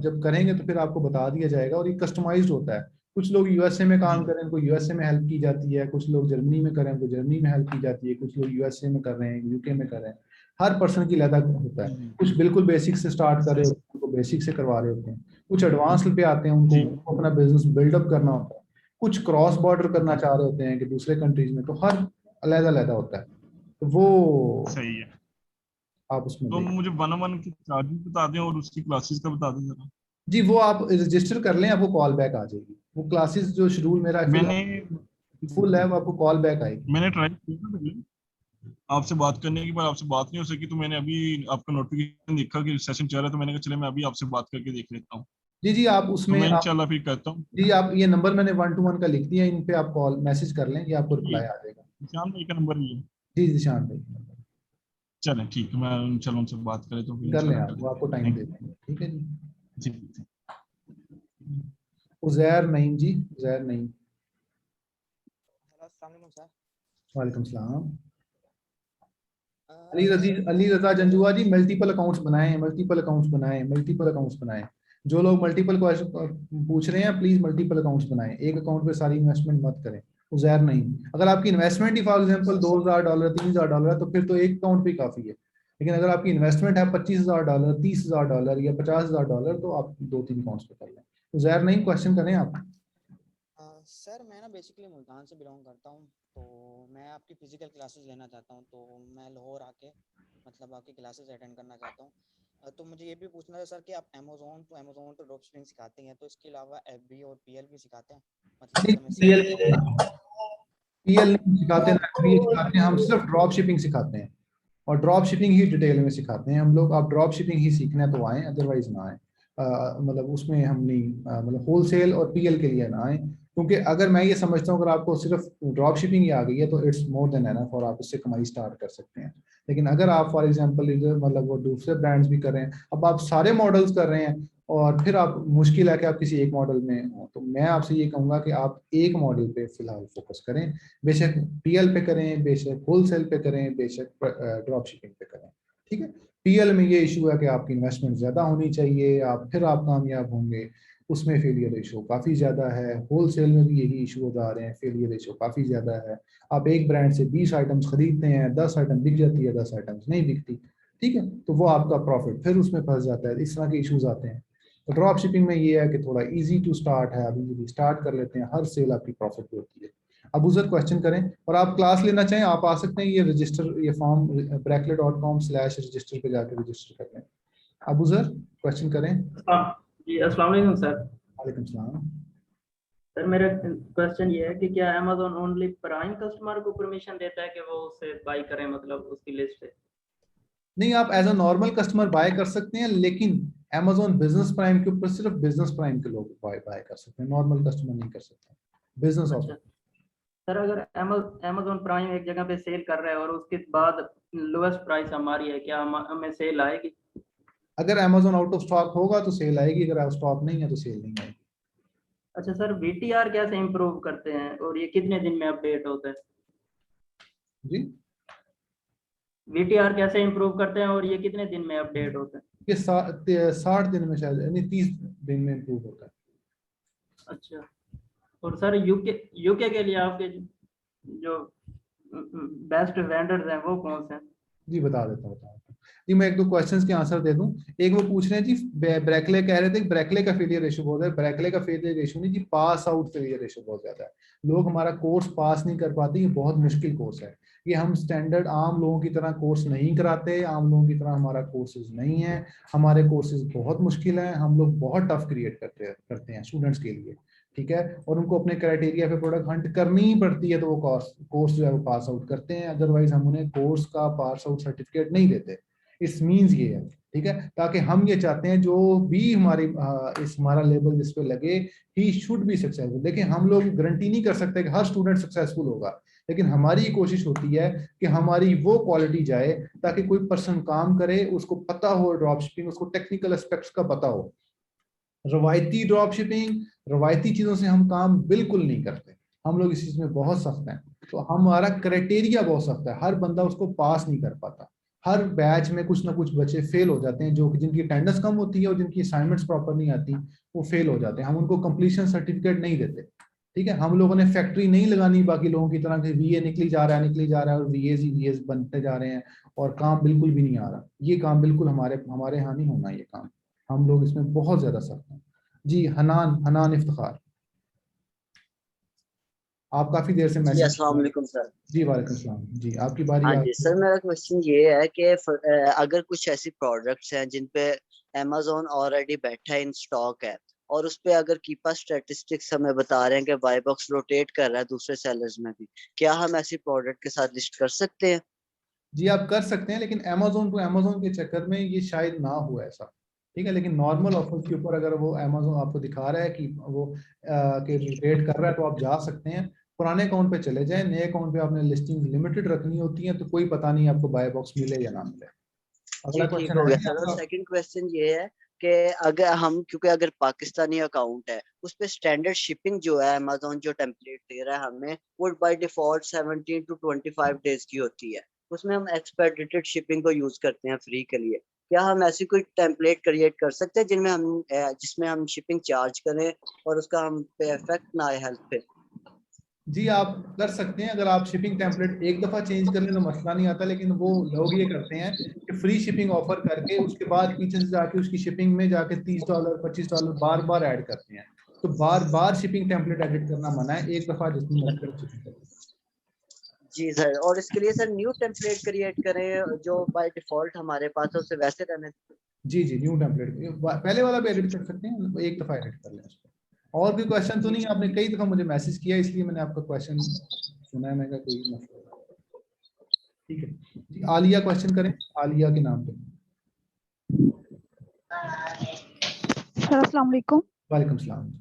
जब करेंगे तो फिर आपको बता दिया जाएगा। और ये कस्टमाइज्ड होता है। कुछ लोग यूएसए में काम करें, उनको यूएसए में हेल्प की जाती है। कुछ लोग जर्मनी में करें, उनको जर्मनी में हेल्प की जाती है। कुछ लोग यूएसए में कर रहे हैं, यूके में कर रहे हैं। हर पर्सन की अलग होता है। कुछ बिल्कुल बेसिक से स्टार्ट कर रहे होते हैं, उनको बेसिक से करवा रहे होते हैं। कुछ एडवांस पे आते हैं, उनको अपना बिजनेस बिल्डअप करना होता है। कुछ क्रॉस बॉर्डर करना चाह रहे होते हैं कि दूसरे कंट्रीज में, तो हर अलग-अलग होता है। तो वो सही है। आप उसमें तो मुझे 1-on-1 की चार्जेस बता दें और उसकी क्लासेस का बता दें जरा। जी, वो आप रजिस्टर कर लें, आपको कॉल बैक आ जाएगी। वो क्लासेस जो शेड्यूल मेरा फुल है, वो आपको कॉल बैक आएगी। मैंने ट्राई किया पहले आपसे बात करने की, पर आपसे बात नहीं हो सकी, तो मैंने अभी आपका नोटिफिकेशन देखा कि सेशन चल रहा है, तो मैंने कहा चले मैं अभी आपसे बात करके देख लेता हूँ। जी आप उसमें तो मैं इंशाल्लाह फिर करता हूँ। जी, आप ये नंबर मैंने 1-to-1 का लिख दिया, इन पे आप कॉल मैसेज कर लें, ये आपको रिप्लाई आ जाएगा। निशान भाई का नंबर भी है? जी निशान भाई। चलें ठीक है, मैं चलो उनसे बात करें तो कर लें आप, वो आपको टाइम दे देंगे। ठीक है जी। जी। उजैर नईम जी, उजैर नईम। वालेकुम सलाम। अली रजा जंजुआ जी, मल्टीपल अकाउंट्स बनाएं। जो लोग मल्टीपल पूछ रहे हैं, प्लीज मल्टीपल अकाउंट्स बनाएं। एक अकाउंट पे सारी इन्वेस्टमेंट मत करें। उज़ैर नहीं। अगर आपकी इन्वेस्टमेंट ही फॉर एग्जांपल $2,000 $3,000 है तो फिर तो एक अकाउंट भी काफ़ी है, लेकिन अगर आपकी इन्वेस्टमेंट है $25,000 $30,000 या $50,000 तो आप 2-3 अकाउंट्स पे कर लें। उज़ैर नहीं, क्वेश्चन करें आप। सर मैं ना बेसिकली मुल्तान से बिलोंग करता हूँ, तो मैं आपकी फिजिकल क्लासेस लेना चाहता हूँ, तो मैं लाहौर आके मतलब आपकी क्लासेस अटेंड करना चाहता हूँ। तो मुझे ये भी पूछना है सर कि आप अमेज़न टू ड्रॉप शिपिंग सिखाते हैं, तो इसके अलावा एफबी और पीएल भी सिखाते हैं, मतलब अगर मैं सेल पीएल नहीं सिखाते ना, FBA सिखाते हैं, हम सिर्फ ड्रॉप शिपिंग सिखाते हैं और ड्रॉप शिपिंग ही डिटेल में सिखाते हैं हम लोग। आप ड्रॉप शिपिंग ही सीखना है तो आएँ, अदरवाइज ना आएँ। मतलब उसमें हम नहीं मतलब होलसेल और पीएल के लिए ना आएँ, क्योंकि अगर मैं ये समझता हूँ अगर आपको सिर्फ ड्रॉप शिपिंग ही आ गई है तो इट्स मोर देन एनफ और आप उससे कमाई स्टार्ट कर सकते हैं। लेकिन अगर आप फॉर एग्जांपल मतलब वो दूसरे ब्रांड्स भी कर रहे हैं, अब आप सारे मॉडल्स कर रहे हैं और फिर आप मुश्किल है कि आप किसी एक मॉडल में हो, तो मैं आपसे ये कहूँगा कि आप एक मॉडल पे फिलहाल फोकस करें, बेशक पीएल पे करें, बेशक होलसेल पे करें, बेशक ड्रॉप शिपिंग पे करें। ठीक है, पीएल में ये इशू है कि आपकी इन्वेस्टमेंट ज़्यादा होनी चाहिए, फिर आप कामयाब होंगे, उसमें फेलियर रेशो काफ़ी ज़्यादा है। होलसेल में भी यही इशू आ रहे हैं, फेलियर रेशो काफ़ी ज़्यादा है। आप एक ब्रांड से 20 आइटम्स खरीदते हैं, 10 आइटम बिक जाती है, 10 आइटम्स नहीं बिकती। ठीक है, तो वो आपका प्रॉफिट फिर उसमें फंस जाता है, इस तरह के इशूज आते हैं। तो ड्रॉप शिपिंग में ये है कि थोड़ा इजी टू स्टार्ट है, अभी स्टार्ट कर लेते हैं, हर सेल आपकी प्रॉफिट होती है। अब उधर क्वेश्चन करें और आप क्लास लेना चाहें आप आ सकते हैं, ये रजिस्टर ये फॉर्म bracklet.com/register पे जाकर रजिस्टर कर लें। अब उधर क्वेश्चन करें। जी अस्सलाम वालेकुम सर। वालेकुम सलाम। सर मेरा क्वेश्चन ये है कि क्या अमेज़न ओनली प्राइम कस्टमर को परमिशन देता है कि वो उसे बाई करें, मतलब उसकी लिस्ट से? नहीं, आप as a normal customer buy कर सकते हैं, लेकिन Amazon बिजनेस प्राइम के ऊपर सिर्फ बिजनेस प्राइम के लोग बाय कर सकते हैं, नॉर्मल कस्टमर नहीं कर सकते। Business offer. सर अगर अमेज़न प्राइम एक जगह पे सेल कर रहा है और उसके बाद लोएस्ट प्राइस हमारी है, क्या हमें सेल आएगी? अगर Amazon आउट ऑफ स्टॉक होगा तो सेल आएगी, अगर आउट स्टॉक नहीं है तो सेल नहीं आएगी। अच्छा सर, VTR कैसे इम्प्रूव करते हैं और ये कितने दिन में अपडेट होता है? जी, VTR कैसे इम्प्रूव करते हैं और ये कितने दिन में अपडेट होता है? ये 60 दिन में शायद, यानी 30 दिन में इम्प्रूव होता है। अच्छा, और सर यूके के लिए आपके जो बेस्ट वेंडर्स हैं वो कौन से हैं? जी बता देता हूँ जी, मैं एक दो क्वेश्चंस के आंसर दे दूं। एक वो पूछ रहे हैं जी, ब्रैकले कह रहे थे ब्रैकले का फेलियर रेशो बहुत है। ब्रैकले का फेलियर रेशो नहीं जी, पास आउट फेलियर रेशो बहुत ज्यादा है। लोग हमारा कोर्स पास नहीं कर पाते, ये बहुत मुश्किल कोर्स है। ये हम स्टैंडर्ड आम लोगों की तरह कोर्स नहीं कराते, आम लोगों की तरह हमारा कोर्सेज नहीं है। हमारे कोर्सेज बहुत मुश्किल है, हम लोग बहुत टफ क्रिएट करते हैं स्टूडेंट्स के लिए। ठीक है, और उनको अपने क्राइटेरिया पे प्रोडक्ट हंट करनी ही पड़ती है, तो वो कोर्स जो है वो पास आउट करते हैं, अदरवाइज हम उन्हें कोर्स का पास आउट सर्टिफिकेट नहीं देते। इस मीन्स ये है, ठीक है, ताकि हम ये चाहते हैं जो भी हमारा लेवल जिस पे लगे, ही शुड बी सक्सेसफुल। देखिए, हम लोग गारंटी नहीं कर सकते कि हर स्टूडेंट सक्सेसफुल होगा, लेकिन हमारी कोशिश होती है कि हमारी वो क्वालिटी जाए ताकि कोई पर्सन काम करे, उसको पता हो ड्रॉप शिपिंग, उसको टेक्निकल एस्पेक्ट्स का पता हो। रवायती ड्रॉप शिपिंग, रवायती चीजों से हम काम बिल्कुल नहीं करते, हम लोग इस चीज में बहुत सख्त हैं। तो हमारा क्राइटेरिया बहुत सख्त है, हर बंदा उसको पास नहीं कर पाता। हर बैच में कुछ ना कुछ बच्चे फेल हो जाते हैं, जो कि जिनकी अटेंडेंस कम होती है और जिनकी असाइनमेंट्स प्रॉपर नहीं आती, वो फेल हो जाते हैं। हम उनको कंप्लीशन सर्टिफिकेट नहीं देते। ठीक है, हम लोगों ने फैक्ट्री नहीं लगानी बाकी लोगों की तरह के, VA निकली जा रहा है और VAs बनते जा रहे हैं और काम बिल्कुल भी नहीं आ रहा। ये काम बिल्कुल हमारे यहाँ नहीं होना, ये काम हम लोग इसमें बहुत ज्यादा सख्त हैं। जी, हनान इफ्तिखार, आप काफी देर से जी मैसेज। अस्सलाम वालेकुम सर। जी वालेकुम सलाम। जी, आपकी बारी हाँ है। जी सर, मेरा क्वेश्चन ये है कि अगर कुछ ऐसी प्रोडक्ट्स हैं जिन पे Amazon ऑलरेडी बैठा है, इन स्टॉक है, और उस पे अगर कीपा स्टैटिस्टिक्स हमें बता रहे हैं कि बाय बॉक्स रोटेट कर रहा है दूसरे सेलर्स में भी, क्या हम ऐसी प्रोडक्ट के साथ लिस्ट कर सकते हैं? जी आप कर सकते हैं, लेकिन Amazon टू Amazon के चक्कर में ये शायद ना हो ऐसा। ठीक है, लेकिन नॉर्मल ऑफर्स के ऊपर अगर वो Amazon आपको दिखा रहा है कि वो के रेट कर रहा है, तो आप जा सकते हैं। पुराने अकाउंट पे चले जाएं, नए अकाउंट पे आपने लिस्टिंग लिमिटेड रखनी होती है, तो कोई पता नहीं आपको बाय बॉक्स मिले या ना मिले। जी अगला ठीक क्वेश्चन हो है गया जी सर। और आपका। सेकंड क्वेश्चन ये है कि अगर हम, क्योंकि अगर पाकिस्तानी अकाउंट है उस पे स्टैंडर्ड शिपिंग जो है Amazon जो टेम्पलेट दे रहा है हमें, वो बाय डिफॉल्ट 17 to 25 डेज की होती है। उसमें हम एक्सपेडिटेड शिपिंग को यूज करते हैं फ्री के लिए। क्या हम ऐसी कोई टेम्पलेट क्रिएट कर सकते हैं जिसमें हम शिपिंग चार्ज करें और उसका हम पे इफेक्ट ना आए हेल्थ पे? जी आप कर सकते हैं, अगर आप शिपिंग टेम्पलेट एक दफा चेंज कर लें तो मसला नहीं आता, लेकिन वो लोग ये करते हैं कि फ्री शिपिंग ऑफर करके उसके बाद पीछे से जाके उसकी शिपिंग में जाके $30 $25 बार बार ऐड करते हैं। तो बार बार शिपिंग टेम्पलेट एडिट करना मना है, एक दफा जितनी मर्जी करें शिपिंग करें। जी सर, और इसके लिए सर न्यू टेम्पलेट क्रिएट करें जो बाय डिफॉल्ट हमारे पास है उसे वैसे रहने दें। जी जी, न्यू टेम्पलेट पहले वाला भी एडिट कर सकते हैं, एक दफा एडिट कर लें उसको। और भी क्वेश्चन तो नहीं? आपने कई दफा मुझे मैसेज किया इसलिए मैंने आपका क्वेश्चन सुना है, मैंने कहा कोई मसला। ठीक है जी, आलिया क्वेश्चन करें, आलिया के नाम पे। सर अस्सलाम वालेकुम। वालेकुम सलाम।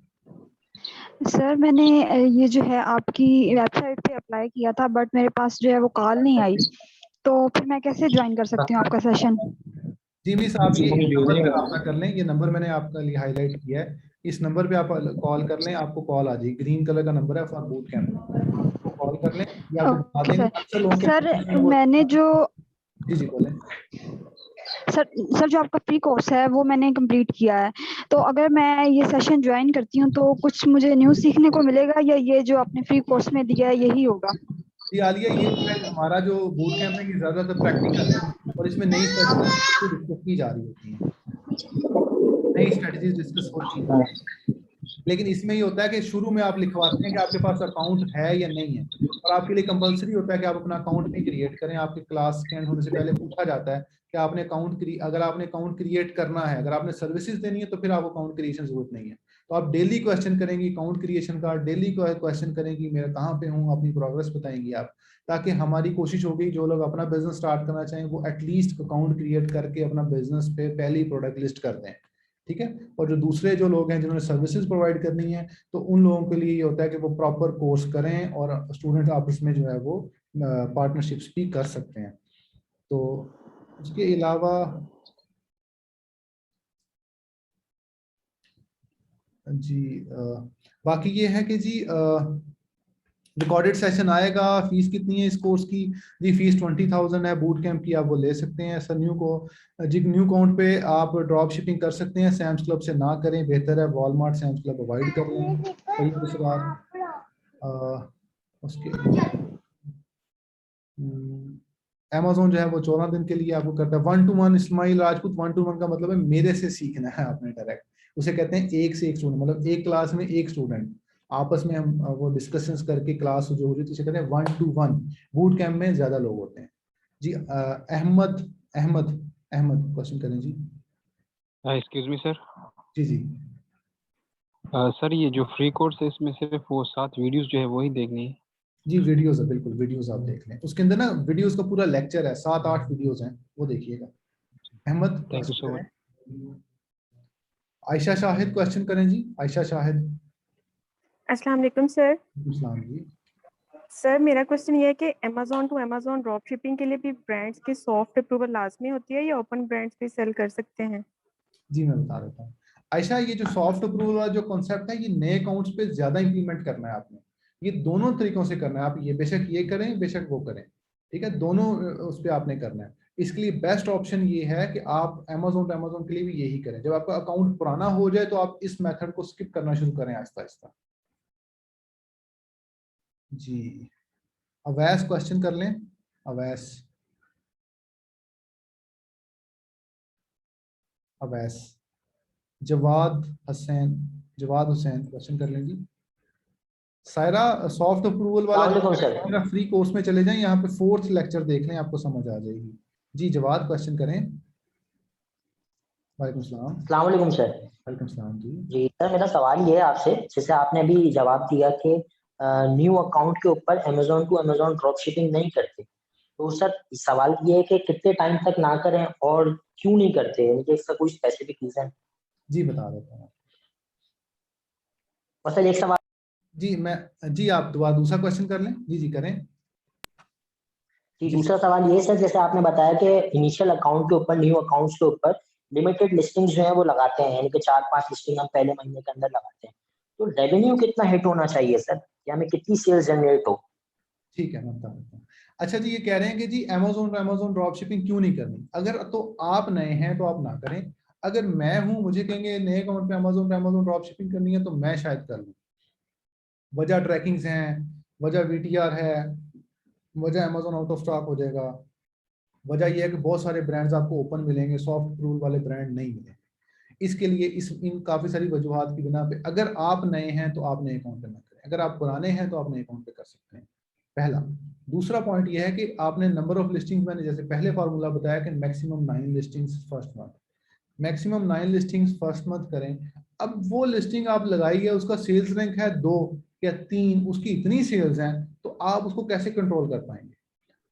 सर मैंने ये जो है आपकी वेबसाइट पे अप्लाई किया था, बट मेरे पास जो है वो कॉल नहीं आई, तो फिर मैं कैसे ज्वाइन कर सकती हूँ आपका सेशन? जी मिस, आप ये नंबर पे रब्ता कर लें, ये नंबर मैंने आपका लिए हाईलाइट किया है, इस नंबर पे आप कॉल कर लें, आपको कॉल आ जाएगी, ग्रीन कलर का नंबर है फॉर बूट कैंप, कॉल कर लें या आपको बता देंगे। अक्सर लोगों के सर मैंने जो जी जी बोलें। सर जो आपका फ्री कोर्स है वो मैंने कंप्लीट किया है, तो अगर मैं ये सेशन ज्वाइन करती हूँ तो कुछ मुझे न्यू सीखने को मिलेगा या ये जो आपने फ्री कोर्स में दिया है यही होगा? जी आलिया, ये हमारा जो बूट कैंप है ये ज्यादातर प्रैक्टिकल है और इसमें नई स्ट्रेटजीज डिस्कस की जा रही होती हैं, नई स्ट्रेटजीज डिस्कस होती हैं। लेकिन इसमें ये होता है कि शुरू में आप लिखवाते हैं कि आपके पास अकाउंट है या नहीं है, और आपके लिए कंपलसरी होता है कि आप अपना अकाउंट नहीं क्रिएट करें। आपके क्लास के एंड होने से पहले पूछा जाता है कि आपने अगर आपने अकाउंट क्रिएट करना है, अगर आपने सर्विसेज देनी है तो फिर आपको अकाउंट क्रिएशन जरूरत नहीं है। तो आप डेली क्वेश्चन करेंगी अकाउंट क्रिएशन का, डेली क्वेश्चन करेंगी मेरा कहाँ पे हूँ, अपनी प्रोग्रेस बताएंगी आप, ताकि हमारी कोशिश होगी जो लोग अपना बिजनेस स्टार्ट करना चाहें वो एटलीस्ट अकाउंट क्रिएट करके अपना बिजनेस पे पहली प्रोडक्ट लिस्ट कर दें। ठीक है, और जो दूसरे जो लोग हैं जिन्होंने सर्विसेज प्रोवाइड करनी है तो उन लोगों के लिए ये होता है कि वो प्रॉपर कोर्स करें और स्टूडेंट आपस में जो है वो पार्टनरशिप्स भी कर सकते हैं। तो उसके अलावा जी बाकी ये है कि जी रिकॉर्डेड सेशन आएगा। फीस कितनी है इस कोर्स की? जी फीस 20,000 है, बूट कैंप की आप वो ले सकते हैं। सर न्यू अकाउंट पे आप ड्रॉप शिपिंग कर सकते हैं, सैम्स क्लब से ना करें, बेहतर है वॉलमार्ट सैम्स क्लब अवॉइड कर लें कहीं उसके अमेज़न जो है वो 14 दिन के लिए आपको करता है 1-to-1। इस्माइल राजपूत, 1-to-1 का मतलब है मेरे से सीखना है आपने डायरेक्ट, उसे कहते हैं एक से एक स्टूडेंट, मतलब एक क्लास में एक स्टूडेंट, आपस में हम वो डिस्कशंस करके क्लास जो हो रही है उसे कहते हैं 1-to-1। बूट कैंप में ज्यादा लोग होते हैं। जी अहमद क्वेश्चन करें जी। Excuse me sir. जी जी सर ये जो फ्री कोर्स है इसमें सिर्फ वो 7 वीडियोस जो है वही देखनी है? जी वीडियोस है, बिल्कुल वीडियोस आप देख लें, उसके अंदर ना वीडियोस का पूरा लेक्चर है, 7-8 वीडियोस हैं, वो देखिएगा। Ahmed, thank you so much. Ayesha Shahid question करें जी। आयशा शाहिद। अस्सलाम वालेकुम सर। अस्सलाम जी। सर मेरा क्वेश्चन ये है कि Amazon to Amazon drop shipping के लिए भी ब्रांड्स की सॉफ्ट अप्रूवल लाजमी होती है या ओपन ब्रांड्स भी सेल कर सकते हैं? जी मैं बता देता हूँ आयशा, ये जो सॉफ्ट अप्रूवल वाला जो कॉन्सेप्ट है ये नए अकाउंट्स पे ज्यादा इंप्लीमेंट करना है आपने। ये दोनों तरीकों से करना है, आप ये बेशक ये करें बेशक वो करें, ठीक है, दोनों उस पर आपने करना है। इसके लिए बेस्ट ऑप्शन ये है कि आप अमेज़न के लिए भी यही करें। जब आपका अकाउंट पुराना हो जाए तो आप इस मेथड को स्किप करना शुरू करें आहिस्ता आहिस्ता। जी अवैस क्वेश्चन कर लें। अवैस जवाद हुसैन क्वेश्चन कर लें जी। सायरा सॉफ्ट अप्रूवल वाला मेरा फ्री कोर्स में चले जाएं, यहाँ पे 4th लेक्चर देख लें, आपको समझ आ जाएगी। जी जवाद क्वेश्चन करें। वालेकुम सलाम। अस्सलाम वालेकुम सर। वालेकुम सलाम जी। जी सर मेरा सवाल ये है आपसे, जैसे आपने अभी जवाब दिया कि न्यू अकाउंट के ऊपर Amazon to Amazon drop shipping नहीं करते, तो सर सवाल ये है कि कितने टाइम तक ना करें और क्यों नहीं करते, मुझे इसका कोई स्पेसिफिक रीजन? जी बता देता हूँ। और सर एक सवाल जी आप दूसरा क्वेश्चन कर लें। जी करें। जी दूसरा सवाल ये सर, जैसे आपने बताया कि इनिशियल अकाउंट के ऊपर, न्यू अकाउंट्स के ऊपर लिमिटेड लिस्टिंग्स जो है वो लगाते हैं, यानी कि 4-5 लिस्टिंग हम पहले महीने के अंदर लगाते हैं, तो रेवेन्यू कितना हिट होना चाहिए सर, या हमें कितनी सेल्स जनरेट हो? ठीक है मैं बता देता हूँ। अच्छा जी ये कह रहे हैं कि जी अमेज़न ड्रॉप शिपिंग क्यों नहीं करनी। अगर तो आप नए हैं तो आप ना करें, अगर मैं हूं मुझे कहेंगे नए अकाउंट पे अमेज़न ड्रॉप शिपिंग करनी है तो मैं शायद कर लूँ। वजह ट्रैकिंग्स हैं, वजह VTR है, वजह अमेजोन आउट ऑफ स्टॉक हो जाएगा, वजह यह है कि बहुत सारे ब्रांड्स आपको ओपन मिलेंगे, सॉफ्ट अप्रूवल वाले ब्रांड नहीं मिलेंगे। इसके लिए इन काफ़ी सारी वजूहात की बिना पे अगर आप नए हैं तो आप नए अकाउंट पे ना करें, अगर आप पुराने हैं तो आप नए अकाउंट पे कर सकते हैं, पहला। दूसरा पॉइंट यह है कि आपने नंबर ऑफ लिस्टिंग्स, मैंने जैसे पहले फार्मूला बताया कि maximum 9 listings first month, maximum 9 listings first month करें। अब वो लिस्टिंग आप लगाई है, उसका सेल्स रैंक है 2 या 3, उसकी इतनी सेल्स हैं, तो आप उसको कैसे कंट्रोल कर पाएंगे?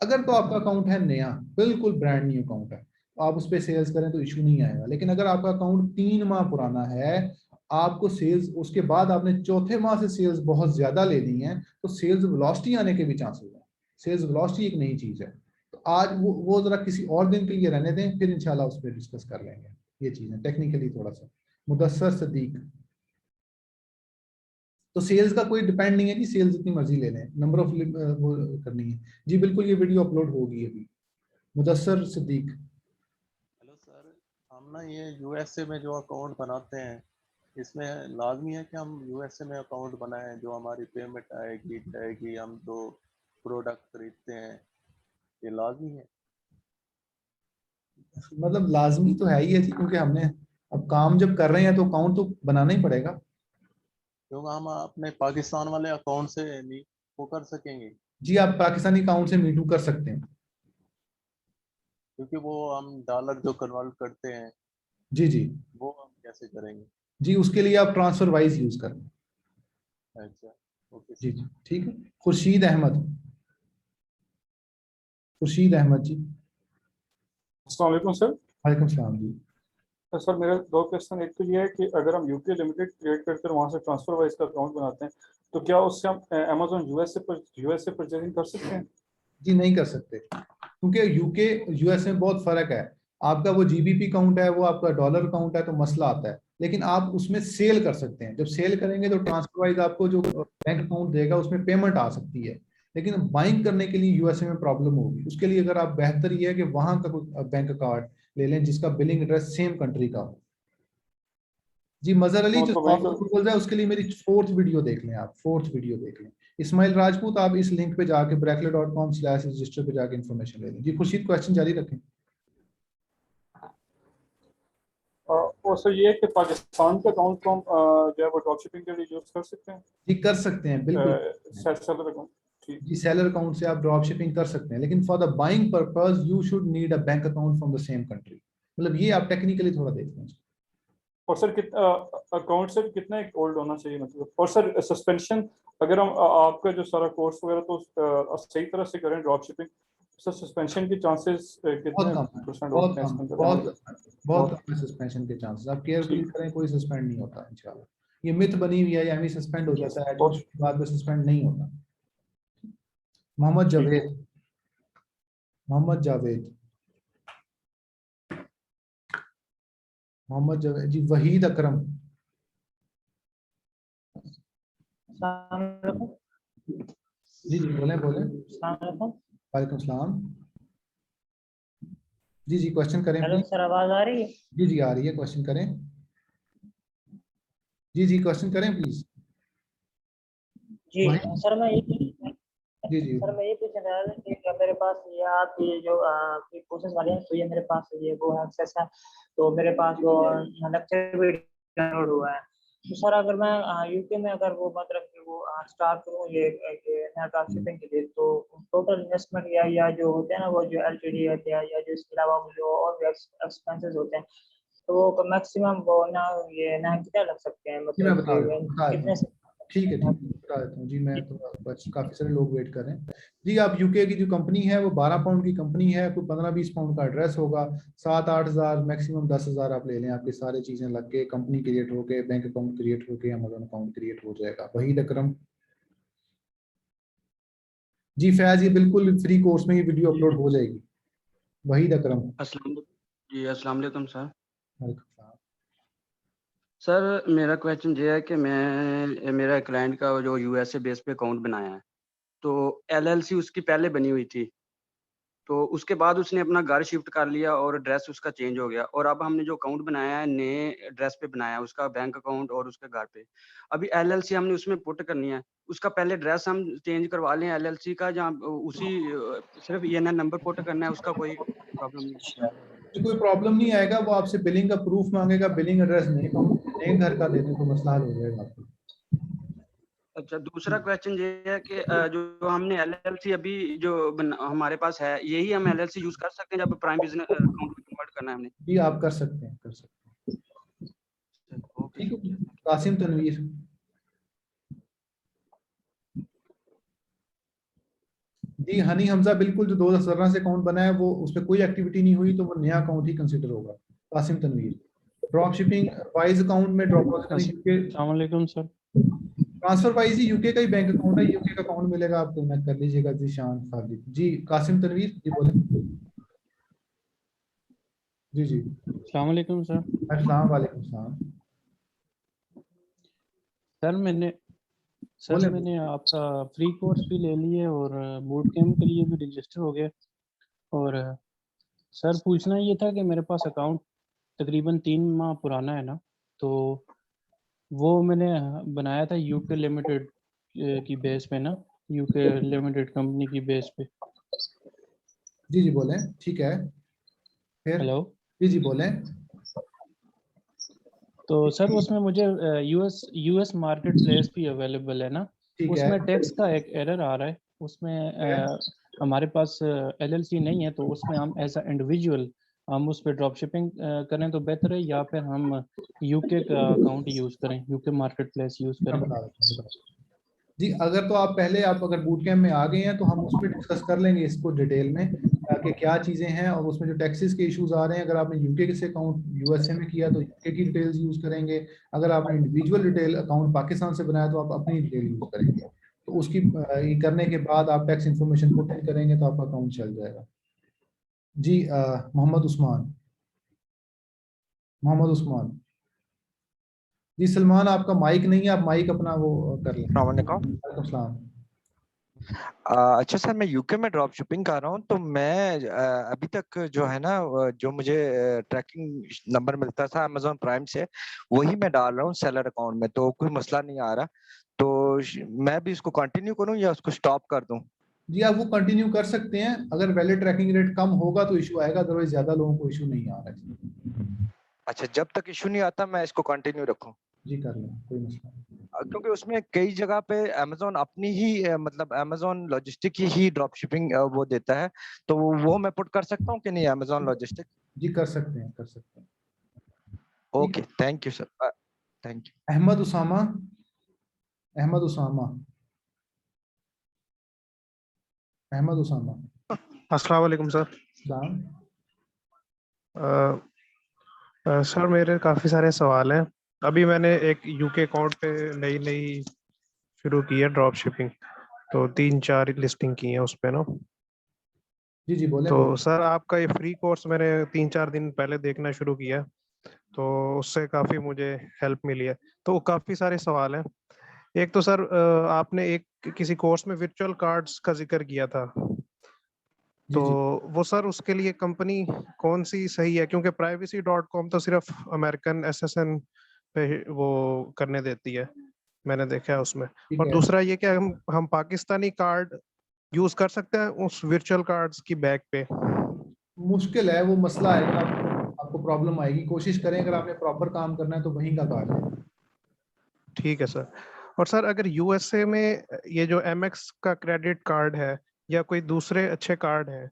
अगर तो आपका अकाउंट है नया, बिल्कुल ब्रांड न्यू अकाउंट है, तो आप उस पर सेल्स करें तो इशू नहीं आएगा। लेकिन अगर आपका अकाउंट 3 माह पुराना है, आपको सेल्स उसके बाद आपने चौथे माह से सेल्स बहुत ज्यादा ले ली हैं, तो सेल्स वेलोसिटी आने के भी चांसेस हैं। सेल्स वेलोसिटी एक नई चीज है। तो आज वो जरा किसी और दिन के लिए रहने दें, फिर इंशाल्लाह उस पर डिस्कस कर लेंगे ये चीजें टेक्निकली थोड़ा सा। मुदस्सर सदीक, तो सेल्स का कोई डिपेंड नहीं है कि सेल्स जितनी मर्जी ले लें, नंबर ऑफ वो करनी है जी। बिल्कुल, ये वीडियो अपलोड होगी अभी। मुदस्सर सिद्दीक, हेलो सर, हम ना ये यूएसए में जो अकाउंट बनाते हैं, इसमें लाजमी है कि हम यूएसए में अकाउंट बनाएं, जो हमारी पेमेंट आएगी जाएगी, हम जो प्रोडक्ट खरीदते हैं, ये लाजमी है? मतलब लाजमी तो है ही है जी, क्योंकि हमने अब काम जब कर रहे हैं तो अकाउंट तो बनाना ही पड़ेगा। क्योंकि हम अपने पाकिस्तान वाले अकाउंट से नहीं वो कर सकेंगे, जी, आप पाकिस्तानी अकाउंट से मीटू कर सकते हैं। क्योंकि वो हम डॉलर जो कन्वर्ट करते हैं, जी जी वो हम कैसे करेंगे? जी, उसके लिए आप ट्रांसफर वाइज यूज करें। अच्छा, ओके जी जी, ठीक है। खुर्शीद अहमद, खुर्शीद अहमद जी। अस्सलाम वालेकुम सर। वालेकुम सलाम जी। तो सर मेरा 2 क्वेश्चन, एक तो ये है कि अगर हम यूके लिमिटेड क्रिएट करके वहाँ से ट्रांसफर वाइज का अकाउंट बनाते हैं, तो क्या उससे हम अमेजोन यूएसए परचेजिंग कर सकते हैं? जी नहीं कर सकते, क्योंकि यूके यूएस में बहुत फर्क है। आपका वो जीबीपी अकाउंट है, वो आपका डॉलर अकाउंट है, तो मसला आता है। लेकिन आप उसमें सेल कर सकते हैं। जब सेल करेंगे तो ट्रांसफर वाइज आपको जो बैंक अकाउंट देगा उसमें पेमेंट आ सकती है। लेकिन बाइंग करने के लिए यूएसए में प्रॉब्लम होगी। उसके लिए अगर आप, बेहतर ये है कि वहां का कोई बैंक अकाउंट ले लें जिसका बिलिंग एड्रेस सेम कंट्री का हो। जी मजहर अली, जो सॉफ्ट अप्रूवल है उसके लिए मेरी 4th वीडियो देख लें आप, 4th वीडियो देख लें। इस्माइल राजपूत, आप इस लिंक पे जाके brackley.com/register पे जाके इन्फॉर्मेशन ले लें। जी खुर्शीद, क्वेश्चन जारी रखें। और सर ये है कि पाकिस्तान के अकाउंट को हम जो है वो ड्रॉप शिपिंग के लिए यूज कर सकते हैं? जी कर सकते हैं, बिल्कुल। सेलर अकाउंट, ठीक। जी सेलर अकाउंट से आप ड्रॉप शिपिंग कर सकते हैं, लेकिन for the buying purpose you should need a bank account from the same country. मतलब ये आप टेक्निकली थोड़ा देख लें। और सर अकाउंट सर कितना एक ओल्ड होना चाहिए मतलब? और सर सस्पेंशन, अगर हम आपका जो सारा कोर्स वगैरह तो सही तरह से करें ड्रॉप शिपिंग, सर सस्पेंशन के चांसेस कितने परसेंट होते हैं इसके अंदर? बहुत कम है सस्पेंशन के चांसेस। आप केयरफुली करें, कोई सस्पेंड नहीं होता इंशाल्लाह। ये मिथ बनी हुई है, यानी सस्पेंड हो जाता है, बाद में सस्पेंड नहीं होता। मोहम्मद जावेद, मोहम्मद जावेद, मोहम्मद जावेद जी। वहीद अकरम, जी जी बोले बोले। वालेकुम सलाम। जी जी क्वेश्चन करें हेलो प्लीज। सर, आवाज आ रही है? जी जी आ रही है, क्वेश्चन करें। जी जी क्वेश्चन करें प्लीज। जी सर, मैं ये जी जी सर मैं ये पूछना चाह रहा था कि क्या मेरे पास ये आपकी जो कोर्सेज वाले हैं, तो ये मेरे पास ये वो एक्सेस है, तो मेरे पास वो लेक्चर भी डाउनलोड हुआ है। तो सर अगर मैं यूके में अगर वो मतलब कि वो स्टार्ट करूँ ये नया ड्रॉप शिपिंग के लिए, तो टोटल इन्वेस्टमेंट या जो होते हैं ना, वो जो एलटीडी होते हैं या जो इसके अलावा जो और भी एक्सपेंसेस होते हैं, तो वो मैक्सिमम वो ना ये ना कितना लग सकते हैं, मैं मतलब बता देता कितने से? हूँ। ठीक है बता देता हूँ जी। मैं तो काफी सारे लोग वेट कर रहे हैं जी। आप यूके की जो कंपनी है वो 12 पाउंड की कंपनी है, कोई 15-20 पाउंड का एड्रेस होगा। 7-8 हज़ार मैक्सिमम 10 हज़ार आप ले लें, आपकी सारी चीजें लग के कंपनी क्रिएट होके, बैंक अकाउंट क्रिएट होके, अमेज़न अकाउंट क्रिएट हो जाएगा। वहीद अकरम जी। फैज, ये बिल्कुल फ्री कोर्स में ये वीडियो अपलोड हो जाएगी। वहीद अकरम जी अस्सलाम वालेकुम सर। वालेकुम। सर मेरा क्वेश्चन ये है कि मेरा क्लाइंट का जो यूएसए बेस पे अकाउंट बनाया है, तो एलएलसी उसकी पहले बनी हुई थी, तो उसके बाद उसने अपना घर शिफ्ट कर लिया और एड्रेस उसका चेंज हो गया, और अब हमने जो अकाउंट बनाया है नए एड्रेस पे बनाया है, उसका बैंक अकाउंट और उसके घर पे। अभी एलएलसी हमने उसमें पुट करनी है, उसका पहले एड्रेस हम चेंज करवा लें एलएलसी का, जहाँ उसी सिर्फ ईएनएन नंबर पुट करना है, उसका कोई प्रॉब्लम नहीं? कोई प्रॉब्लम नहीं आएगा, वो आपसे बिलिंग का प्रूफ मांगेगा, बिलिंग एड्रेस नए घर का दे दें तो मसला हल हो जाएगा आपको। अच्छा, दूसरा क्वेश्चन ये है कि जो हमने एलएलसी अभी जो हमारे पास है, यही हम एलएलसी यूज कर सकते हैं जब प्राइम बिजनेस अकाउंट में कन्वर्ट करना है हमने? जी आप कर सकते हैं, कर सकते हैं। ठीक है, कासिम तनवीर। जी हनी हमजा, बिल्कुल जो 2017 से अकाउंट बनाया है वो उस पर कोई एक्टिविटी नहीं हुई तो वो नया अकाउंट ही कंसिडर होगा। Qasim Tanveer, drop shipping wise account में ड्रॉप अस्सलाम वालेकुम सर। ट्रांसफर वाइज ही यूके का ही बैंक अकाउंट है, यूके का अकाउंट मिलेगा आपको, मैं कर लीजिएगा। जी शान खालिद जी। कासिम तनवीर जी बोले। जी जी अस्सलाम वालेकुम सर। अस्सलाम वालेकुम सलाम। सर मैंने आपका फ्री कोर्स भी ले लिए और बूट कैंप के लिए भी रजिस्टर हो गया। और सर पूछना ये था कि मेरे पास अकाउंट तकरीबन 3 माह पुराना है ना, तो वो मैंने बनाया था यूके लिमिटेड की बेस पे ना, यूके लिमिटेड कंपनी की बेस पे। जी जी बोलें, ठीक है। फिर हेलो जी जी बोलें। तो सर उसमें मुझे यूएस मार्केट प्लेस भी अवेलेबल है ना, ठीक है। उसमें टैक्स का एक एरर आ रहा है उसमें। हमारे पास एलएलसी नहीं है, तो उसमें हम एज अ इंडिविजुअल हम उस पर ड्रॉप शिपिंग करें तो बेहतर है, या फिर हम यूके का अकाउंट यूज करें, यूके मार्केट प्लेस यूज करें? जी अगर तो आप पहले आप अगर बूट कैंप में आ गए हैं तो हम उस पर डिस्कस कर लेंगे इसको डिटेल में कि क्या चीज़ें हैं, और उसमें जो टैक्सेस के इश्यूज आ रहे हैं, अगर आपने यूके से अकाउंट यूएसए में किया तो यूके की डिटेल्स यूज करेंगे, अगर आपने इंडिविजुअल डिटेल अकाउंट पाकिस्तान से बनाया तो आप अपनी डिटेल यूज करेंगे। तो उसकी ये करने के बाद आप टैक्स इन्फॉर्मेशन पुट इन करेंगे तो आपका अकाउंट चल जाएगा। जी मोहम्मद उस्मान। मोहम्मद उस्मान जी। सलमान आपका माइक नहीं है, आप माइक अपना वो कर लें। वालेकुम सलाम। अच्छा सर, मैं यूके में ड्रॉप शिपिंग कर रहा हूँ, तो मैं अभी तक जो है ना, जो मुझे ट्रैकिंग नंबर मिलता था अमेज़न प्राइम से, वही मैं डाल रहा हूँ सेलर अकाउंट में, तो कोई मसला नहीं आ रहा। तो मैं भी इसको कंटिन्यू करूँ या उसको स्टॉप कर दूँ? जी आप वो कंटिन्यू कर सकते हैं, अगर वैलिड ट्रैकिंग रेट कम होगा तो इशू आएगा, अदरवाइज ज्यादा लोगों को इशू नहीं आ रहा है। अच्छा, जब तक इशू नहीं आता मैं इसको कंटिन्यू रखूं? जी कर लें, कोई मसला नहीं। क्योंकि उसमें कई जगह पे अमेज़न अपनी ही मतलब अमेज़न लॉजिस्टिक की ही ड्रॉप शिपिंग वो देता है, तो वो मैं पुट कर सकता हूँ कि नहीं अमेज़न लॉजिस्टिक? जी कर सकते हैं, कर सकते हैं। Okay, thank you sir, thank you. Ahmed Usama. Ahmed Usama. Ahmed Usama. अस्सलाम वालेकुम सर। सलाम। सर मेरे काफ़ी सारे सवाल हैं। अभी मैंने एक यूके अकाउंट पे नई शुरू की है ड्रॉप शिपिंग, तो 3-4 लिस्टिंग की है उस पे ना। जी जी बोले। तो सर आपका ये फ्री कोर्स मैंने 3-4 दिन पहले देखना शुरू किया, तो उससे काफ़ी मुझे हेल्प मिली है। तो काफ़ी सारे सवाल हैं। एक तो सर आपने एक किसी कोर्स में वर्चुअल कार्ड्स का जिक्र किया था, तो वो सर उसके लिए कंपनी कौन सी सही है? क्योंकि privacy.com तो सिर्फ अमेरिकन SSN पे वो करने देती है, मैंने देखा है उसमें। और दूसरा ये कि हम पाकिस्तानी कार्ड यूज कर सकते हैं उस वर्चुअल कार्ड्स की बैक पे? मुश्किल है, वो मसला आएगा, आपको प्रॉब्लम आएगी। कोशिश करें अगर आपने प्रॉपर काम करना है तो वहीं का कार्ड है। ठीक है सर। और सर अगर यूएसए में ये जो MX का क्रेडिट कार्ड है या कोई दूसरे अच्छे कार्ड हैं,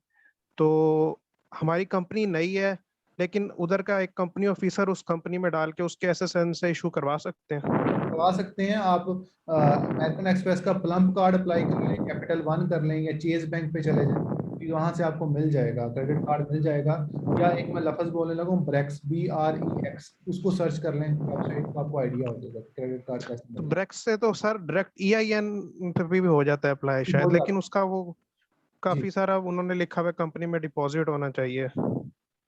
तो हमारी कंपनी नई है लेकिन उधर का एक कंपनी ऑफिसर उस कंपनी में डाल के उसके SSN से इशू करवा सकते हैं? करवा सकते हैं आप। अमेरिकन एक्सप्रेस का प्लम्प कार्ड अप्लाई कर लें, कैपिटल वन कर लें, या चेज बैंक पे चले जाएं, फिर वहां से आपको मिल जाएगा, क्रेडिट कार्ड मिल जाएगा। या एक मैं लफ्ज बोलने लगा ब्रेक्स, BREX, उसको सर्च कर लें वेबसाइट को, आपको आइडिया हो जाएगा क्रेडिट कार्ड कैसे मिलेगा। ब्रेक्स से तो सर डायरेक्ट EIN पे भी हो जाता है अप्लाई शायद, लेकिन उसका वो काफी सारा उन्होंने लिखा हुआ कंपनी में डिपॉजिट होना चाहिए।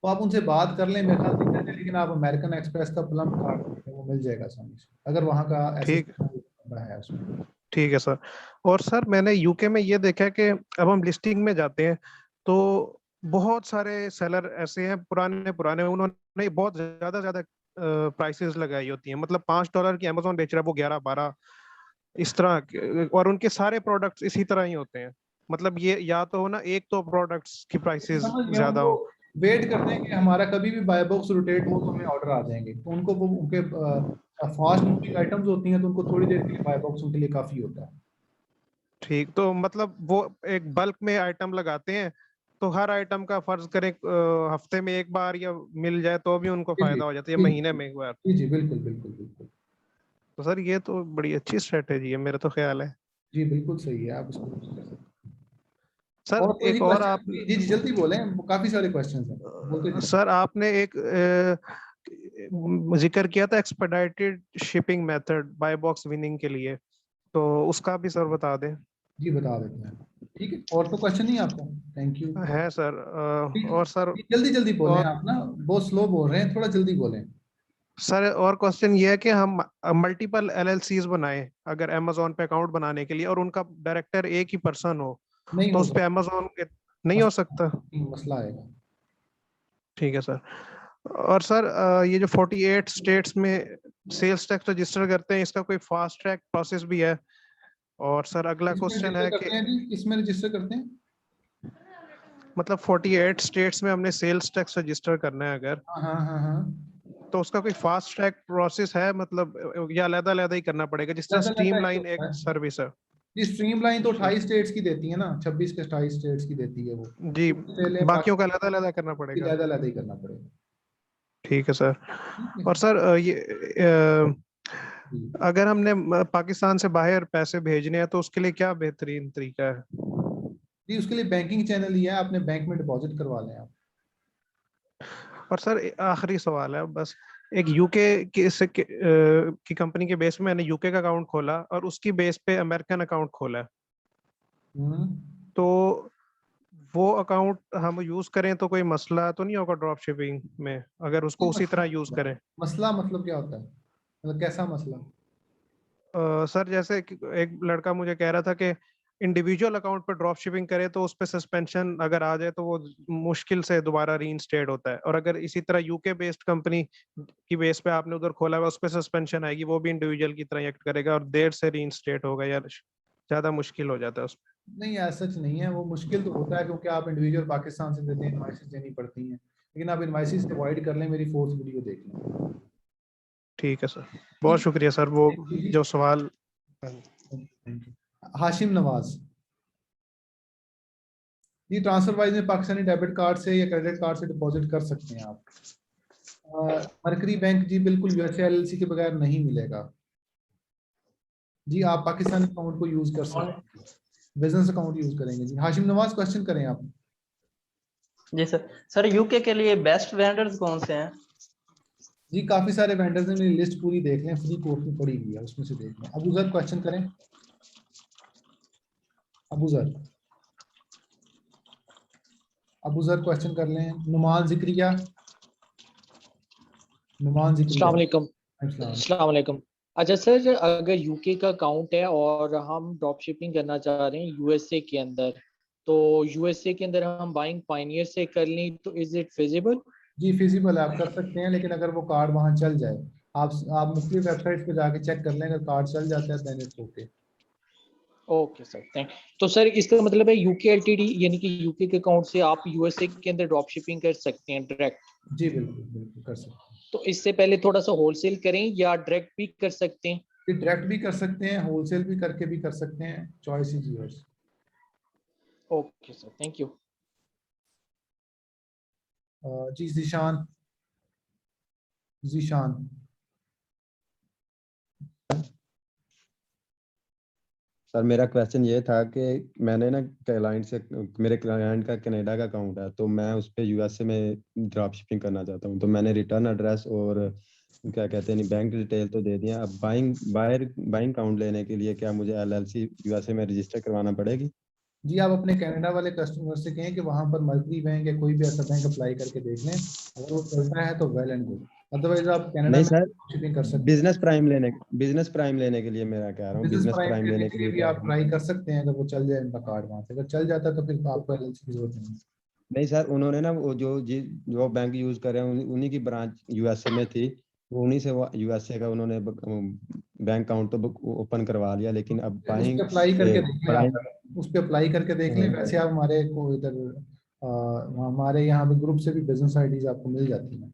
तो आप उनसे बात कर लें, मेरे ख्याल से, लेकिन आप अमेरिकन एक्सप्रेस का प्लम्प कार्ड वो मिल जाएगा आसानी से, अगर वहाँ का ठीक है उसमें। ठीक है सर। और सर मैंने यूके में ये देखा है कि अब हम लिस्टिंग में जाते हैं तो बहुत सारे सेलर ऐसे हैं पुराने पुराने, उन्होंने बहुत ज्यादा प्राइसेस लगाई होती हैं, मतलब $5 की अमेज़न बेच रहा है वो 11-12 इस तरह, और उनके सारे प्रोडक्ट्स इसी तरह ही होते हैं। मतलब ये या तो हो ना, एक तो प्रोडक्ट्स की प्राइसेस समझ गया, ज्यादा उनको हो। वेट करते हैं कि हमारा कभी भी बाय बॉक्स रोटेट हो तो हमें ऑर्डर आ जाएंगे, तो उनको वो उनके फास्ट मूविंग आइटम्स होती हैं, तो उनको थोड़ी देर के लिए बाय बॉक्स उनके लिए काफी होता है। ठीक, तो मतलब वो एक बल्क में आइटम लगाते हैं, तो हर आइटम का फर्ज करें हफ्ते में एक बार या मिल जाए तो भी उनको जी जी फायदा हो जाता है, या जी महीने में एक बार। जी जी, बिल्कुल बिल्कुल बिल्कुल। तो सर ये तो बड़ी अच्छी स्ट्रेटेजी है, मेरा तो ख्याल है। जी बिल्कुल सही है, आप इसको use कर सकते हैं। सर और कोई एक और आप, क्वेश्चन? जी जी जल्दी बोलें, काफी सारे क्वेश्चन हैं, बोलते जाइए। सर आपने एक जिक्र किया था expedited shipping method buy box winning के लिए, तो उसका भी सर बता दें। जी बता देते हैं, ठीक है। और तो क्वेश्चन नहीं आपका? Thank you. है सर, और सर, जल्दी जल्दी बोलें, और आप ना बहुत स्लो बोल रहे हैं, थोड़ा जल्दी बोलें। सर और क्वेश्चन ये है कि हम मल्टीपल LLCs बनाएं अगर अमेजोन पे अकाउंट बनाने के लिए, और उनका डायरेक्टर एक ही पर्सन हो, नहीं तो हो उस पे सकता, अमेजोन नहीं हो सकता? मसला आएगा। ठीक है सर। और सर ये जो 48 स्टेट्स में सेल्स टैक्स रजिस्टर करते हैं, इसका कोई फास्ट ट्रैक प्रोसेस भी है? और सर अगला किसमें क्वेश्चन रजिस्टर है करते कि हैं जी, किसमें रजिस्टर करते हैं? मतलब 48 स्टेट्स में हमने सेल्स टैक्स रजिस्टर करना है अगर, हाँ हाँ हाँ हाँ, तो उसका कोई फास्ट ट्रैक प्रोसेस है, मतलब या अलग-अलग ही करना पड़ेगा, जिस तरह ज्यादा ज्यादा ही स्ट्रीमलाइन एक होता है सर्विस है? जी। स्ट्रीमलाइन तो 28 स्टेट्स की देती है ना, 26 के 28 स्टेट्स की देती है वो, जी, ले लें बाकियों का बाकी अलग-अलग करना पड़ेगा। अलग ही करना पड़ेगा। ठीक है सर। ठीक है और सर जी। अगर हमने पाकिस्तान से बाहर पैसे भेजने हैं तो उसके लिए क्या बेहतरीन तरीका है? जी उसके लिए बैंकिंग चैनल ही है, आपने बैंक में डिपॉजिट करवा लें आप। और सर आखिरी सवाल है बस, एक यूके की कंपनी के बेस में मैंने यूके का अकाउंट खोला और उसकी बेस पे अमेरिकन अकाउंट खोला है, तो वो अकाउंट हम यूज करें तो कोई मसला तो नहीं होगा ड्रॉप शिपिंग में, अगर उसको उसी तरह यूज करें? मसला मतलब क्या होता है, मतलब कैसा मसला? सर जैसे एक लड़का मुझे कह रहा था कि इंडिविजुअल अकाउंट पर ड्रॉप शिपिंग करे तो उस पर सस्पेंशन अगर आ जाए तो वो मुश्किल से दोबारा रीइंस्टेट होता है, और अगर इसी तरह यूके बेस्ड कंपनी की बेस पे आपने उधर खोला हुआ उस पर सस्पेंशन आएगी, वो भी इंडिविजुअल की तरह एक्ट करेगा और देर से रीइंस्टेट होगा, यार ज्यादा मुश्किल हो जाता है उसमें? नहीं ऐसा सच नहीं है, वो मुश्किल तो होता है क्योंकि आप इंडिविजुअल पाकिस्तान से देते हैं, इनवाइसेस देनी पड़ती हैं, लेकिन आप इनवाइसेस अवॉइड कर लें, मेरी फोर्थ वीडियो देख लें। ठीक है सर, बहुत शुक्रिया सर। वो जो सवाल, हाशिम नवाज जी, ट्रांसफर वाइज में पाकिस्तानी डेबिट कार्ड से या क्रेडिट कार्ड से डिपॉजिट कर सकते हैं आप। मरकरी बैंक जी बिल्कुल यूएसए एलएलसी के बगैर नहीं मिलेगा जी, आप पाकिस्तानी अकाउंट को यूज कर सकते हैं, बिजनेस अकाउंट यूज करेंगे जी। हाशिम नवाज क्वेश्चन करें आप। जी सर। सर यूके के लिए बेस्ट वेंडर्स कौन से हैं? जी काफी सारे वेंडर्स हैं, मेरी लिस्ट पूरी देख लें, फ्री कोर्स में पड़ी हुई है, उसमें से देख लें। अबू जर क्वेश्चन करें, अबू जर क्वेश्चन कर लें। नुमान जिक्रिया, अस्सलाम वालेकुम। अस्सलाम वालेकुम। अच्छा सर, अगर यूके का अकाउंट है और हम ड्रॉप शिपिंग करना चाह रहे हैं यूएसए के अंदर, तो यूएसए के अंदर हम बाइंग पायनियर से कर लें तो इज इट फिजिबल? जी फिजिबल आप कर सकते हैं, लेकिन अगर वो कार्ड वहां चल जाए, आप मुख्तलिफ वेबसाइट्स पे जाके चेक कर लें, अगर कार्ड चल जाता है then it's okay. Okay sir, thank. तो सर इसका मतलब है यूके एलटीडी यानी कि यूके के अकाउंट से आप यूएसए के अंदर ड्रॉप शिपिंग कर सकते हैं डायरेक्ट? जी बिल्कुल बिल्कुल कर सकते हैं। तो इससे पहले थोड़ा सा होलसेल करें या डायरेक्ट भी कर सकते हैं? डायरेक्ट भी कर सकते हैं, होलसेल भी करके भी कर सकते हैं, choice is yours. Okay sir, thank you. जी जीशान, सर मेरा क्वेश्चन ये था कि मैंने ना क्लाइंट से, मेरे क्लाइंट का कनाडा का अकाउंट है, तो मैं उस पर यूएसए में ड्रॉप शिपिंग करना चाहता हूँ, तो मैंने रिटर्न एड्रेस और क्या कहते हैं बैंक डिटेल तो दे दिया। अब बाइंग अकाउंट लेने के लिए क्या मुझे एलएलसी यूएसए में रजिस्टर करवाना पड़ेगी? जी आप अपने कनाडा वाले कस्टमर से कहें कि वहां पर मर्करी बैंक या कोई भी ऐसा बैंक अप्लाई करके देख लें, अगर वो चलता है तो वेल एंड गुड, अदरवाइज आप कनाडा नहीं में सर, शिपिंग कर सकते हैं। बिजनेस प्राइम लेने के लिए मैं कह रहा हूँ, बिजनेस बिजनेस प्राइम प्राइम लेने के लिए भी आप ट्राई कर सकते हैं, अगर वो चल जाए इनका कार्ड वहां से, अगर चल जाता है तो फिर आपको एलएलसी की जरूरत नहीं है। नहीं सर, उन्होंने ना वो जो बैंक यूज कर रहे हैं उन्हीं की ब्रांच यूएसए में थी, उन्हीं से वो यूएसए का उन्होंने बैंक अकाउंट तो ओपन करवा लिया, लेकिन अब उस पे अप्लाई करके देख लें आप, उस पे अप्लाई करके देख लें। वैसे आप हमारे को इधर हमारे यहाँ पे ग्रुप से भी बिजनेस आईडीज आपको मिल जाती हैं।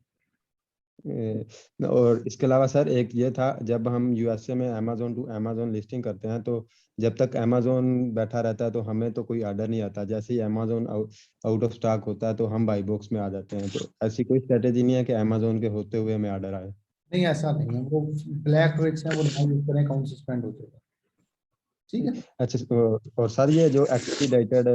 और इसके अलावा सर एक ये था, जब हम यूएसए में अमेजोन टू अमेजोन लिस्टिंग करते हैं तो जब तक अमेजोन बैठा रहता है तो हमें तो कोई ऑर्डर नहीं आता, जैसे ही अमेजोन आउट ऑफ स्टॉक होता है तो हम बाई बॉक्स में आ जाते हैं। तो ऐसी कोई स्ट्रेटेजी नहीं है कि अमेजोन के होते हुए हमें ऑर्डर आए? नहीं, ऐसा नहीं है, वो ब्लैक ट्रिक्स हैं, वो ना यूज करें, अकाउंट सस्पेंड हो जाएगा। ठीक है। अच्छा, और सर ये जो एक्सपीडाइटेड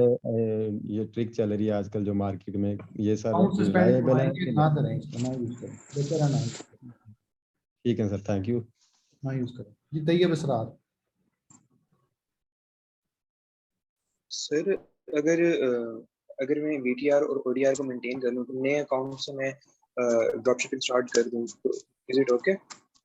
ये ट्रिक चल रही है आजकल जो मार्केट में, ये सर अकाउंट सस्पेंड रिलायबल है करवाएंगे, कि ना नहीं? करें इसको, ना यूज करें, बेहतर है ना यूज करें। ठीक है सर, थैंक यू। ना यूज करें जी। तैयब असरार। सर अगर अगर मैं वीटीआर और ओडीआर को मेंटेन कर लूं तो नए अकाउंट से मैं ड्रॉप शिपिंग स्टार्ट कर दूं तो इज इट ओके?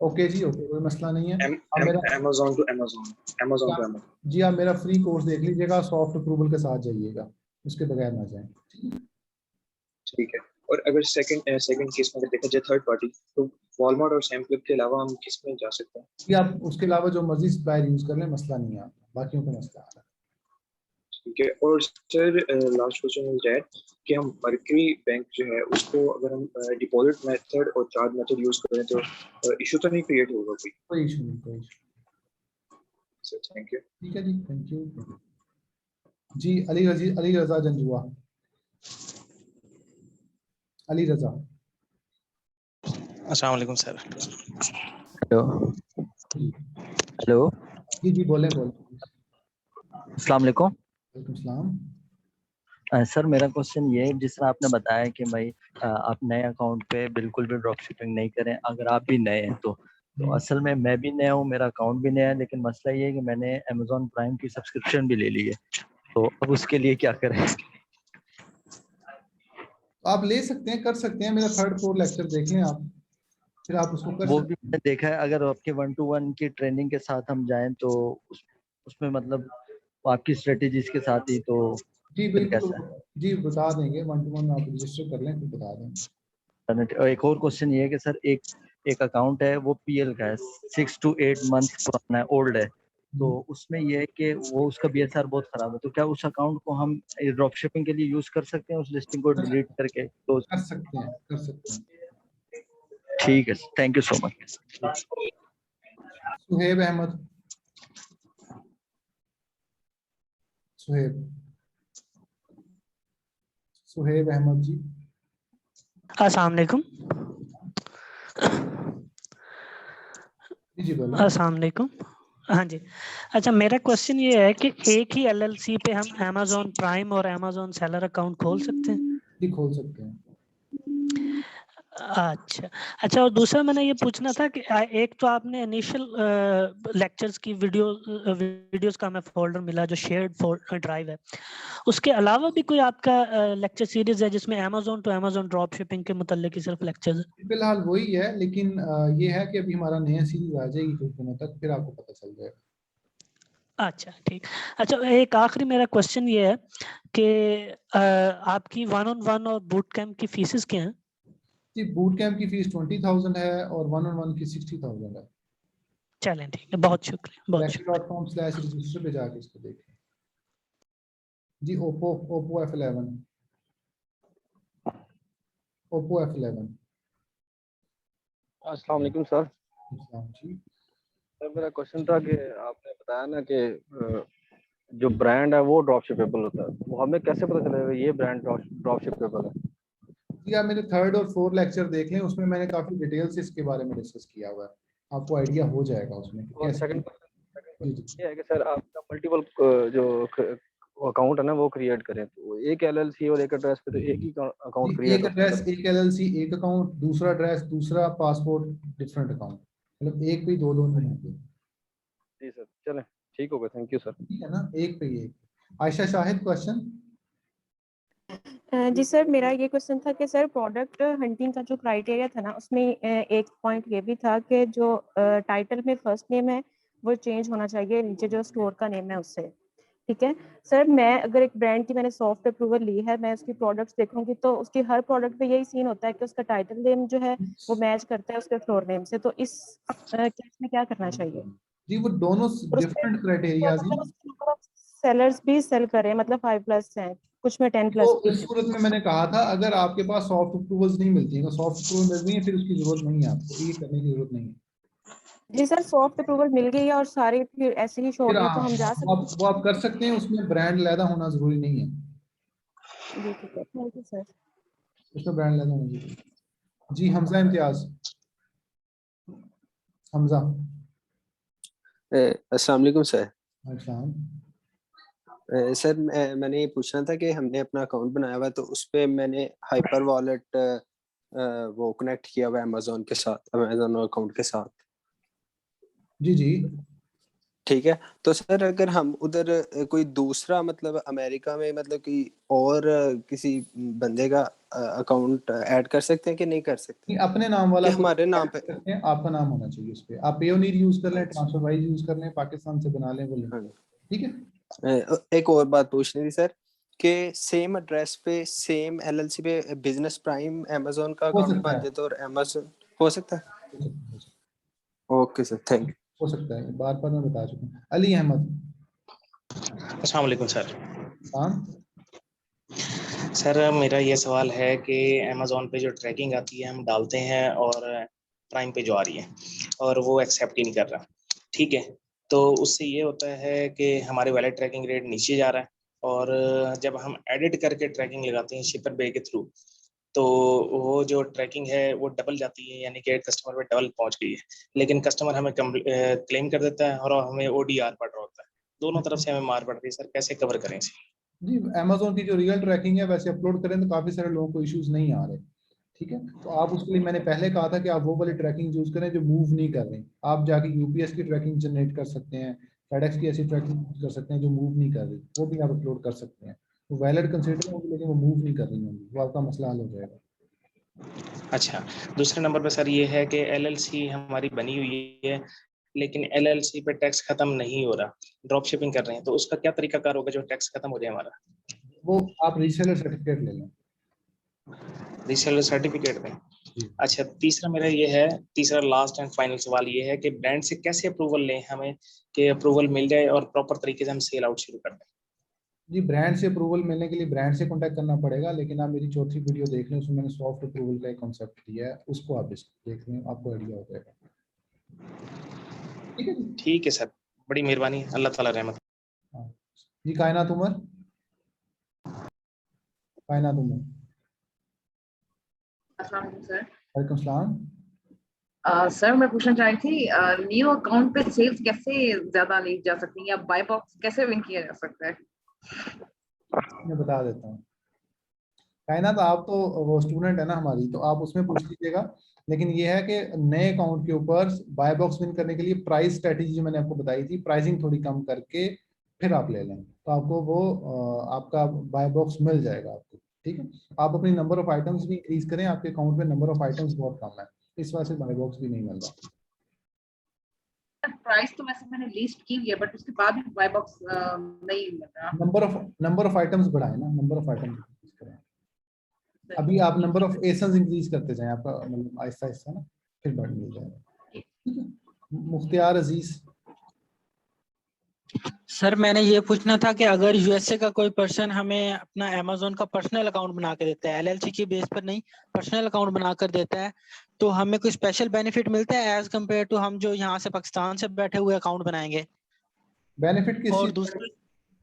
ओके जी, ओके, कोई मसला नहीं है। अमेज़न टू अमेज़न जी आप मेरा फ्री कोर्स देख लीजिएगा, सॉफ्ट अप्रूवल के साथ जाइएगा, उसके बगैर ना जाएं। ठीक है। और अगर सेकंड केस में अगर देखा जाए थर्ड पार्टी, तो वॉलमार्ट और सैम क्लब के अलावा हम किस में जा सकते हैं? जी आप उसके अलावा जो मर्जी सप्लायर यूज कर लें, मसला नहीं है आपका, बाकियों का मसला आ रहा है। ठीक है। और sir last question is that कि हम मर्करी बैंक जो है उसको अगर हम डिपॉजिट मेथड और चार्ज मेथड यूज करें तो इशू तो नहीं क्रिएट होगा कोई? कोई इशू नहीं, कोई इशू। Sir thank you. ठीक है जी, थैंक यू जी। अली रजा जंजुआ। अली रजा। अस्सलाम वालेकुम सर। हेलो हेलो जी जी, बोले। अस्सलाम वालेकुम। वालेकुम सलाम। सर मेरा क्वेश्चन ये है, जिस तरह आपने बताया कि भाई आप नए अकाउंट पे बिल्कुल भी ड्रॉप शिपिंग नहीं करें, अगर आप भी नए हैं तो असल में मैं भी नया हूँ, मेरा अकाउंट भी नया है, लेकिन मसला ये है कि मैंने अमेजोन प्राइम की सब्सक्रिप्शन भी ले ली है, तो अब उसके लिए क्या करें? आप ले सकते हैं, कर सकते हैं, मेरा 3rd 4th लेक्चर देख लें आप, फिर आप उसको कर वो सकते भी मैंने देखा है, अगर आपके 1-to-1 की ट्रेनिंग के साथ हम जाएं तो उसमें मतलब आपकी स्ट्रेटेजीज के साथ ही, तो जी फिर बिल्कुल कैसा है? जी, बता देंगे, 1-to-1 आप रजिस्टर कर लें, फिर बता देंगे। एक और क्वेश्चन ये है कि सर एक अकाउंट है, वो पीएल का है, 6 to 8 मंथ पुराना है, ओल्ड है, तो उसमें ये है कि वो उसका बीएसआर बहुत खराब है, तो क्या उस अकाउंट को हम ड्रॉप शिपिंग के लिए यूज कर सकते हैं, उस लिस्टिंग को डिलीट करके? तो कर सकते हैं। ठीक है, thank you so much. Suhaib Ahmed. Suhaib Ahmed ji. अस्सलाम वालेकुम। जी बोलो। अस्सलाम वालेकुम। हाँ जी, अच्छा मेरा क्वेश्चन ये है कि एक ही एलएलसी पे हम अमेजोन प्राइम और अमेजोन सेलर अकाउंट खोल सकते हैं? जी खोल सकते हैं। अच्छा, और दूसरा मैंने ये पूछना था कि एक तो आपने इनिशियल लेक्चर्स की वीडियोस का हमें फोल्डर मिला जो शेयर्ड ड्राइव है, उसके अलावा भी कोई आपका लेक्चर सीरीज है जिसमें Amazon to Amazon drop shipping के मुताल्लिक सिर्फ लेक्चर्स है? फिलहाल वही है, लेकिन ये है कि अभी हमारा नया सीरीज आ जाएगी कुछ दिनों तक, फिर आपको पता चल जाएगा। अच्छा ठीक। अच्छा, एक आखिरी मेरा क्वेश्चन ये है कि आपकी 1-on-1 और बूट कैंप की फीसेस क्या हैं? जी बूट कैंप की फीस 20,000 है और 1-on-1 की 60,000 है। चलें ठीक है, बहुत शुक्रिया, बहुत शुक्रिया। Lecture.com/register पे जाके इसको देखें जी। Oppo F11। अस्सलाम वालेकुम सर। जी सर मेरा क्वेश्चन था कि आपने बताया ना कि जो ब्रांड है वो ड्रॉप शिपेबल होता है, वो हमें कैसे पता चलेगा ये ब्रांड ड्रॉप शिपेबल है? जी आप मेरे 3rd और 4th लेक्चर देख लें, उसमें मैंने काफी डिटेल से इसके बारे में डिस्कस किया हुआ है, आपको आइडिया हो जाएगा उसमें कि और कैसे। सेकंड ये है कि सर आपका मल्टीपल जो अकाउंट है ना वो क्रिएट करें, तो एक एलएलसी और एक एड्रेस पे तो एक ही अकाउंट क्रिएट एक एड्रेस, एक एलएलसी, एक अकाउंट, दूसरा एड्रेस, दूसरा पासपोर्ट, डिफरेंट अकाउंट, मतलब एक पे दो नहीं होंगे। जी सर, चलें ठीक होगा, थैंक यू सर। ठीक है ना, एक पे एक। आयशा शाहिद क्वेश्चन। जी सर, मेरा ये क्वेश्चन था कि सर प्रोडक्ट हंटिंग का जो क्राइटेरिया था ना, उसमें एक पॉइंट ये भी था कि जो टाइटल में फर्स्ट नेम है वो चेंज होना चाहिए, नीचे जो स्टोर का नेम है उससे, ठीक है सर, मैं अगर एक ब्रांड की मैंने सॉफ्ट अप्रूवल ली है, मैं उसकी प्रोडक्ट्स देखूंगी तो उसकी हर प्रोडक्ट पे यही सीन होता है कि उसका टाइटल नेम जो है वो मैच करता है उसके फ्लोर नेम से, तो इस केस में क्या करना चाहिए? जी वो दोनों डिफरेंट क्राइटेरियाज हैं। सेलर्स भी सेल कर रहे हैं, मतलब 5+ हैं, कुछ में 10+ तो भी इस है। सूरत में मैंने कहा था अगर आपके पास सॉफ्ट अप्रूवल्स नहीं मिलती हैं, सॉफ्ट अप्रूवल मिल रही है फिर उसकी जरूरत नहीं है, आपको ये करने की जरूरत नहीं है। जी सर, सॉफ्ट अप्रूवल मिल गई है और सारे फिर ऐसे ही शो फिर रहे हैं, तो हम जा सकते हैं? वो आप कर सकते हैं, उसमें ब्रांड लैदा होना जरूरी नहीं है। जी ठीक है, थैंक यू सर। उसमें ब्रांड लैदा होना जरूरी है। जी हमजा इम्तियाज, हमजा। अस्सलाम वालेकुम सर। अच्छा सर मैंने ये पूछना था कि हमने अपना अकाउंट बनाया हुआ है तो उस पे मैंने हाइपर वॉलेट वो कनेक्ट किया हुआ है अमेजोन के साथ, अमेजोन अकाउंट के साथ। जी जी ठीक है, तो सर अगर हम उधर कोई दूसरा मतलब अमेरिका में मतलब कि और किसी बंदे का अकाउंट ऐड कर सकते हैं कि नहीं कर सकते? नहीं, अपने नाम वाला कि हमारे नाम पे? सकते हैं, आपका नाम होना चाहिए उस पे। आप पेयोनीर यूज कर लें, ट्रांसफरवाइज यूज कर लें, पाकिस्तान से बना लें वो लें, ठीक है। एक और बात पूछनी थी सर कि सेम एड्रेस पे सेम एलएलसी पे बिजनेस प्राइम अमेजोन का हो अकाउंट सकता बन है, जाए तो और अमेजोन हो सकता है? Okay sir, thank you. हो सकता है, बार बार मैं बता चुका हूँ। अली अहमद। अस्सलाम वालेकुम सर। हाँ सर मेरा ये सवाल है कि अमेजोन पे जो ट्रैकिंग आती है हम डालते हैं और प्राइम पे जो आ रही है और वो एक्सेप्ट ही नहीं कर रहा, ठीक है, तो उससे ये होता है कि हमारे वैलिड ट्रैकिंग रेट नीचे जा रहा है और जब हम एडिट करके ट्रैकिंग लगाते हैं शिपर बे के थ्रू तो वो जो ट्रैकिंग है वो डबल जाती है, यानी कि कस्टमर पे डबल पहुंच गई है, लेकिन कस्टमर हमें क्लेम कर देता है और हमें ओडीआर पड़ रहा होता है, दोनों तरफ से हमें मार पड़ रही है। सर कैसे कवर करें इसे? जी अमेजोन की जो रियल ट्रैकिंग है वैसे अपलोड करें तो काफी सारे लोगों को इश्यूज नहीं आ रहे, ठीक है। तो आप उसके लिए मैंने पहले कहा था कि आप वो वाली ट्रैकिंग यूज करें जो मूव नहीं कर रही। आप जाके यूपीएस की ट्रैकिंग जनरेट कर सकते हैं, फेडेक्स की ऐसी ट्रैकिंग यूज कर सकते हैं जो मूव नहीं कर रही, वो भी आप अपलोड कर सकते हैं। वो वैलिड कंसीडर होंगी लेकिन वो मूव नहीं कर रही होंगी, वो आपका मसला हल हो जाएगा। अच्छा, दूसरे नंबर पे सर ये है कि एलएलसी हमारी बनी हुई है लेकिन एलएलसी पे टैक्स खत्म नहीं हो रहा, ड्रॉप शिपिंग कर रहे हैं, तो उसका क्या तरीकाकार होगा जो टैक्स खत्म हो जाए हमारा? वो आप रीसेलर सर्टिफिकेट ले लें। रीसेलर सर्टिफिकेट में? अच्छा, तीसरा मेरा ये है, तीसरा लास्ट एंड फाइनल सवाल ये है कि ब्रांड से कैसे अप्रूवल लें हमें कि अप्रूवल मिल जाए और प्रॉपर तरीके से हम सेल आउट शुरू कर दें? जी ब्रांड से अप्रूवल मिलने के लिए ब्रांड से कांटेक्ट करना पड़ेगा, लेकिन आप मेरी चौथी वीडियो देख लें, उसमें मैंने सॉफ्ट अप्रूवल का एक कॉन्सेप्ट दिया है, उसको आप देख लें, आपको आइडिया हो जाएगा। ठीक है सर, बड़ी मेहरबानी, अल्लाह ताला रहमत। जी कायनात उमर, कायनात उमर। अस्सलाम वालेकुम सर। वालेकुम सलाम। सर मैं पूछना चाह रही थी न्यू अकाउंट पे सेल्स कैसे ज्यादा ली जा सकती है या बाय बॉक्स कैसे विन किया जा सकता है? मैं बता देता हूँ। कायनात आप तो वो स्टूडेंट है ना हमारी, तो आप उसमें पूछ लीजिएगा, लेकिन ये है कि नए अकाउंट के ऊपर बाय बॉक्स विन करने के लिए प्राइस स्ट्रेटेजी जो मैंने आपको बताई थी, प्राइसिंग थोड़ी कम करके फिर आप ले लें तो आपको वो आपका बाय बॉक्स मिल जाएगा आपको, ठीक है। आप अपनी नंबर ऑफ आइटम्स भी इंक्रीज करें, आपके अकाउंट में नंबर ऑफ आइटम्स बहुत कम है, इस वजह से बाय बॉक्स भी नहीं मिल रहा। प्राइस तो वैसे मैंने लिस्ट की हुई है बट उसके बाद भी बाय बॉक्स नहीं मिल रहा। नंबर ऑफ आइटम्स बढ़ाए ना, नंबर ऑफ आइटम्स इंक्रीज करें। अभी आप नंबर ऑफ एसन्स इंक्रीज करते जाएं, आपका मतलब आहिस्ता आहिस्ता ना फिर बढ़ मिल जाएगा, ठीक है। मुख्तियार अजीज। सर मैंने ये पूछना था कि अगर यूएसए का कोई पर्सन हमें अपना अमेजोन का पर्सनल अकाउंट बना के देता है, एलएलसी की बेस पर नहीं, पर्सनल अकाउंट बना कर देता है, तो हमें कोई स्पेशल बेनिफिट मिलता है एज कम्पेयर टू हम जो यहाँ से पाकिस्तान से बैठे हुए अकाउंट बनाएंगे? बेनिफिट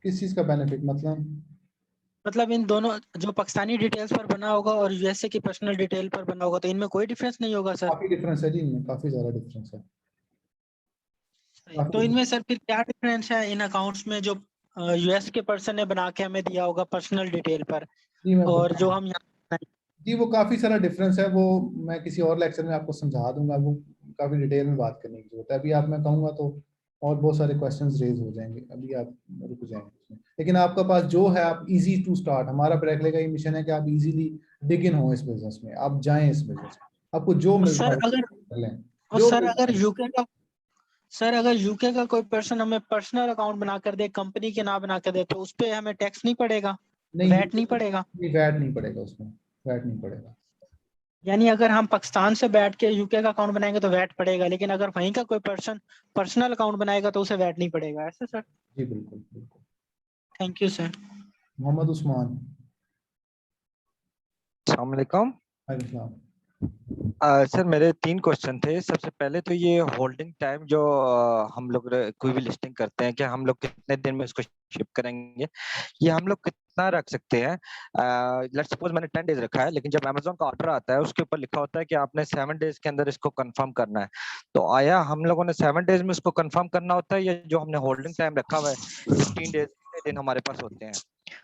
किस चीज का बेनिफिट मतलब इन दोनों जो पाकिस्तानी डिटेल्स पर बना होगा और यूएसए की पर्सनल डिटेल पर बना होगा, तो इनमें कोई डिफरेंस नहीं होगा सर? काफी डिफरेंस है जी, इनमें काफी ज्यादा डिफरेंस है। तो इनमें सर फिर क्या डिफरेंस है इन अकाउंट्स में जो यूएस के पर्सन ने बना के हमें दिया होगा पर्सनल डिटेल पर और जो हम यहाँ? जी वो काफी सारा डिफरेंस है, वो मैं किसी और लेक्चर में आपको समझा दूंगा, वो काफी डिटेल में बात करने की जरूरत है। अभी आप मैं कहूँगा तो और बहुत सारे क्वेश्चंस रेज हो जाएंगे, अभी आप रुक जाएंगे। लेकिन आपका पास जो है, आप इजी टू स्टार्ट, हमारा ब्रेकले का ये मिशन है कि आप इजीली डिग इन हो इस बिजनेस में, आप जाएं इस बिजनेस में, आपको जो मिलता है सर अगर कर लें। और सर अगर यूके का सर अगर यूके का कोई पर्सन हमें पर्सनल अकाउंट बना कर दे, कंपनी के नाम बना कर दे, तो उस पे हमें टैक्स नहीं पड़ेगा, वैट नहीं पड़ेगा? नहीं, वैट नहीं पड़ेगा उसमें, वैट नहीं पड़ेगा। यानी अगर हम पाकिस्तान से बैठ के यूके का अकाउंट बनाएंगे तो वैट पड़ेगा, लेकिन अगर वहीं का कोई पर्सन पर्सनल अकाउंट बनाएगा तो उसे वैट नहीं पड़ेगा, ऐसे सर? जी बिल्कुल बिल्कुल। Thank you sir. Mohammad Usman. अस्सलाम वालेकुम। वालेकुम। सर मेरे 3 क्वेश्चन थे। सबसे पहले तो ये होल्डिंग टाइम जो हम लोग कोई भी लिस्टिंग करते हैं, क्या हम लोग कितने दिन में इसको शिप करेंगे, ये हम लोग कितना रख सकते हैं? लेट्स सपोज मैंने 10 डेज रखा है, लेकिन जब अमेज़न का ऑर्डर आता है उसके ऊपर लिखा होता है कि आपने 7 डेज के अंदर इसको कंफर्म करना है। तो आया हम लोगों ने 7 डेज में इसको कंफर्म करना होता है, या जो हमने होल्डिंग टाइम रखा हुआ है 15 डेज दिन हमारे पास होते हैं?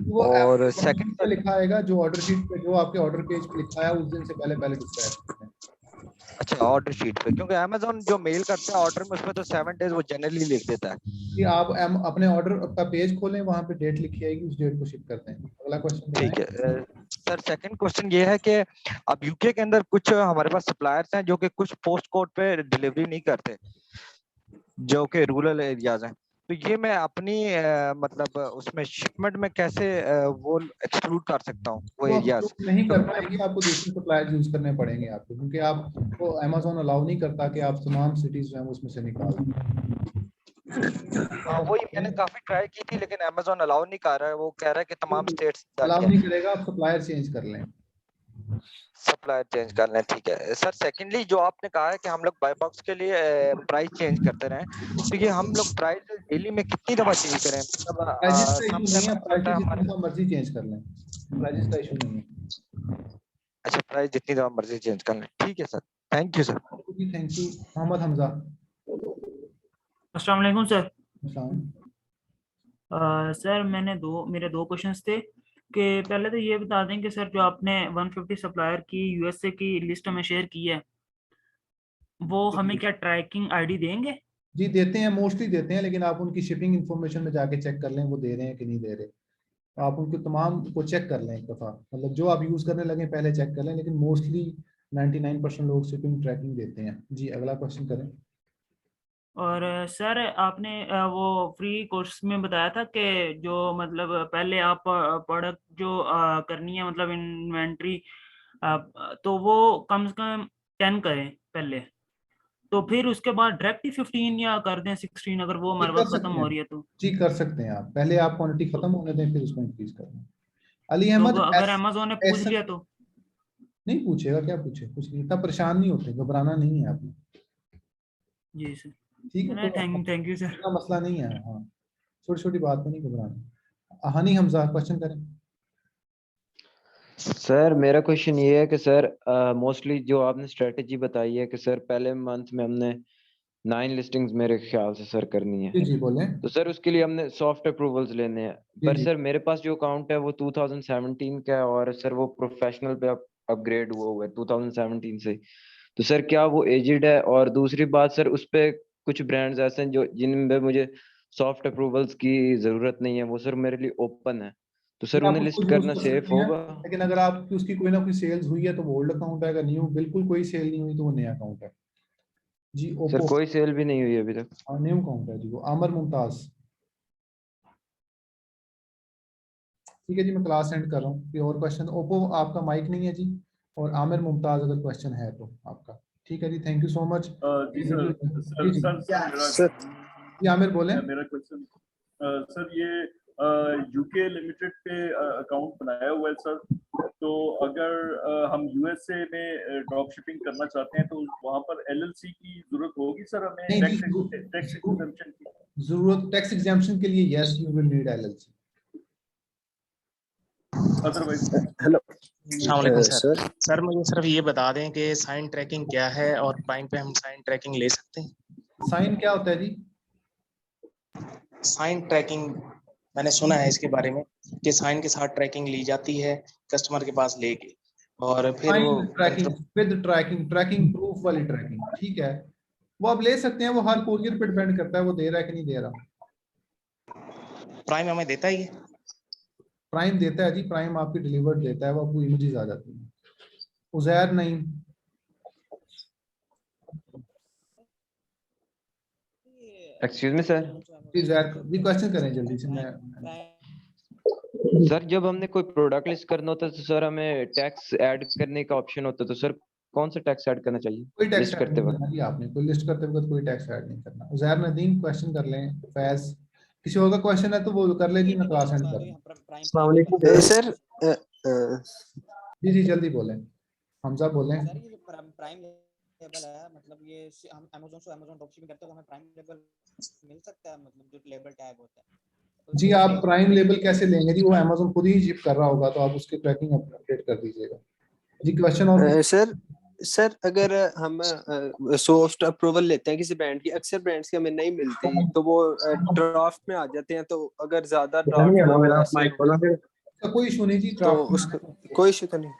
वो और ऑर्डर शीट पे लिखा आएगा, जो ऑर्डर शीट पे जो आपके ऑर्डर पेज पे लिखा है उस दिन से पहले डिस्पैच करते हैं। अच्छा, ऑर्डर शीट पे, क्योंकि अमेज़न जो मेल करता है ऑर्डर में उसमें तो 7 डेज वो जनरली लिख देता है कि आप अपने ऑर्डर का पेज खोलें, वहां पे डेट लिखी आएगी, उस डेट को शिप करते हैं। अगला क्वेश्चन ठीक है। सर सेकंड क्वेश्चन ये है कि अब यूके के अंदर कुछ हमारे पास सप्लायर्स हैं जो कि कुछ पोस्ट कोड पे डिलीवरी नहीं करते, जो कि रूरल एरियाज हैं। तो ये मैं अपनी मतलब उसमें शिपमेंट में कैसे वो एक्सक्लूड कर सकता हूँ वो एरियाज? नहीं कर पाएंगे, आपको दूसरे सप्लायर यूज करने पड़ेंगे आपको, क्योंकि आपको अमेज़न अलाउ नहीं करता कि आप तमाम सिटीज जो हैं उसमें से निकाल दें। वही मैंने काफी ट्राई की थी, लेकिन अमेज़न अलाउ नहीं कर रहा है। वो कह रहा है कि तमाम स्टेट्स अलाउ नहीं करेगा, आप सप्लायर चेंज कर लें। सप्लायर चेंज कर लें, ठीक है सर। सेकंडली जो आपने कहा है कि हम लोग बाय बॉक्स के लिए प्राइस चेंज करते रहें, तो ये हम लोग प्राइस डेली में कितनी दफा चेंज करें? मतलब प्राइसेस का इशू नहीं है, प्राइसेस जितनी दफा मर्जी चेंज कर लें, प्राइसेस का इशू नहीं है। अच्छा, प्राइस जितनी दफा मर्जी चेंज कर लें, ठीक है sir. Thank you sir. Thank you. Mohammad Hamza. अस्सलाम वालेकुम सर। अस्सलाम। सर मेरे दो क्वेश्चंस थे कि पहले तो ये बता दें कि सर जो आपने 150 सप्लायर की यूएसए की लिस्ट हमें शेयर की है, वो हमें क्या ट्रैकिंग आईडी देंगे? जी देते हैं, मोस्टली देते हैं, लेकिन आप उनकी शिपिंग इंफॉर्मेशन में जाके चेक कर लें वो दे रहे हैं कि नहीं दे रहे। तो आप उनके तमाम को चेक कर लें एक दफ़ा, मतलब जो आप यूज़ करने लगे पहले चेक कर लें, लेकिन मोस्टली 99% लोग शिपिंग ट्रैकिंग देते हैं। जी अगला क्वेश्चन करें। और सर आपने वो फ्री कोर्स में बताया था कि जो मतलब पहले आप प्रोडक्ट जो करनी है, मतलब इन्वेंट्री, तो वो कम से कम 10 करें पहले, तो फिर उसके बाद डायरेक्ट ही 15 या कर दें 16 अगर वो हमारे पास खत्म हो रही है तो? जी कर सकते हैं आप, पहले आप क्वांटिटी खत्म होने दें फिर उसको इंक्रीज कर दें। अली तो अहमद, अगर अमेज़न ने पूछ लिया तो? नहीं पूछेगा, क्या पूछे, कुछ नहीं, इतना परेशान नहीं होते, घबराना नहीं है आपने। जी सर, ठीक है, तो थैंक यू सर। इतना मसला नहीं है। हाँ, छोटी छोटी बात में नहीं घबराना। हानि हमजा क्वेश्चन करें। सर मेरा क्वेश्चन ये है कि सर मोस्टली जो आपने स्ट्रेटेजी बताई है कि सर पहले मंथ में हमने 9 लिस्टिंग्स मेरे ख्याल से सर करनी है। जी बोलें। तो सर उसके लिए हमने सॉफ्ट अप्रूवल्स लेने हैं, पर सर मेरे पास जो अकाउंट है वो 2017 का है और सर वो प्रोफेशनल पे अपग्रेड हुआ है 2017 से। तो सर क्या वो एजिड है? और दूसरी बात सर, उस पे कुछ ब्रांड्स ऐसे हैं जो जिनमें मुझे सॉफ्ट अप्रूवल्स की जरूरत नहीं है, वो सर मेरे लिए ओपन है, तो सर आप उन्हें उसको लिस्ट यूज करना कर सेफ सकते हैं, होगा? लेकिन अगर आपकी उसकी कोई ना कोई सेल्स हुई है तो वो ओल्ड अकाउंट है, अगर न्यू बिल्कुल कोई सेल नहीं हुई तो वो नया अकाउंट है। जी सर ओप्पो। कोई सेल भी नहीं हुई अभी तक। हाँ न्यू अकाउंट है जी वो। आमर मुमताज। ठीक है जी, मैं क्लास एंड कर रहा हूँ। कोई और क्वेश्चन? ओप्पो आपका माइक नहीं है जी, और आमिर मुमताज अगर क्वेश्चन है तो आपका। ठीक है जी, थैंक यू सो मच। जी सर। जी जी जी आमिर बोलें। मेरा क्वेश्चन सर ये यूके लिमिटेड पे अकाउंट बनाया हुआ है सर, तो अगर हम यूएसए में ड्रॉप शिपिंग करना चाहते हैं तो वहाँ पर एलएलसी की जरूरत होगी सर हमें? नहीं जी, टैक्स एग्जेम्पशन की जरूरत टैक्स एग्जाम्पशन के लिए yes you will need LLC, otherwise. Hello अस्सलाम सर। सर मुझे सिर्फ ये बता दें कि साइन ट्रैकिंग क्या है और प्राइम पे हम साइन ट्रैकिंग ले सकते हैं? साइन क्या होता है जी? साइन ट्रैकिंग मैंने सुना है इसके बारे में कि साइन के साथ ट्रैकिंग ली जाती है कस्टमर के पास लेके, और फिर वो ट्रैकिंग विद ट्रैकिंग प्रूफ वाली ट्रैकिंग, ठीक है, वो आप ले सकते हैं। वो हर कोरियर पे डिपेंड करता है वो दे रहा है कि नहीं दे रहा। प्राइम हमें देता ही है? प्राइम देता है जी, प्राइम आपकी डिलीवर्ड देता है, वो आपको इमेजेस आ जाती हैं। उजैर नहीं। Excuse me sir. प्लीज भी क्वेश्चन करें जल्दी से। मैं सर जब हमने कोई प्रोडक्ट लिस्ट करना होता है तो सर हमें टैक्स ऐड करने का ऑप्शन होता है, तो सर कौन सा टैक्स ऐड करना चाहिए कोई टैक्स लिस्ट ऐड करते नहीं वक्त? करना जी, आपने कोई लिस्ट करते वक्त कोई टैक्स ऐड नहीं करना। उजैर नदीम क्वेश्चन कर लें। फैज किसी और का क्वेश्चन है तो वो कर ले जी, मैं क्लास एंड कर दूं। अस्सलाम वालेकुम सर। जी जी जल्दी बोलें, हमजा बोलें। सर ये जो प्राइम लेवल है, मतलब ये हम अमेज़न से अमेज़न ड्रॉपशिपिंग करते हैं तो हमें प्राइम लेवल मिल सकता है, मतलब जो लेबल टैग होता है? जी आप प्राइम लेबल कैसे लेंगे जी, वो अमेज़न खुद ही शिप कर रहा होगा, तो आप उसके ट्रैकिंग अपडेट कर दीजिएगा जी। क्वेश्चन और सर अगर हम सॉफ्ट अप्रूवल लेते हैं किसी ब्रांड की, अक्सर ब्रांड्स की हमें नहीं मिलती तो वो ड्राफ्ट में आ जाते हैं, तो अगर ज्यादा ड्राफ्ट कोई इशू नहीं जी, तो ड्राफ्ट उसका कोई इशू तो नहीं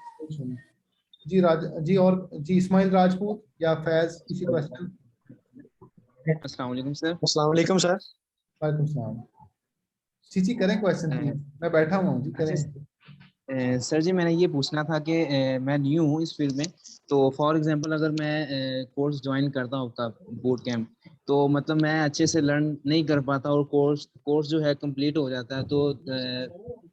जी। जी और जी इस्माइल राजपूत या फैज किसी क्वेश्चन? अस्सलाम वालेकुम सर। अस्सलाम वालेकुम सर। वालेकुम सलाम। जी करें क्वेश्चन प्लीज, मैं बैठा हुआ हूँ जी, करें। सर जी मैंने ये पूछना था कि मैं न्यू हूँ इस फील्ड में, तो फॉर एग्जांपल अगर मैं कोर्स ज्वाइन करता हूँ आपका बूट कैंप, तो मतलब मैं अच्छे से लर्न नहीं कर पाता और कोर्स जो है कंप्लीट हो जाता है, तो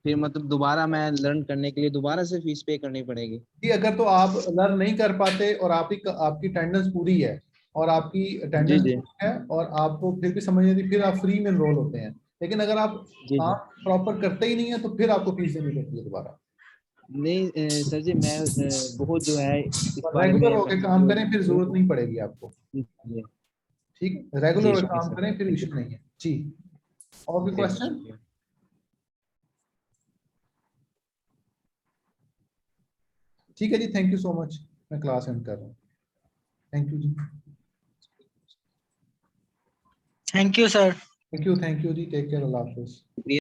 फिर मतलब दोबारा मैं लर्न करने के लिए दोबारा से फीस पे करनी पड़ेगी? जी अगर तो आप लर्न नहीं कर पाते और आपकी अटेंडेंस पूरी है और आपकी अटेंडेंस है और आपको फिर भी समझ नहीं आती, फिर आप फ्री में एनरोल होते हैं। लेकिन अगर आप प्रॉपर करते ही नहीं है तो फिर आपको फीस देनी पड़ती है दोबारा। नहीं सर जी, मैं बहुत जो है इस बारे में रेगुलर होकर काम करें फिर जरूरत नहीं पड़ेगी आपको। ठीक, रेगुलर होकर काम करें फिर इशू नहीं है जी। और कोई क्वेश्चन? ठीक है जी, थैंक यू सो मच, मैं क्लास एंड कर रहा हूँ। थैंक यू जी। Thank you sir. Thank you जी, टेक केयर, अल्लाह हाफिज।